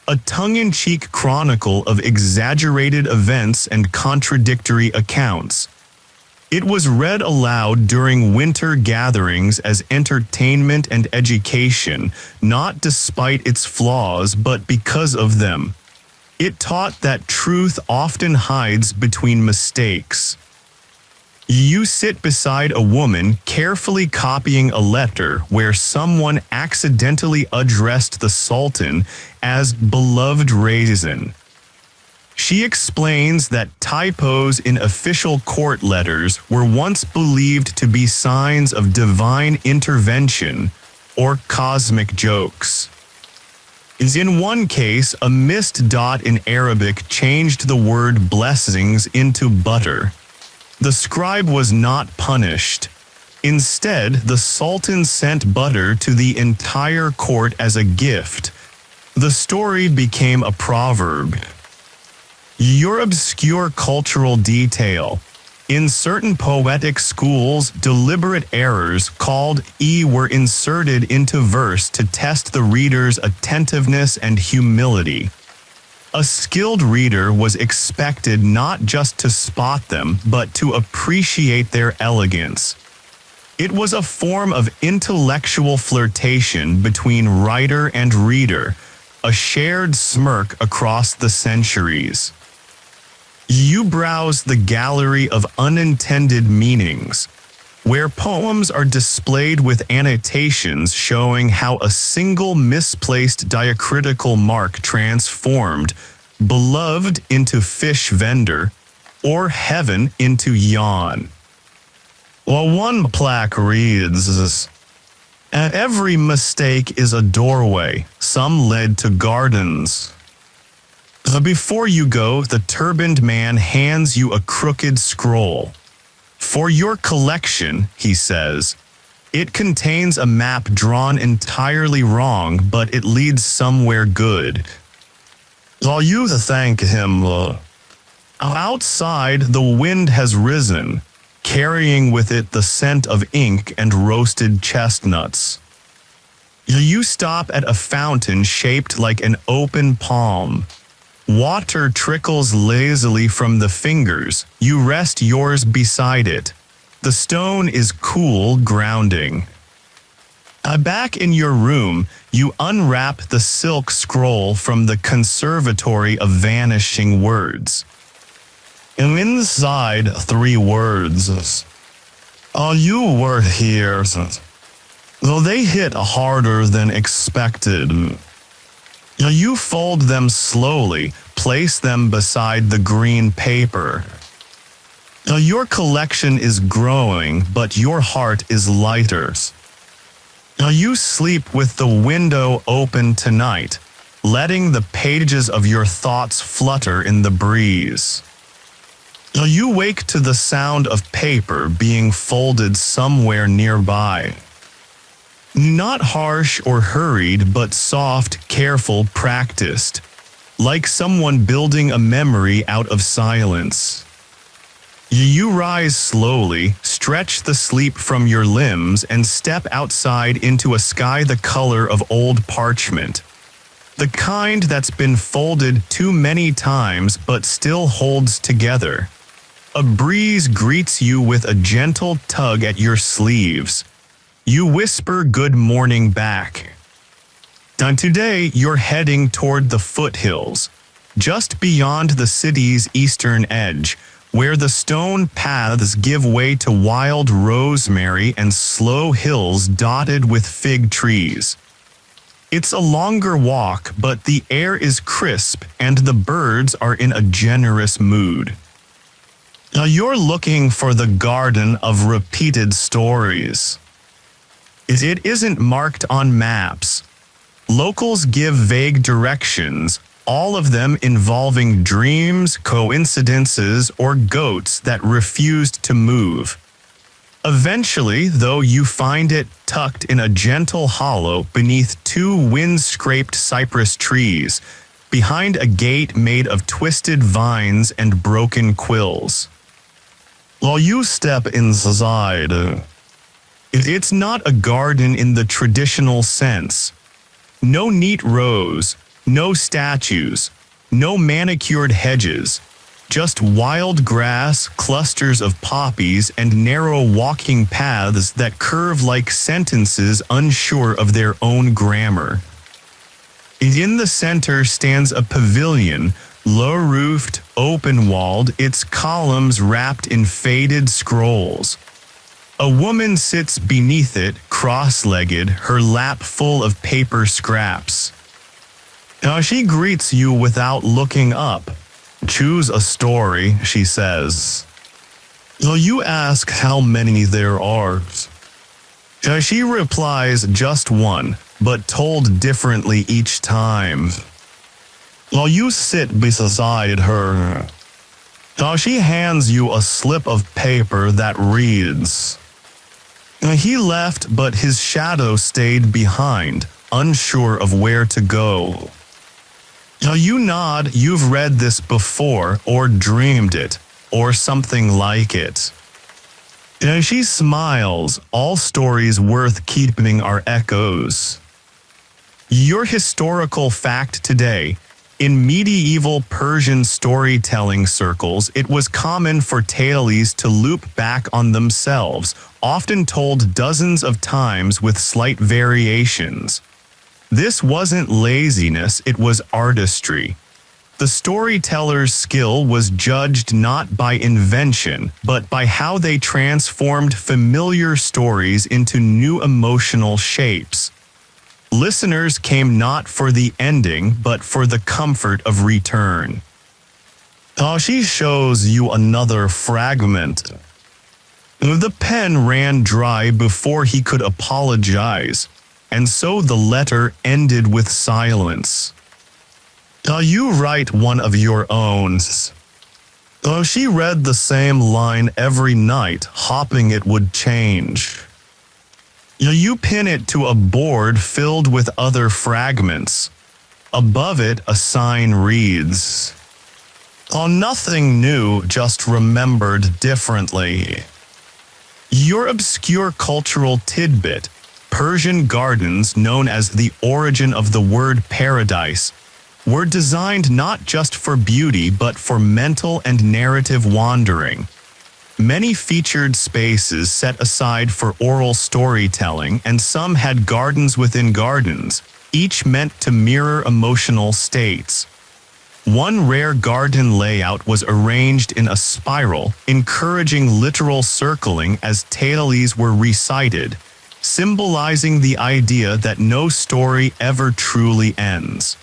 a tongue-in-cheek chronicle of exaggerated events and contradictory accounts. It was read aloud during winter gatherings as entertainment and education, not despite its flaws but because of them. It taught that truth often hides between mistakes. You sit beside a woman carefully copying a letter where someone accidentally addressed the Sultan as beloved raisin. She explains that typos in official court letters were once believed to be signs of divine intervention or cosmic jokes. In one case, a missed dot in Arabic changed the word blessings into butter. The scribe was not punished. Instead, the Sultan sent butter to the entire court as a gift. The story became a proverb. Your obscure cultural detail. In certain poetic schools, deliberate errors called were inserted into verse to test the reader's attentiveness and humility. A skilled reader was expected not just to spot them, but to appreciate their elegance. It was a form of intellectual flirtation between writer and reader, a shared smirk across the centuries. You browse the gallery of unintended meanings, where poems are displayed with annotations showing how a single misplaced diacritical mark transformed beloved into fish vendor or heaven into yawn. Well, one plaque reads, "Every mistake is a doorway, some led to gardens." Before you go, the turbaned man hands you a crooked scroll. For your collection, he says. It contains a map drawn entirely wrong, but it leads somewhere good. You thank him. Outside, the wind has risen, carrying with it the scent of ink and roasted chestnuts. You stop at a fountain shaped like an open palm. Water trickles lazily from the fingers. You rest yours beside it. The stone is cool, grounding. Back in your room, you unwrap the silk scroll from the conservatory of vanishing words. And inside, 3 words. You were here. Though they hit harder than expected. You fold them slowly, place them beside the green paper. Your collection is growing, but your heart is lighter. You sleep with the window open tonight, letting the pages of your thoughts flutter in the breeze. You wake to the sound of paper being folded somewhere nearby. Not harsh or hurried, but soft, careful, practiced, like someone building a memory out of silence. You rise slowly, stretch the sleep from your limbs, and step outside into a sky the color of old parchment. The kind that's been folded too many times but still holds together. A breeze greets you with a gentle tug at your sleeves. You whisper good morning back. And today you're heading toward the foothills, just beyond the city's eastern edge, where the stone paths give way to wild rosemary and slow hills dotted with fig trees. It's a longer walk, but the air is crisp and the birds are in a generous mood. You're looking for the garden of repeated stories. It isn't marked on maps. Locals give vague directions, all of them involving dreams, coincidences, or goats that refused to move. Eventually, though, you find it tucked in a gentle hollow beneath 2 wind-scraped cypress trees, behind a gate made of twisted vines and broken quills. While you step inside, it's not a garden in the traditional sense. No neat rows, no statues, no manicured hedges, just wild grass, clusters of poppies, and narrow walking paths that curve like sentences unsure of their own grammar. In the center stands a pavilion, low-roofed, open-walled, its columns wrapped in faded scrolls. A woman sits beneath it, cross-legged, her lap full of paper scraps. She greets you without looking up. Choose a story, she says. You ask how many there are. She replies just one, but told differently each time. You sit beside her. She hands you a slip of paper that reads, "He left, but his shadow stayed behind, unsure of where to go." You nod, you've read this before, or dreamed it, or something like it. She smiles, all stories worth keeping are echoes. Your historical fact today: in medieval Persian storytelling circles, it was common for tales to loop back on themselves, often told dozens of times with slight variations. This wasn't laziness, it was artistry. The storyteller's skill was judged not by invention, but by how they transformed familiar stories into new emotional shapes. Listeners came not for the ending, but for the comfort of return. She shows you another fragment. The pen ran dry before he could apologize, and so the letter ended with silence. You write one of your own. She read the same line every night, hoping it would change. You pin it to a board filled with other fragments. Above it, a sign reads, nothing new, just remembered differently. Your obscure cultural tidbit, Persian gardens known as the origin of the word paradise, were designed not just for beauty but for mental and narrative wandering. Many featured spaces set aside for oral storytelling, and some had gardens within gardens, each meant to mirror emotional states. One rare garden layout was arranged in a spiral, encouraging literal circling as tales were recited, symbolizing the idea that no story ever truly ends.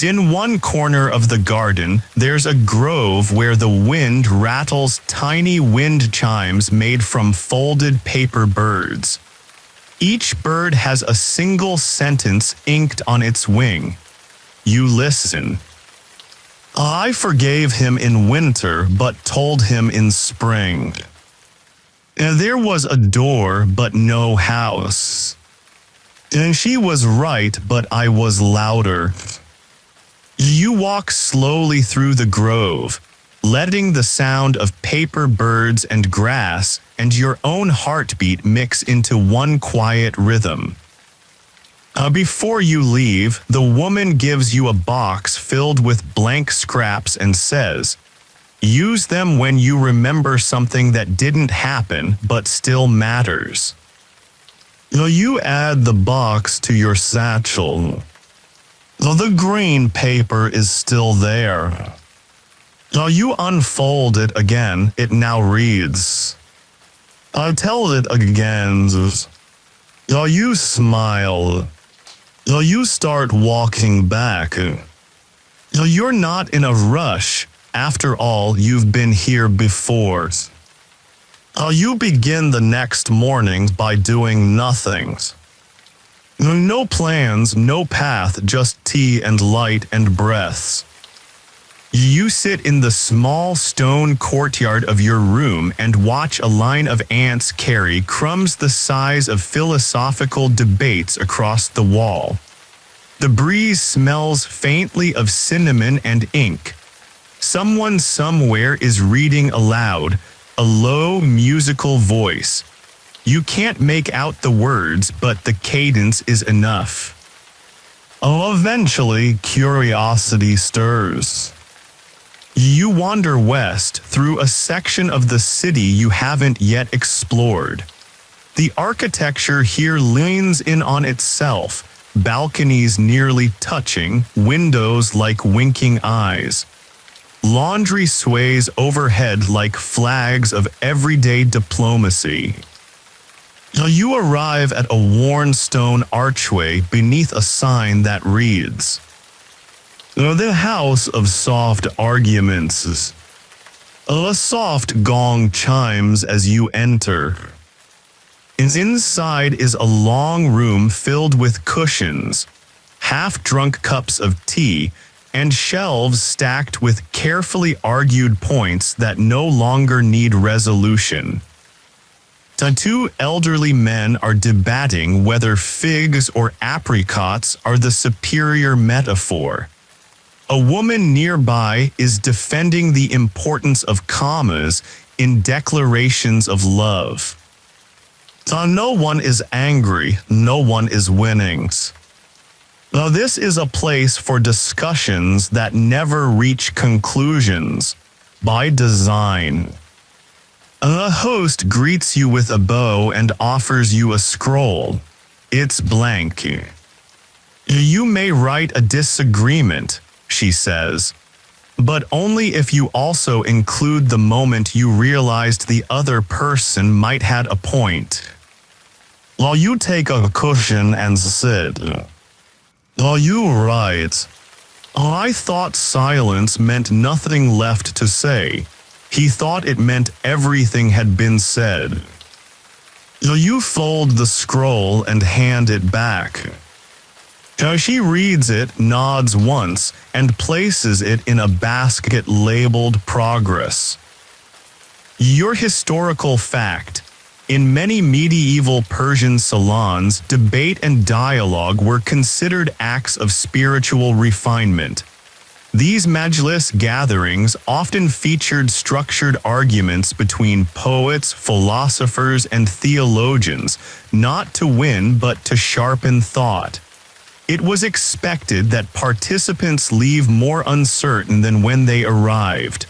In one corner of the garden, there's a grove where the wind rattles tiny wind chimes made from folded paper birds. Each bird has a single sentence inked on its wing. You listen. I forgave him in winter, but told him in spring. There was a door, but no house. And she was right, but I was louder. You walk slowly through the grove, letting the sound of paper birds and grass and your own heartbeat mix into one quiet rhythm. Before you leave, the woman gives you a box filled with blank scraps and says, "Use them when you remember something that didn't happen but still matters." You add the box to your satchel. The green paper is still there. You unfold it again, it now reads. I tell it again. You smile. You start walking back. You're not in a rush. After all, you've been here before. You begin the next morning by doing nothing. No plans, no path, just tea and light and breaths. You sit in the small stone courtyard of your room and watch a line of ants carry crumbs the size of philosophical debates across the wall. The breeze smells faintly of cinnamon and ink. Someone somewhere is reading aloud, a low musical voice. You can't make out the words, but the cadence is enough. Eventually, curiosity stirs. You wander west through a section of the city you haven't yet explored. The architecture here leans in on itself, balconies nearly touching, windows like winking eyes. Laundry sways overhead like flags of everyday diplomacy. You arrive at a worn stone archway beneath a sign that reads, "The House of Soft Arguments." A soft gong chimes as you enter. Inside is a long room filled with cushions, half-drunk cups of tea, and shelves stacked with carefully argued points that no longer need resolution. Two elderly men are debating whether figs or apricots are the superior metaphor. A woman nearby is defending the importance of commas in declarations of love. No one is angry, no one is winning. This is a place for discussions that never reach conclusions, by design. The host greets you with a bow and offers you a scroll. It's blank. You may write a disagreement, she says, but only if you also include the moment you realized the other person might had a point. You take a cushion and sit. You write. I thought silence meant nothing left to say. He thought it meant everything had been said. You fold the scroll and hand it back. She reads it, nods once, and places it in a basket labeled progress. Your historical fact. In many medieval Persian salons, debate and dialogue were considered acts of spiritual refinement. These majlis gatherings often featured structured arguments between poets, philosophers, and theologians, not to win but to sharpen thought. It was expected that participants leave more uncertain than when they arrived.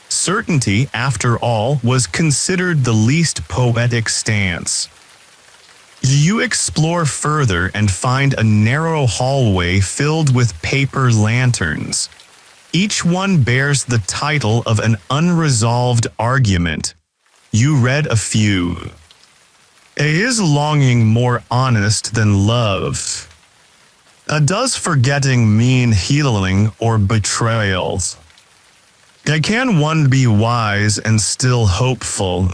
Certainty, after all, was considered the least poetic stance. You explore further and find a narrow hallway filled with paper lanterns. Each one bears the title of an unresolved argument. You read a few. Is longing more honest than love? Does forgetting mean healing or betrayals? Can one be wise and still hopeful?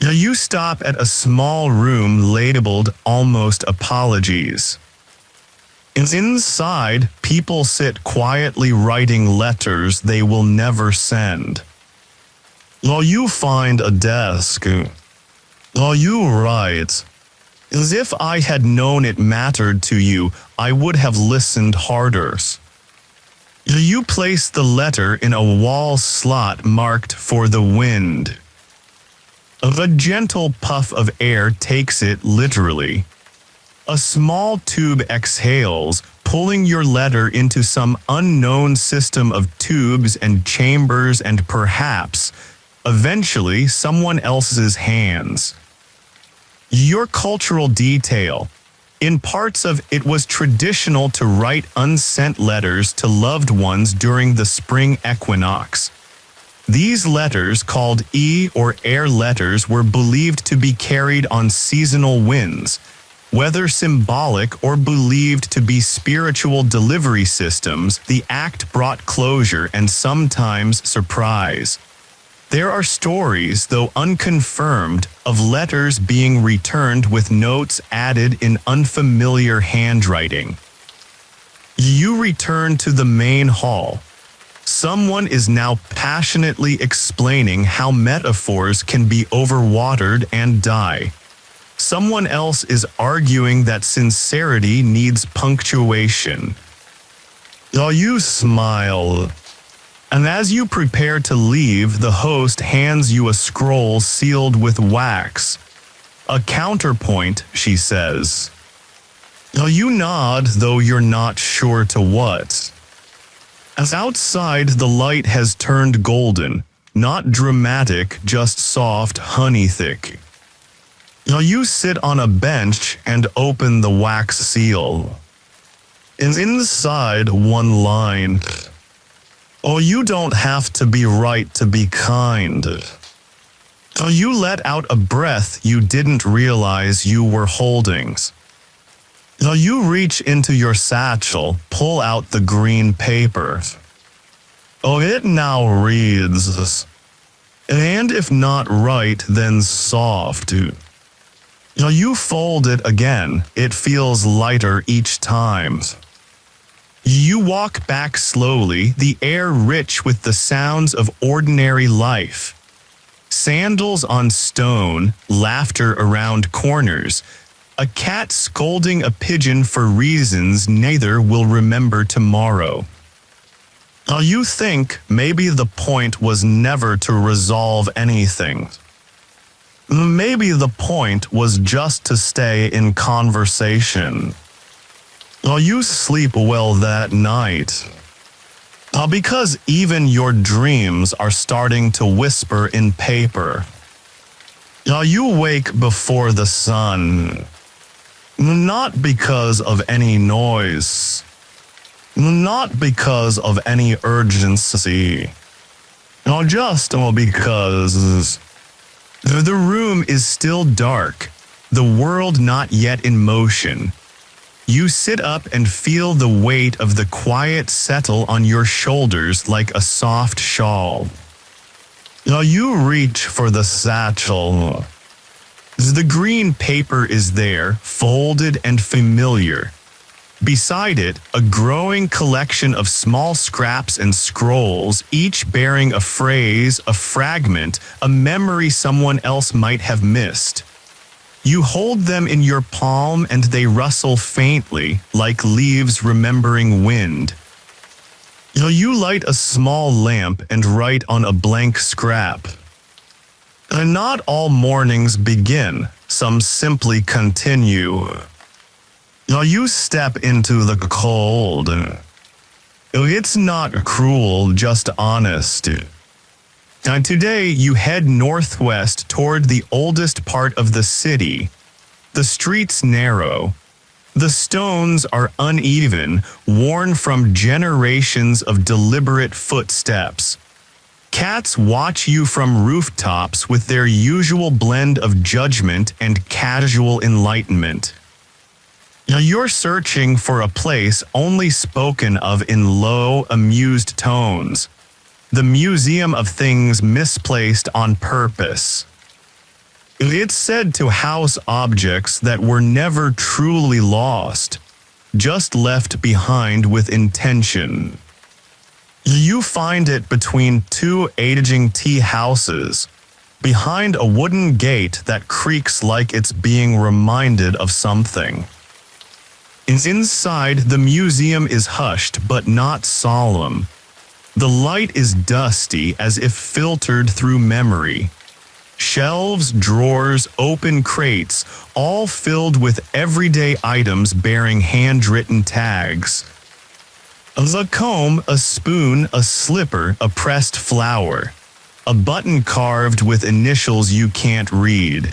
You stop at a small room labeled Almost Apologies. Inside, people sit quietly writing letters they will never send. You find a desk. You write. As if I had known it mattered to you, I would have listened harder. You place the letter in a wall slot marked for the wind. A gentle puff of air takes it literally. A small tube exhales, pulling your letter into some unknown system of tubes and chambers and perhaps, eventually, someone else's hands. Your cultural detail. In parts of it was traditional to write unsent letters to loved ones during the spring equinox. These letters, called or air letters, were believed to be carried on seasonal winds, whether symbolic or believed to be spiritual delivery systems. The act brought closure and sometimes surprise. There are stories, though unconfirmed, of letters being returned with notes added in unfamiliar handwriting. You return to the main hall. Someone is now passionately explaining how metaphors can be overwatered and die. Someone else is arguing that sincerity needs punctuation. You smile. And as you prepare to leave, the host hands you a scroll sealed with wax. A counterpoint, she says. You nod, though you're not sure to what. As outside, the light has turned golden, not dramatic, just soft, honey thick. You sit on a bench and open the wax seal. And inside, one line. You don't have to be right to be kind. You let out a breath you didn't realize you were holding. You reach into your satchel, pull out the green paper. It now reads. And if not right, then soft. You fold it again, it feels lighter each time. You walk back slowly, the air rich with the sounds of ordinary life. Sandals on stone, laughter around corners, a cat scolding a pigeon for reasons neither will remember tomorrow. You think maybe the point was never to resolve anything. Maybe the point was just to stay in conversation. You sleep well that night. Because even your dreams are starting to whisper in paper. You wake before the sun. Not because of any noise. Not because of any urgency. Just because. The room is still dark, the world not yet in motion. You sit up and feel the weight of the quiet settle on your shoulders like a soft shawl. You reach for the satchel. The green paper is there, folded and familiar. Beside it, a growing collection of small scraps and scrolls, each bearing a phrase, a fragment, a memory someone else might have missed. You hold them in your palm and they rustle faintly, like leaves remembering wind. You light a small lamp and write on a blank scrap. Not all mornings begin, some simply continue. You step into the cold. It's not cruel, just honest. And today you head northwest toward the oldest part of the city. The streets narrow. The stones are uneven, worn from generations of deliberate footsteps. Cats watch you from rooftops with their usual blend of judgment and casual enlightenment. You're searching for a place only spoken of in low, amused tones. The museum of things misplaced on purpose. It's said to house objects that were never truly lost, just left behind with intention. You find it between two aging tea houses, behind a wooden gate that creaks like it's being reminded of something. Inside, the museum is hushed but not solemn. The light is dusty as if filtered through memory. Shelves, drawers, open crates, all filled with everyday items bearing handwritten tags. A comb, a spoon, a slipper, a pressed flower. A button carved with initials you can't read.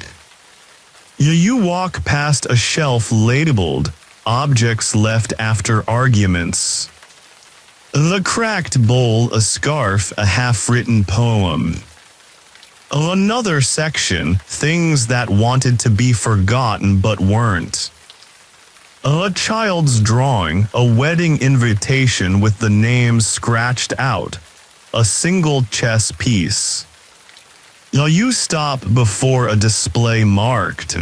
You walk past a shelf labeled, "Objects left after arguments." The cracked bowl, a scarf, a half-written poem. Another section, things that wanted to be forgotten but weren't. A child's drawing, a wedding invitation with the names scratched out. A single chess piece. You stop before a display marked.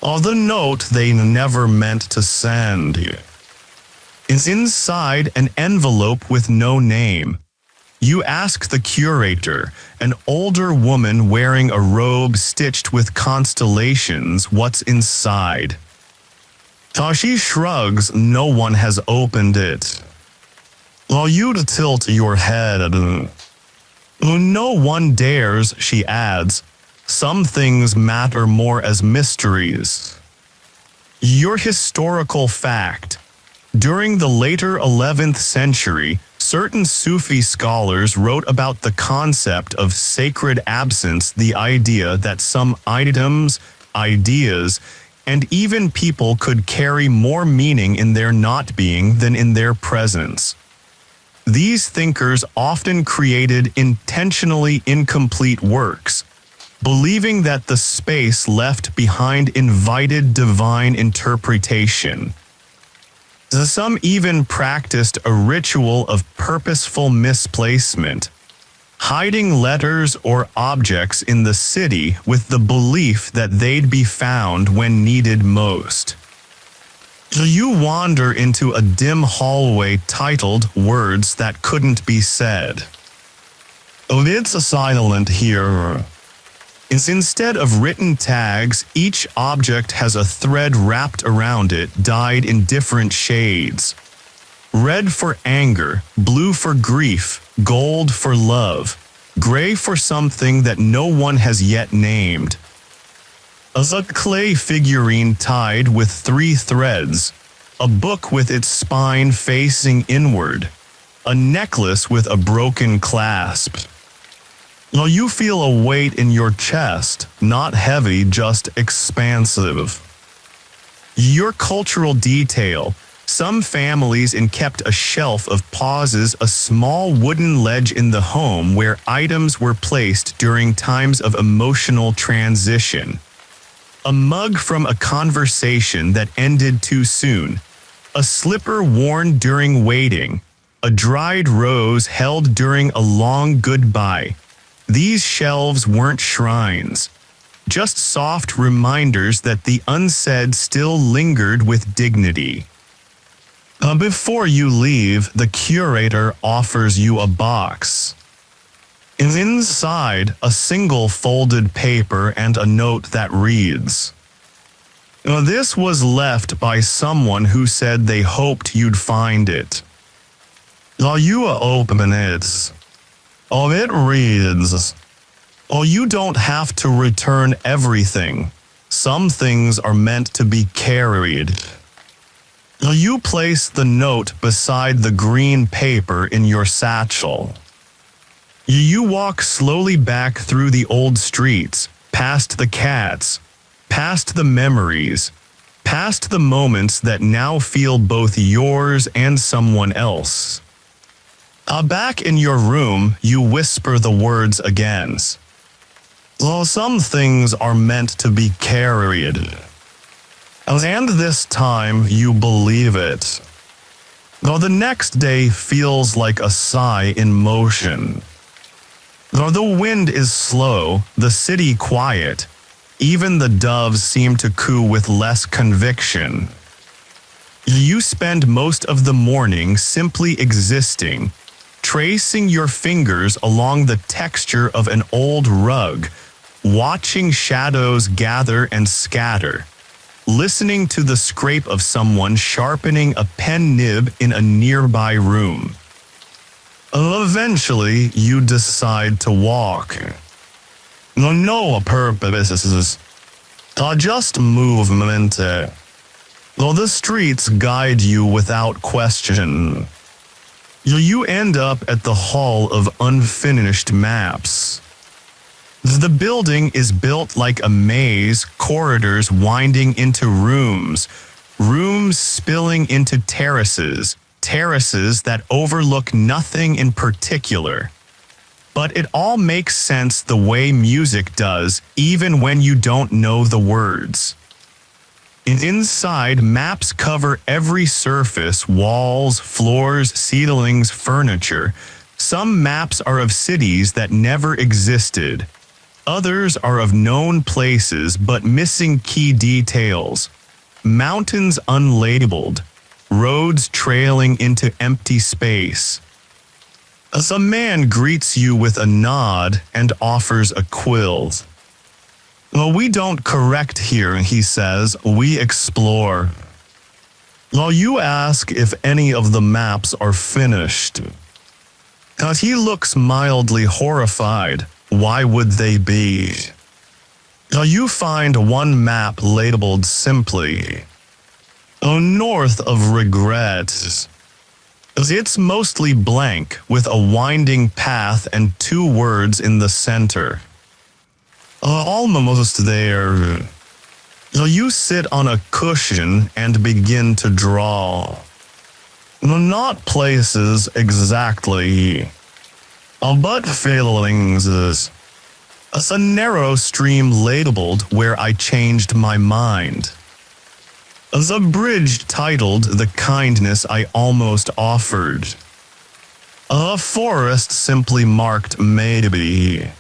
The note they never meant to send. Is inside an envelope with no name. You ask the curator, an older woman wearing a robe stitched with constellations, what's inside. She shrugs, no one has opened it. You tilt your head. No one dares, she adds. Some things matter more as mysteries. Your historical fact. During the later 11th century, certain Sufi scholars wrote about the concept of sacred absence, the idea that some items, ideas, and even people could carry more meaning in their not being than in their presence. These thinkers often created intentionally incomplete works, believing that the space left behind invited divine interpretation. Some even practiced a ritual of purposeful misplacement, hiding letters or objects in the city with the belief that they'd be found when needed most. You wander into a dim hallway titled "Words That Couldn't Be Said." It's silent here. Instead of written tags, each object has a thread wrapped around it, dyed in different shades. Red for anger, blue for grief, gold for love, gray for something that no one has yet named. A clay figurine tied with 3 threads, a book with its spine facing inward, a necklace with a broken clasp. You feel a weight in your chest, not heavy, just expansive. Your cultural detail. Some families kept a shelf of pauses, a small wooden ledge in the home where items were placed during times of emotional transition. A mug from a conversation that ended too soon. A slipper worn during waiting. A dried rose held during a long goodbye. These shelves weren't shrines, just soft reminders that the unsaid still lingered with dignity. Before you leave, the curator offers you a box. Inside, a single folded paper and a note that reads, "This was left by someone who said they hoped you'd find it." You open it. It reads, "You don't have to return everything. Some things are meant to be carried." You place the note beside the green paper in your satchel. You walk slowly back through the old streets, past the cats, past the memories, past the moments that now feel both yours and someone else. Back in your room, you whisper the words again. Some things are meant to be carried. And this time you believe it. Though the next day feels like a sigh in motion. Though the wind is slow, the city quiet, even the doves seem to coo with less conviction. You spend most of the morning simply existing, tracing your fingers along the texture of an old rug, watching shadows gather and scatter, listening to the scrape of someone sharpening a pen nib in a nearby room. Eventually, you decide to walk. No purposes, just movement. Though the streets guide you without question. You end up at the Hall of Unfinished Maps. The building is built like a maze, corridors winding into rooms, rooms spilling into terraces, terraces that overlook nothing in particular. But it all makes sense the way music does, even when you don't know the words. Inside, maps cover every surface, walls, floors, ceilings, furniture. Some maps are of cities that never existed. Others are of known places but missing key details. Mountains unlabeled, roads trailing into empty space. As a man greets you with a nod and offers a quill. We don't correct here, he says, we explore. You ask if any of the maps are finished. He looks mildly horrified. Why would they be? You find one map labeled simply, North of Regret. It's mostly blank, with a winding path and 2 words in the center. Almost there. You sit on a cushion and begin to draw. Not places exactly, but feelings. As a narrow stream labeled where I changed my mind. As a bridge titled The Kindness I Almost Offered. A forest simply marked maybe.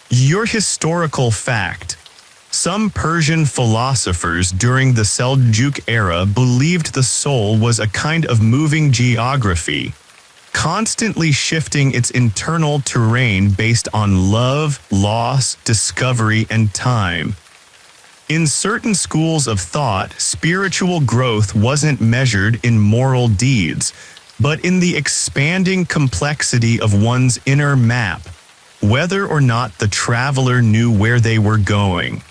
Your historical fact. Some Persian philosophers during the Seljuk era believed the soul was a kind of moving geography, constantly shifting its internal terrain based on love, loss, discovery, and time. In certain schools of thought, spiritual growth wasn't measured in moral deeds, but in the expanding complexity of one's inner map, whether or not the traveler knew where they were going.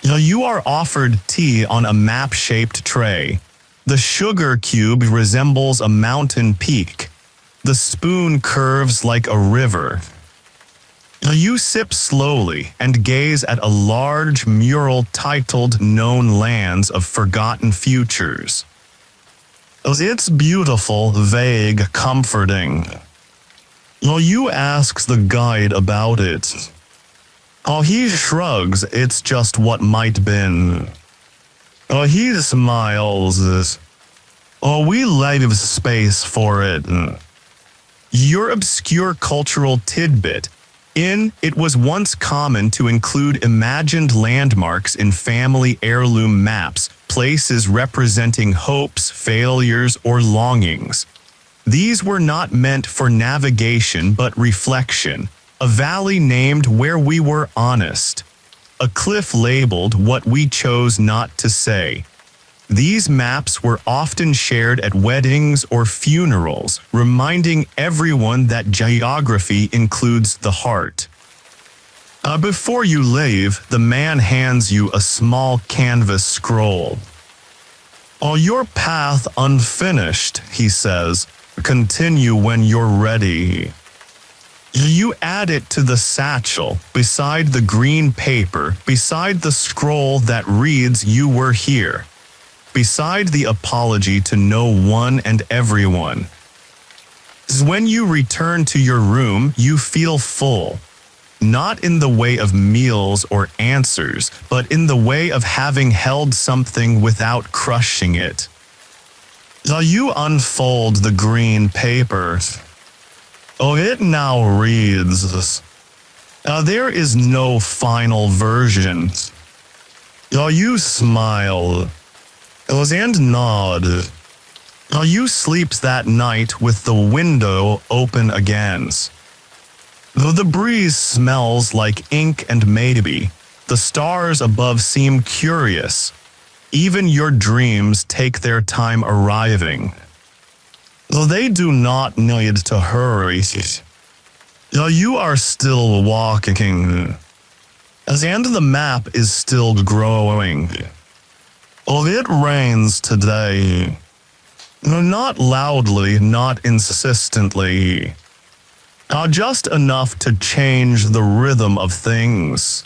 You are offered tea on a map-shaped tray. The sugar cube resembles a mountain peak. The spoon curves like a river. You sip slowly and gaze at a large mural titled Known Lands of Forgotten Futures. It's beautiful, vague, comforting. You ask the guide about it. He shrugs, it's just what might been. He smiles. We leave space for it. Your obscure cultural tidbit. It was once common to include imagined landmarks in family heirloom maps, places representing hopes, failures, or longings. These were not meant for navigation but reflection. A valley named where we were honest. A cliff labeled what we chose not to say. These maps were often shared at weddings or funerals, reminding everyone that geography includes the heart. Before you leave, the man hands you a small canvas scroll. Your path unfinished, he says. Continue when you're ready. You add it to the satchel, beside the green paper, beside the scroll that reads "You were here," beside the apology to no one and everyone. When you return to your room, you feel full. Not in the way of meals or answers, but in the way of having held something without crushing it. You unfold the green paper. It now reads, there is no final version. You smile and nod. You sleeps that night with the window open again. Though the breeze smells like ink and maybe, the stars above seem curious. Even your dreams take their time arriving. Though they do not need to hurry. You are still walking. And the map is still growing. It rains today. Not loudly, not insistently. Just enough to change the rhythm of things.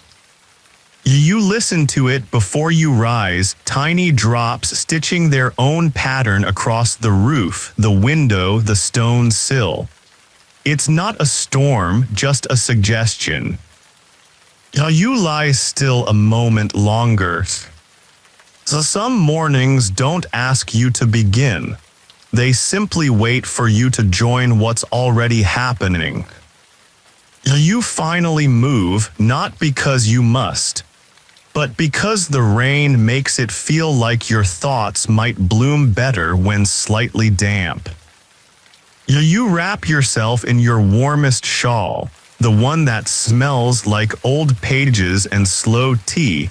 You listen to it before you rise, tiny drops stitching their own pattern across the roof, the window, the stone sill. It's not a storm, just a suggestion. You lie still a moment longer. Some mornings don't ask you to begin. They simply wait for you to join what's already happening. You finally move, not because you must, but because the rain makes it feel like your thoughts might bloom better when slightly damp. You wrap yourself in your warmest shawl, the one that smells like old pages and slow tea,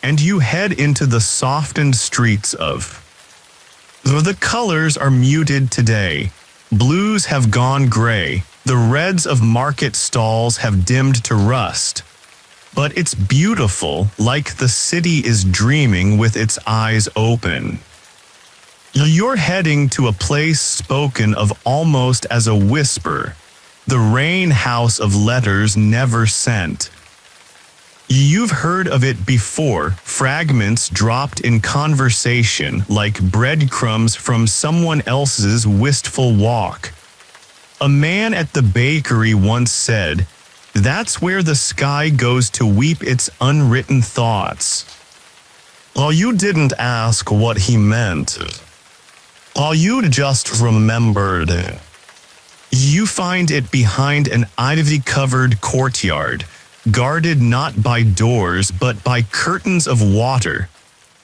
and you head into the softened streets of. Though the colors are muted today, blues have gone gray, the reds of market stalls have dimmed to rust. But it's beautiful, like the city is dreaming with its eyes open. You're heading to a place spoken of almost as a whisper, the rain house of letters never sent. You've heard of it before, fragments dropped in conversation like breadcrumbs from someone else's wistful walk. A man at the bakery once said, "That's where the sky goes to weep its unwritten thoughts." You didn't ask what he meant. You just remembered. You find it behind an ivy-covered courtyard, guarded not by doors but by curtains of water,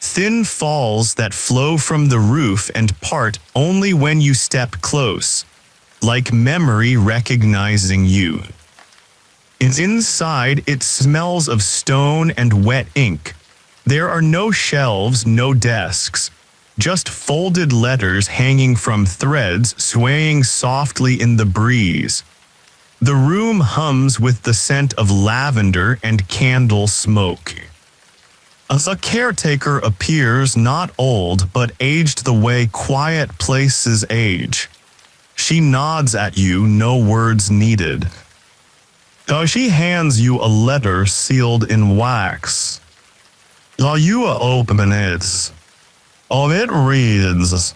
thin falls that flow from the roof and part only when you step close, like memory recognizing you. Inside, it smells of stone and wet ink. There are no shelves, no desks, just folded letters hanging from threads swaying softly in the breeze. The room hums with the scent of lavender and candle smoke. A caretaker appears, not old but aged the way quiet places age. She nods at you, no words needed. She hands you a letter sealed in wax. You open it. It reads,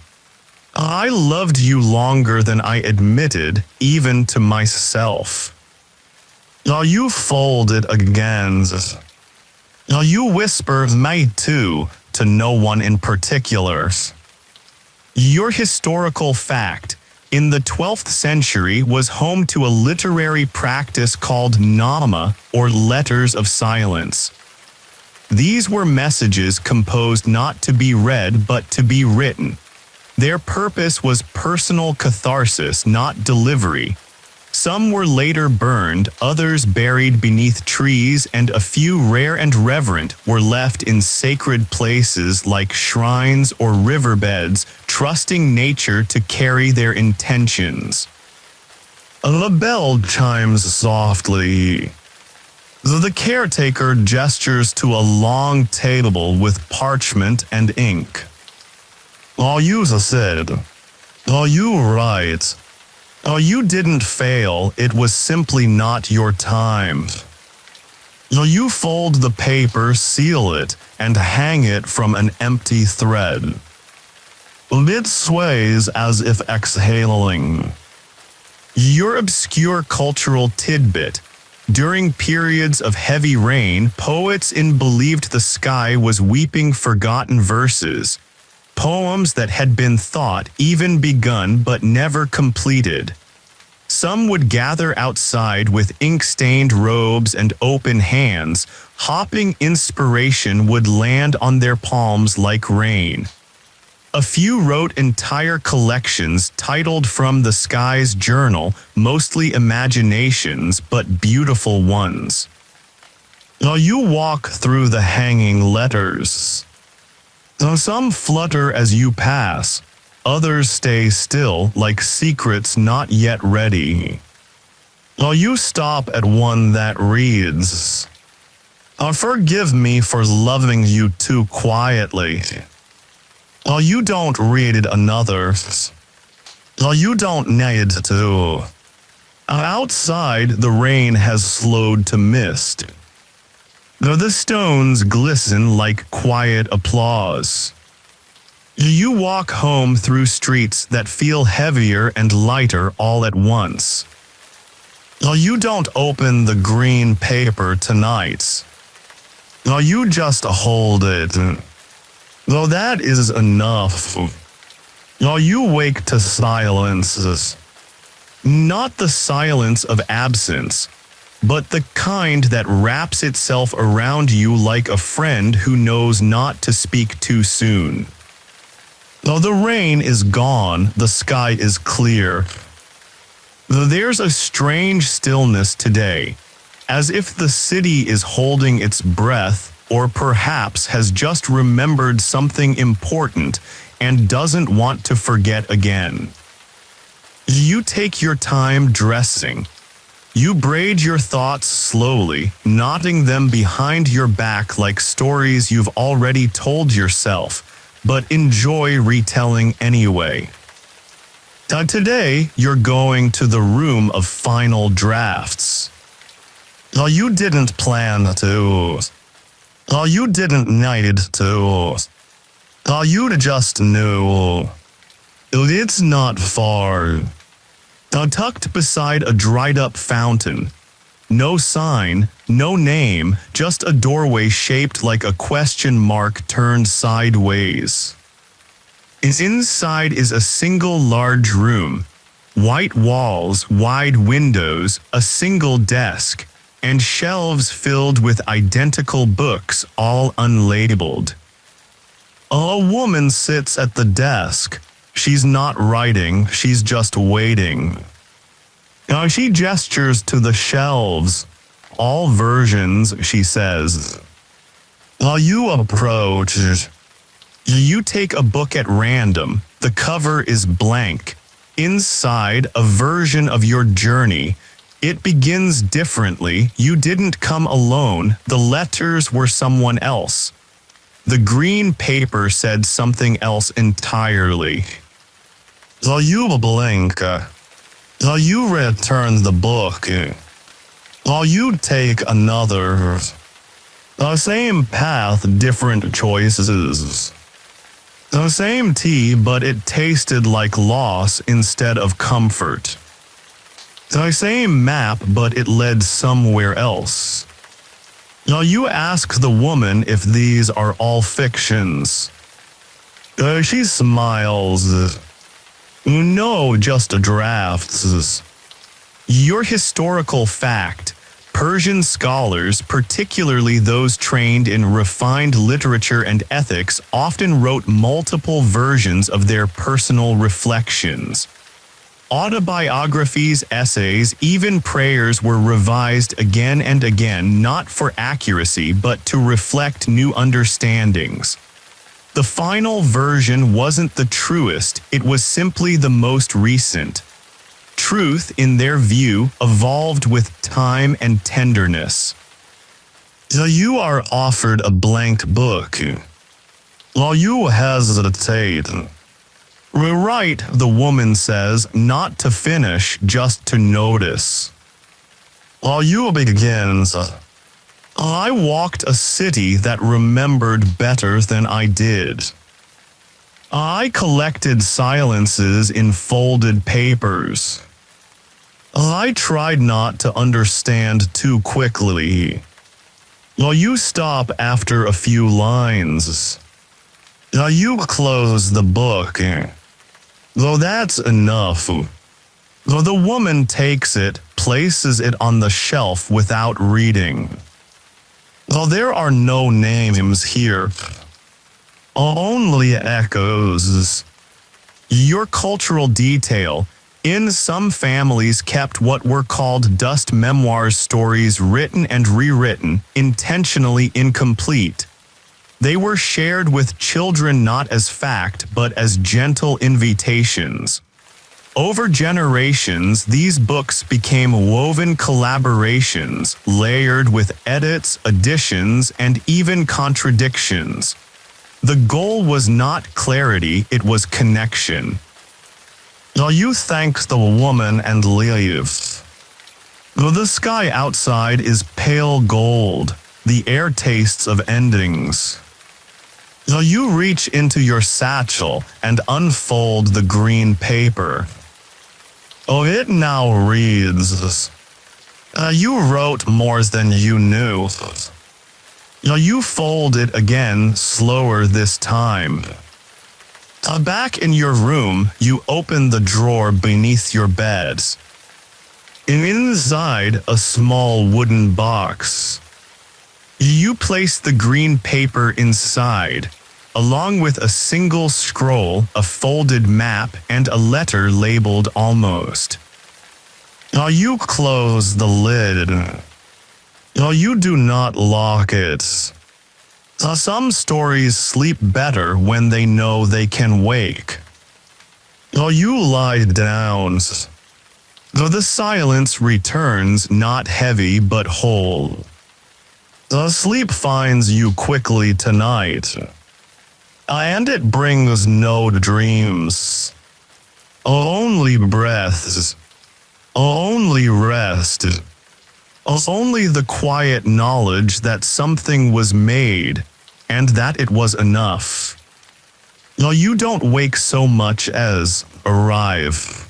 "I loved you longer than I admitted, even to myself." You fold it again. You whisper "me too" to no one in particular. Your historical fact, in the 12th century, was home to a literary practice called nama, or letters of silence. These were messages composed not to be read but to be written. Their purpose was personal catharsis, not delivery. Some were later burned, others buried beneath trees, and a few rare and reverent were left in sacred places like shrines or riverbeds, trusting nature to carry their intentions. The bell chimes softly. The caretaker gestures to a long table with parchment and ink. You said. You right. You didn't fail, it was simply not your time. You fold the paper, seal it, and hang it from an empty thread. It sways as if exhaling. Your obscure cultural tidbit. During periods of heavy rain, poets believed the sky was weeping forgotten verses. Poems that had been thought, even begun, but never completed. Some would gather outside with ink-stained robes and open hands, hopping inspiration would land on their palms like rain. A few wrote entire collections titled From the Sky's Journal, mostly imaginations, but beautiful ones. You walk through the hanging letters. Some flutter as you pass, others stay still like secrets not yet ready. You stop at one that reads, "Forgive me for loving you too quietly." You don't read another. You don't need to. Outside, the rain has slowed to mist. The stones glisten like quiet applause. You walk home through streets that feel heavier and lighter all at once. You don't open the green paper tonight. You just hold it. Though that is enough. You wake to silences. Not the silence of absence, but the kind that wraps itself around you like a friend who knows not to speak too soon. Though the rain is gone, the sky is clear. Though there's a strange stillness today, as if the city is holding its breath, or perhaps has just remembered something important and doesn't want to forget again. You take your time dressing. You braid your thoughts slowly, knotting them behind your back like stories you've already told yourself, but enjoy retelling anyway. Today, you're going to the room of final drafts. You didn't plan to. You didn't need to. You just knew. It's not far. Tucked beside a dried-up fountain. No sign, no name, just a doorway shaped like a question mark turned sideways. Inside is a single large room. White walls, wide windows, a single desk, and shelves filled with identical books, all unlabeled. A woman sits at the desk. She's not writing, she's just waiting. She gestures to the shelves. All versions, she says. You approach. You take a book at random. The cover is blank. Inside, a version of your journey. It begins differently. You didn't come alone. The letters were someone else. The green paper said something else entirely. You blink. You return the book. You take another. The same path, different choices. The same tea, but it tasted like loss instead of comfort. The same map, but it led somewhere else. You ask the woman if these are all fictions. She smiles. No, just drafts. Your historical fact, Persian scholars, particularly those trained in refined literature and ethics, often wrote multiple versions of their personal reflections. Autobiographies, essays, even prayers were revised again and again, not for accuracy but to reflect new understandings. The final version wasn't the truest, it was simply the most recent. Truth, in their view, evolved with time and tenderness. So you are offered a blank book. While you hesitate. Rewrite, the woman says, not to finish, just to notice. While you begins. I walked a city that remembered better than I did. I collected silences in folded papers. I tried not to understand too quickly. Well, you stop after a few lines. You close the book. Though that's enough. Though the woman takes it, places it on the shelf without reading. Though there are no names here. Only echoes. Your cultural detail. In some families kept what were called dust memoirs, stories written and rewritten, intentionally incomplete. They were shared with children not as fact but as gentle invitations. Over generations, these books became woven collaborations, layered with edits, additions, and even contradictions. The goal was not clarity, it was connection. You thank the woman and leave. The sky outside is pale gold, the air tastes of endings. You reach into your satchel and unfold the green paper. It now reads. You wrote more than you knew. You fold it again, slower this time. Back in your room, you open the drawer beneath your bed. Inside, a small wooden box. You place the green paper inside, along with a single scroll, a folded map, and a letter labeled almost. You close the lid. You do not lock it. Some stories sleep better when they know they can wake. You lie down. The silence returns, not heavy but whole. Sleep finds you quickly tonight. And it brings no dreams. Only breaths. Only rest. Only the quiet knowledge that something was made, and that it was enough. You don't wake so much as arrive.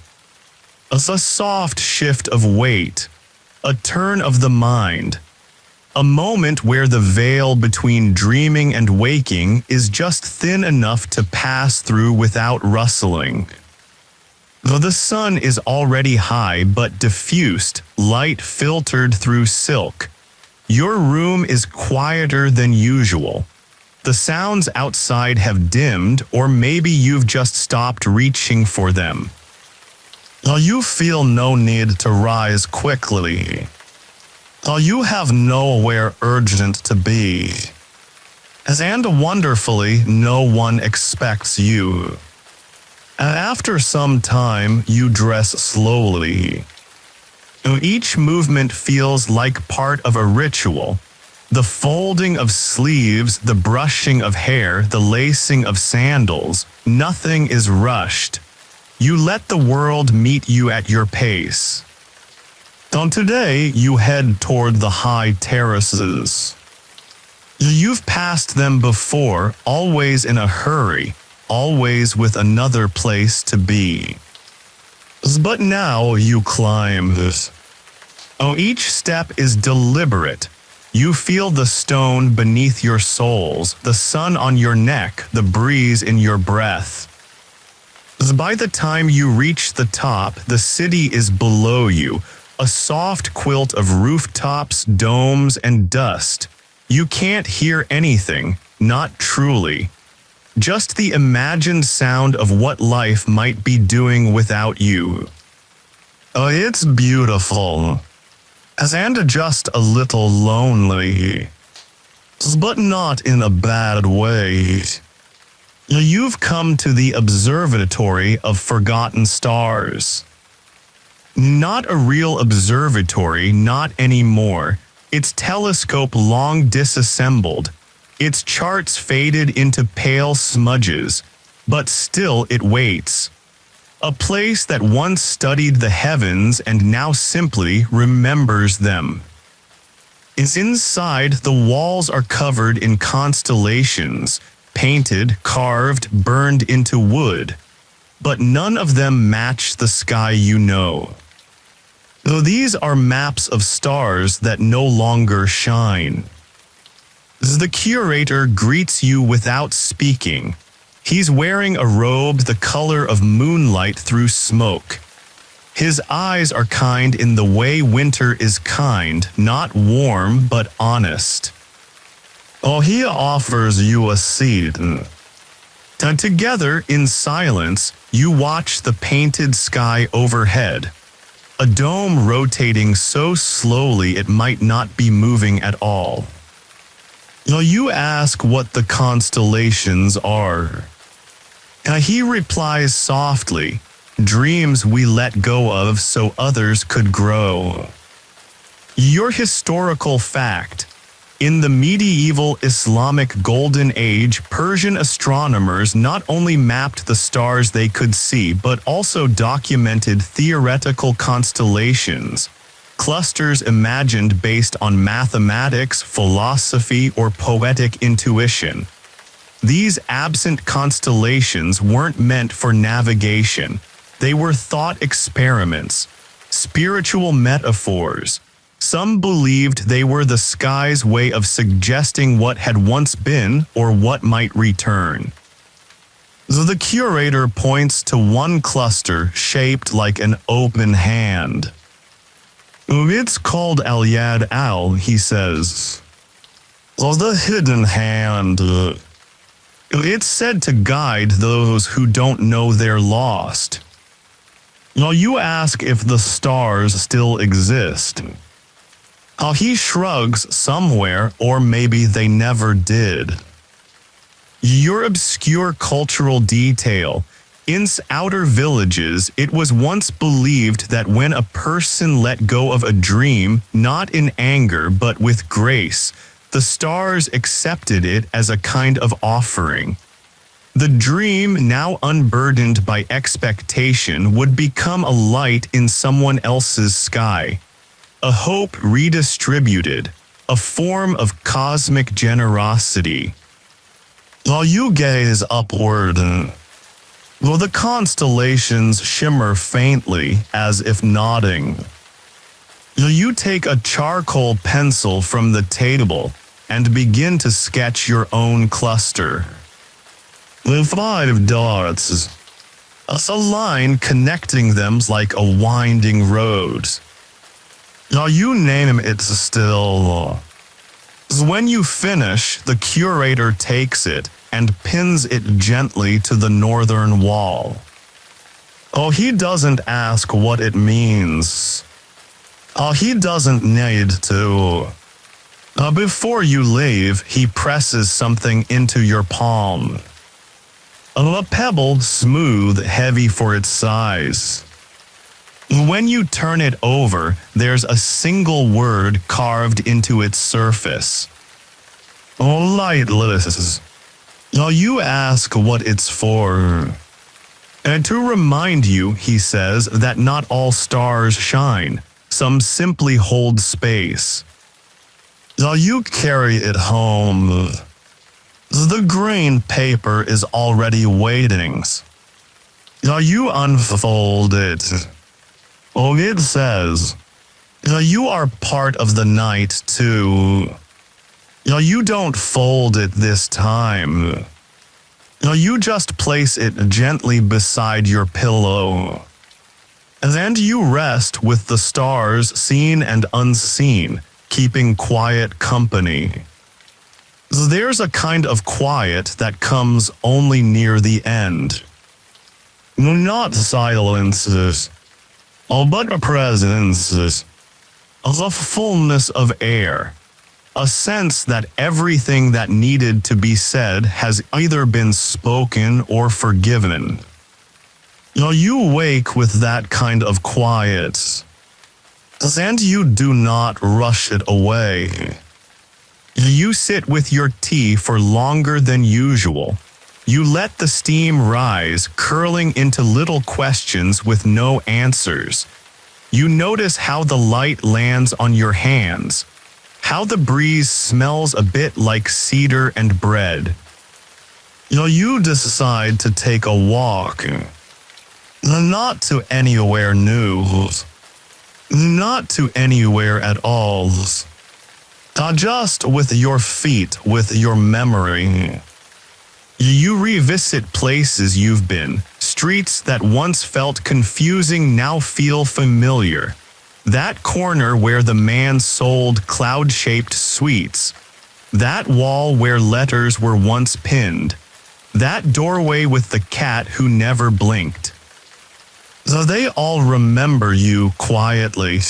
A soft shift of weight, a turn of the mind, a moment where the veil between dreaming and waking is just thin enough to pass through without rustling. The sun is already high but diffused, light filtered through silk. Your room is quieter than usual. The sounds outside have dimmed, or maybe you've just stopped reaching for them. You feel no need to rise quickly. You have nowhere urgent to be. And wonderfully, no one expects you. After some time, you dress slowly. Each movement feels like part of a ritual. The folding of sleeves, the brushing of hair, the lacing of sandals, nothing is rushed. You let the world meet you at your pace. Today, you head toward the high terraces. You've passed them before, always in a hurry, always with another place to be. But now you climb this. Each step is deliberate. You feel the stone beneath your soles, the sun on your neck, the breeze in your breath. By the time you reach the top, the city is below you, a soft quilt of rooftops, domes, and dust. You can't hear anything, not truly. Just the imagined sound of what life might be doing without you. Oh, it's beautiful. And just a little lonely. But not in a bad way. You've come to the observatory of forgotten stars. Not a real observatory, not anymore. Its telescope long disassembled, its charts faded into pale smudges, but still it waits. A place that once studied the heavens and now simply remembers them. Inside, the walls are covered in constellations, painted, carved, burned into wood, but none of them match the sky you know. Though these are maps of stars that no longer shine. The curator greets you without speaking. He's wearing a robe the color of moonlight through smoke. His eyes are kind in the way winter is kind, not warm but honest. Oh, he offers you a seat. And together, in silence, you watch the painted sky overhead. A dome rotating so slowly it might not be moving at all. You ask what the constellations are. He replies softly, dreams we let go of so others could grow. Your historical fact. In the medieval Islamic Golden Age, Persian astronomers not only mapped the stars they could see but also documented theoretical constellations, clusters imagined based on mathematics, philosophy, or poetic intuition. These absent constellations weren't meant for navigation. They were thought experiments, spiritual metaphors. Some believed they were the sky's way of suggesting what had once been or what might return. So the curator points to one cluster shaped like an open hand. It's called Al-Yad Al, he says. The hidden hand. It's said to guide those who don't know they're lost. You ask if the stars still exist. He shrugs somewhere, or maybe they never did. Your obscure cultural detail. In outer villages, it was once believed that when a person let go of a dream, not in anger but with grace, the stars accepted it as a kind of offering. The dream, now unburdened by expectation, would become a light in someone else's sky. A hope redistributed, a form of cosmic generosity. While you gaze upward, the constellations shimmer faintly as if nodding. You take a charcoal pencil from the table and begin to sketch your own cluster. The 5 dots, a line connecting them like a winding road. You name it still. When you finish, the curator takes it and pins it gently to the northern wall. He doesn't ask what it means. He doesn't need to. Before you leave, he presses something into your palm. A pebble, smooth, heavy for its size. When you turn it over, there's a single word carved into its surface. Lightless. You ask what it's for. And to remind you, he says, that not all stars shine. Some simply hold space. You carry it home. The green paper is already waiting. You unfold it. It says, you are part of the night too. You don't fold it this time. You just place it gently beside your pillow. And you rest with the stars seen and unseen, keeping quiet company. There's a kind of quiet that comes only near the end. Not silences, but presences. The fullness of air. A sense that everything that needed to be said has either been spoken or forgiven. You wake with that kind of quiet, and you do not rush it away. You sit with your tea for longer than usual. You let the steam rise, curling into little questions with no answers. You notice how the light lands on your hands, how the breeze smells a bit like cedar and bread. You decide to take a walk. Not to anywhere new. Not to anywhere at all. Just with your feet, with your memory. You revisit places you've been, streets that once felt confusing now feel familiar. That corner where the man sold cloud-shaped sweets. That wall where letters were once pinned. That doorway with the cat who never blinked. They all remember you quietly.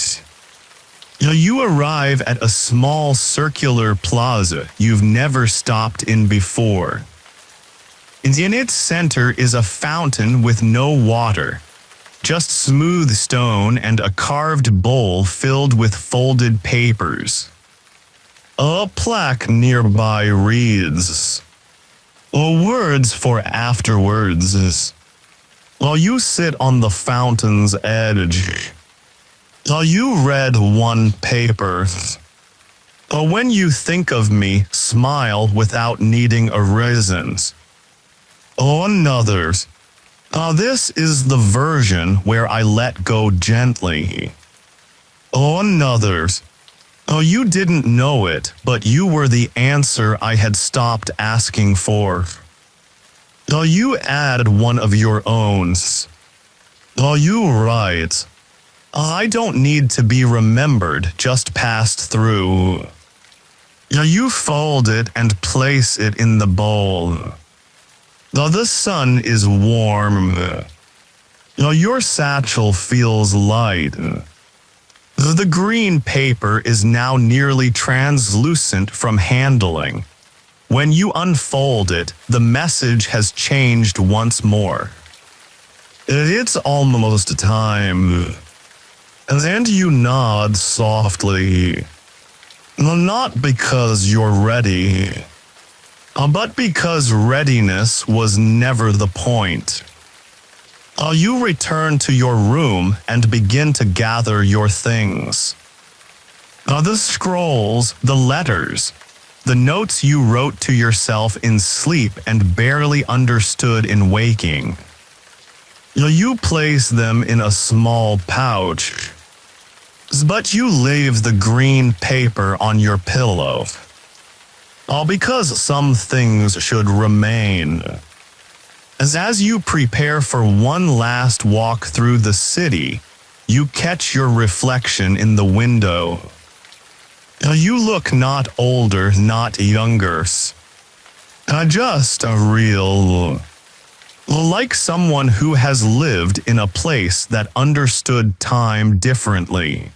You arrive at a small circular plaza you've never stopped in before. In its center is a fountain with no water, just smooth stone and a carved bowl filled with folded papers. A plaque nearby reads, "Words for afterwards." While you sit on the fountain's edge, you read one paper. When you think of me, smile without needing a reason. Another. This is the version where I let go gently. Another. You didn't know it, but you were the answer I had stopped asking for. You add one of your own. You write, "I don't need to be remembered, just passed through." You fold it and place it in the bowl. The sun is warm. Your satchel feels light. The green paper is now nearly translucent from handling. When you unfold it, the message has changed once more. It's almost time. And you nod softly. Not because you're ready, but because readiness was never the point. You return to your room and begin to gather your things. The scrolls, the letters, the notes you wrote to yourself in sleep and barely understood in waking. You place them in a small pouch, but you leave the green paper on your pillow. All because some things should remain. As you prepare for one last walk through the city, you catch your reflection in the window. You look not older, not younger. Just real. Like someone who has lived in a place that understood time differently.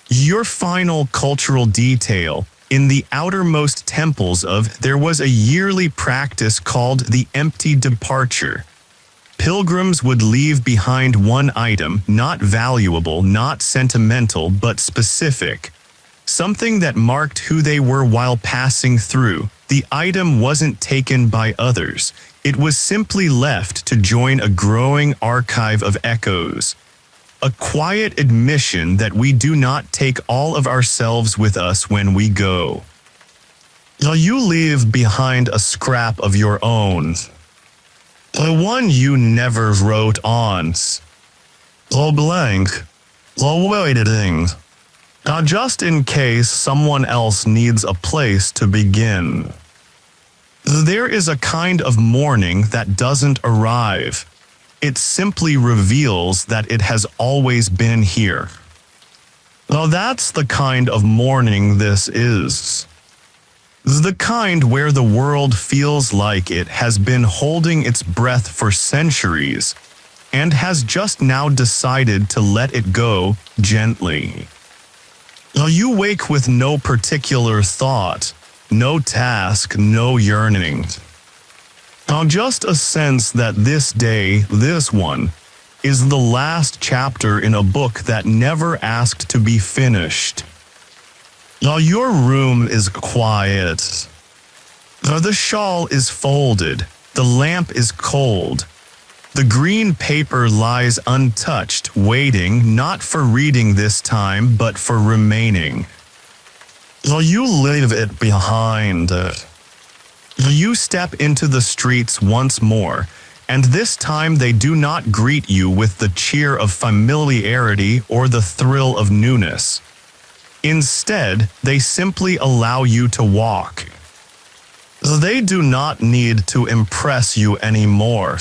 Your final cultural detail, in the outermost temples of, there was a yearly practice called the empty departure. Pilgrims would leave behind one item, not valuable, not sentimental, but specific. Something that marked who they were while passing through. The item wasn't taken by others. It was simply left to join a growing archive of echoes. A quiet admission that we do not take all of ourselves with us when we go. You leave behind a scrap of your own. The one you never wrote on. A blank. A waiting. Just in case someone else needs a place to begin. There is a kind of morning that doesn't arrive. It simply reveals that it has always been here. Now that's the kind of morning this is. The kind where the world feels like it has been holding its breath for centuries and has just now decided to let it go gently. Now you wake with no particular thought, no task, no yearning. Now just a sense that this day, this one, is the last chapter in a book that never asked to be finished. Now your room is quiet. Now the shawl is folded, the lamp is cold. The green paper lies untouched, waiting not for reading this time, but for remaining. Now you leave it behind. You step into the streets once more, and this time they do not greet you with the cheer of familiarity or the thrill of newness. Instead, they simply allow you to walk. They do not need to impress you anymore.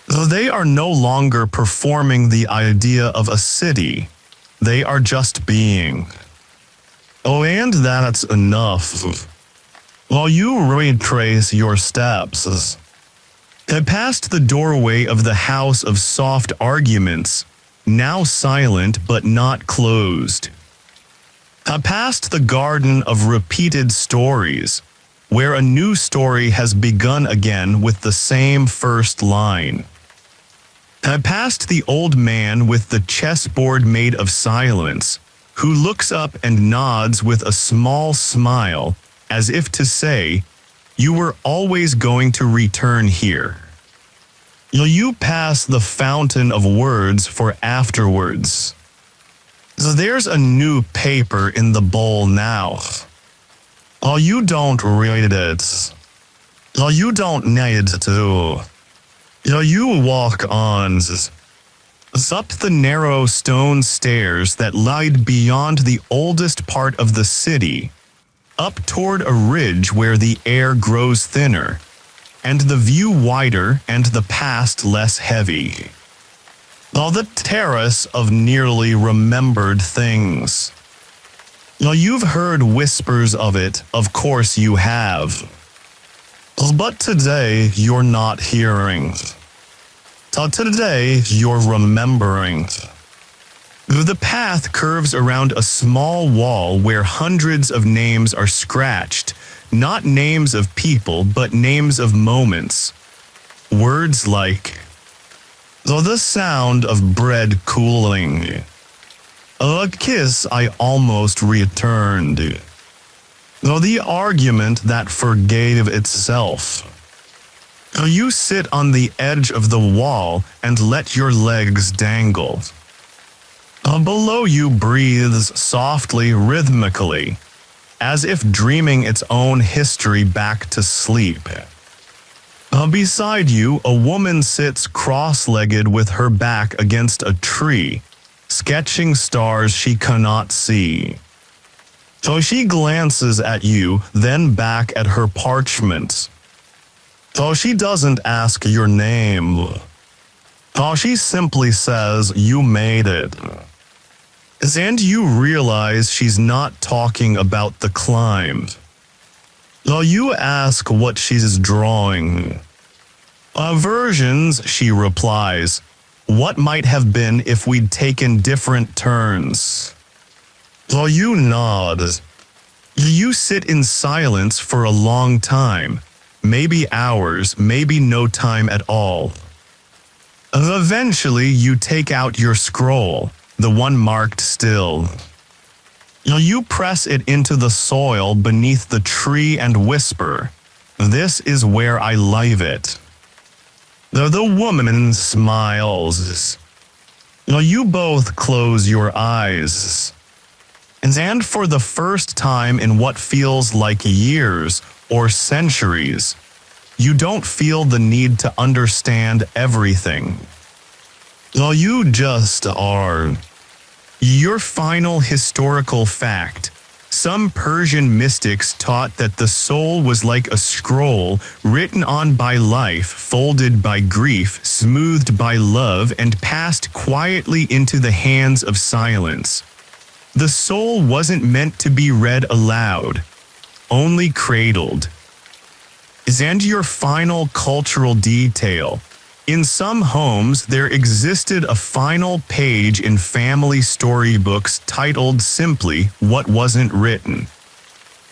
They are no longer performing the idea of a city. They are just being. Oh, and that's enough. While you retrace your steps, past the doorway of the house of soft arguments, now silent but not closed. Past the garden of repeated stories, where a new story has begun again with the same first line. Past the old man with the chessboard made of silence, who looks up and nods with a small smile, as if to say, "You were always going to return here." You pass the fountain of words for afterwards. There's a new paper in the bowl now. You don't read it. You don't need to. You walk on. Up the narrow stone stairs that lied beyond the oldest part of the city, up toward a ridge where the air grows thinner, and the view wider and the past less heavy. The terrace of nearly remembered things. You've heard whispers of it, of course you have. But today you're not hearing. Today you're remembering. The path curves around a small wall where hundreds of names are scratched, not names of people, but names of moments. Words like, the sound of bread cooling. A kiss I almost returned. The argument that forgave itself. You sit on the edge of the wall and let your legs dangle. Below you breathes softly, rhythmically, as if dreaming its own history back to sleep. Beside you, a woman sits cross-legged with her back against a tree, sketching stars she cannot see. So she glances at you, then back at her parchment. So she doesn't ask your name. So she simply says, "You made it." And you realize she's not talking about the climb. So you ask what she's drawing. Versions, she replies. What might have been if we'd taken different turns? So you nod. You sit in silence for a long time, maybe hours, maybe no time at all. Eventually, you take out your scroll, the one marked still. You press it into the soil beneath the tree and whisper, "This is where I leave it." The woman smiles. You both close your eyes. And for the first time in what feels like years or centuries, you don't feel the need to understand everything. You just are. Your final historical fact, Some Persian mystics taught that the soul was like a scroll written on by life, folded by grief, smoothed by love, and passed quietly into the hands of silence. The soul wasn't meant to be read aloud, only cradled. And your final cultural detail. In some homes, there existed a final page in family storybooks titled simply "What Wasn't Written."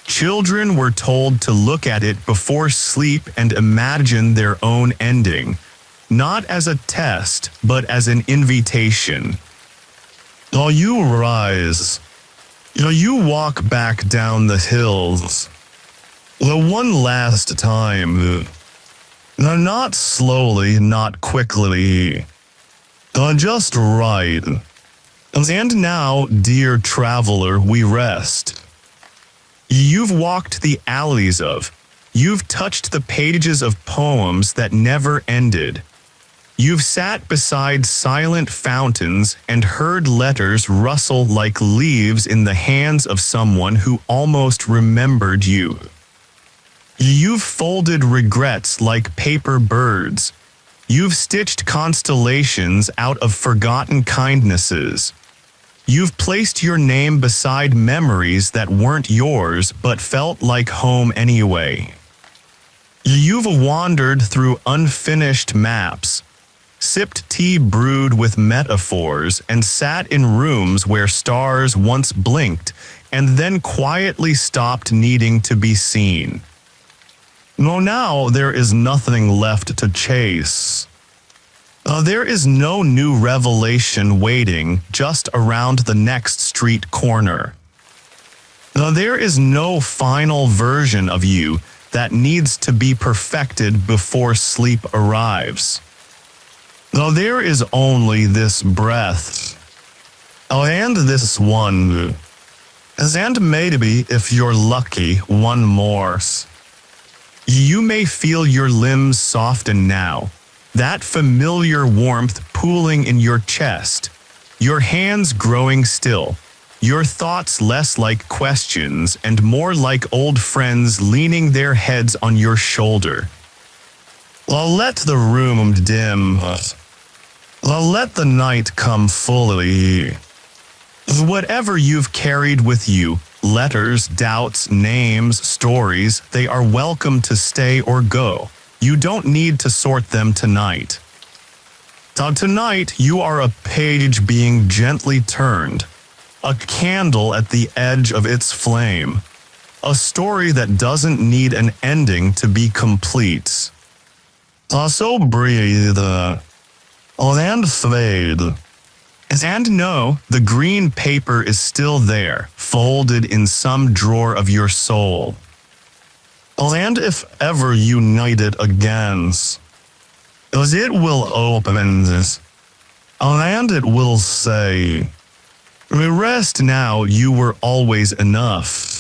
Children were told to look at it before sleep and imagine their own ending, not as a test, but as an invitation. You rise. You walk back down the hills. The one last time. Not slowly, not quickly. Just right. And now, dear traveler, we rest. You've walked the alleys of, you've touched the pages of poems that never ended. You've sat beside silent fountains and heard letters rustle like leaves in the hands of someone who almost remembered you. You've folded regrets like paper birds. You've stitched constellations out of forgotten kindnesses. You've placed your name beside memories that weren't yours but felt like home anyway. You've wandered through unfinished maps, sipped tea brewed with metaphors, and sat in rooms where stars once blinked and then quietly stopped needing to be seen. Now there is nothing left to chase. There is no new revelation waiting just around the next street corner. There is no final version of you that needs to be perfected before sleep arrives. There is only this breath. And this one. And maybe, if you're lucky, one more. You may feel your limbs soften now, that familiar warmth pooling in your chest, your hands growing still, your thoughts less like questions and more like old friends leaning their heads on your shoulder. Let the room dim. Let the night come fully. Whatever you've carried with you, letters, doubts, names, stories, they are welcome to stay or go. You don't need to sort them tonight. Tonight, you are a page being gently turned, a candle at the edge of its flame, a story that doesn't need an ending to be complete. So breathe, and fade. And know, the green paper is still there, folded in some drawer of your soul. And if ever you need it again, it will open this, and it will say, "Rest now, you were always enough."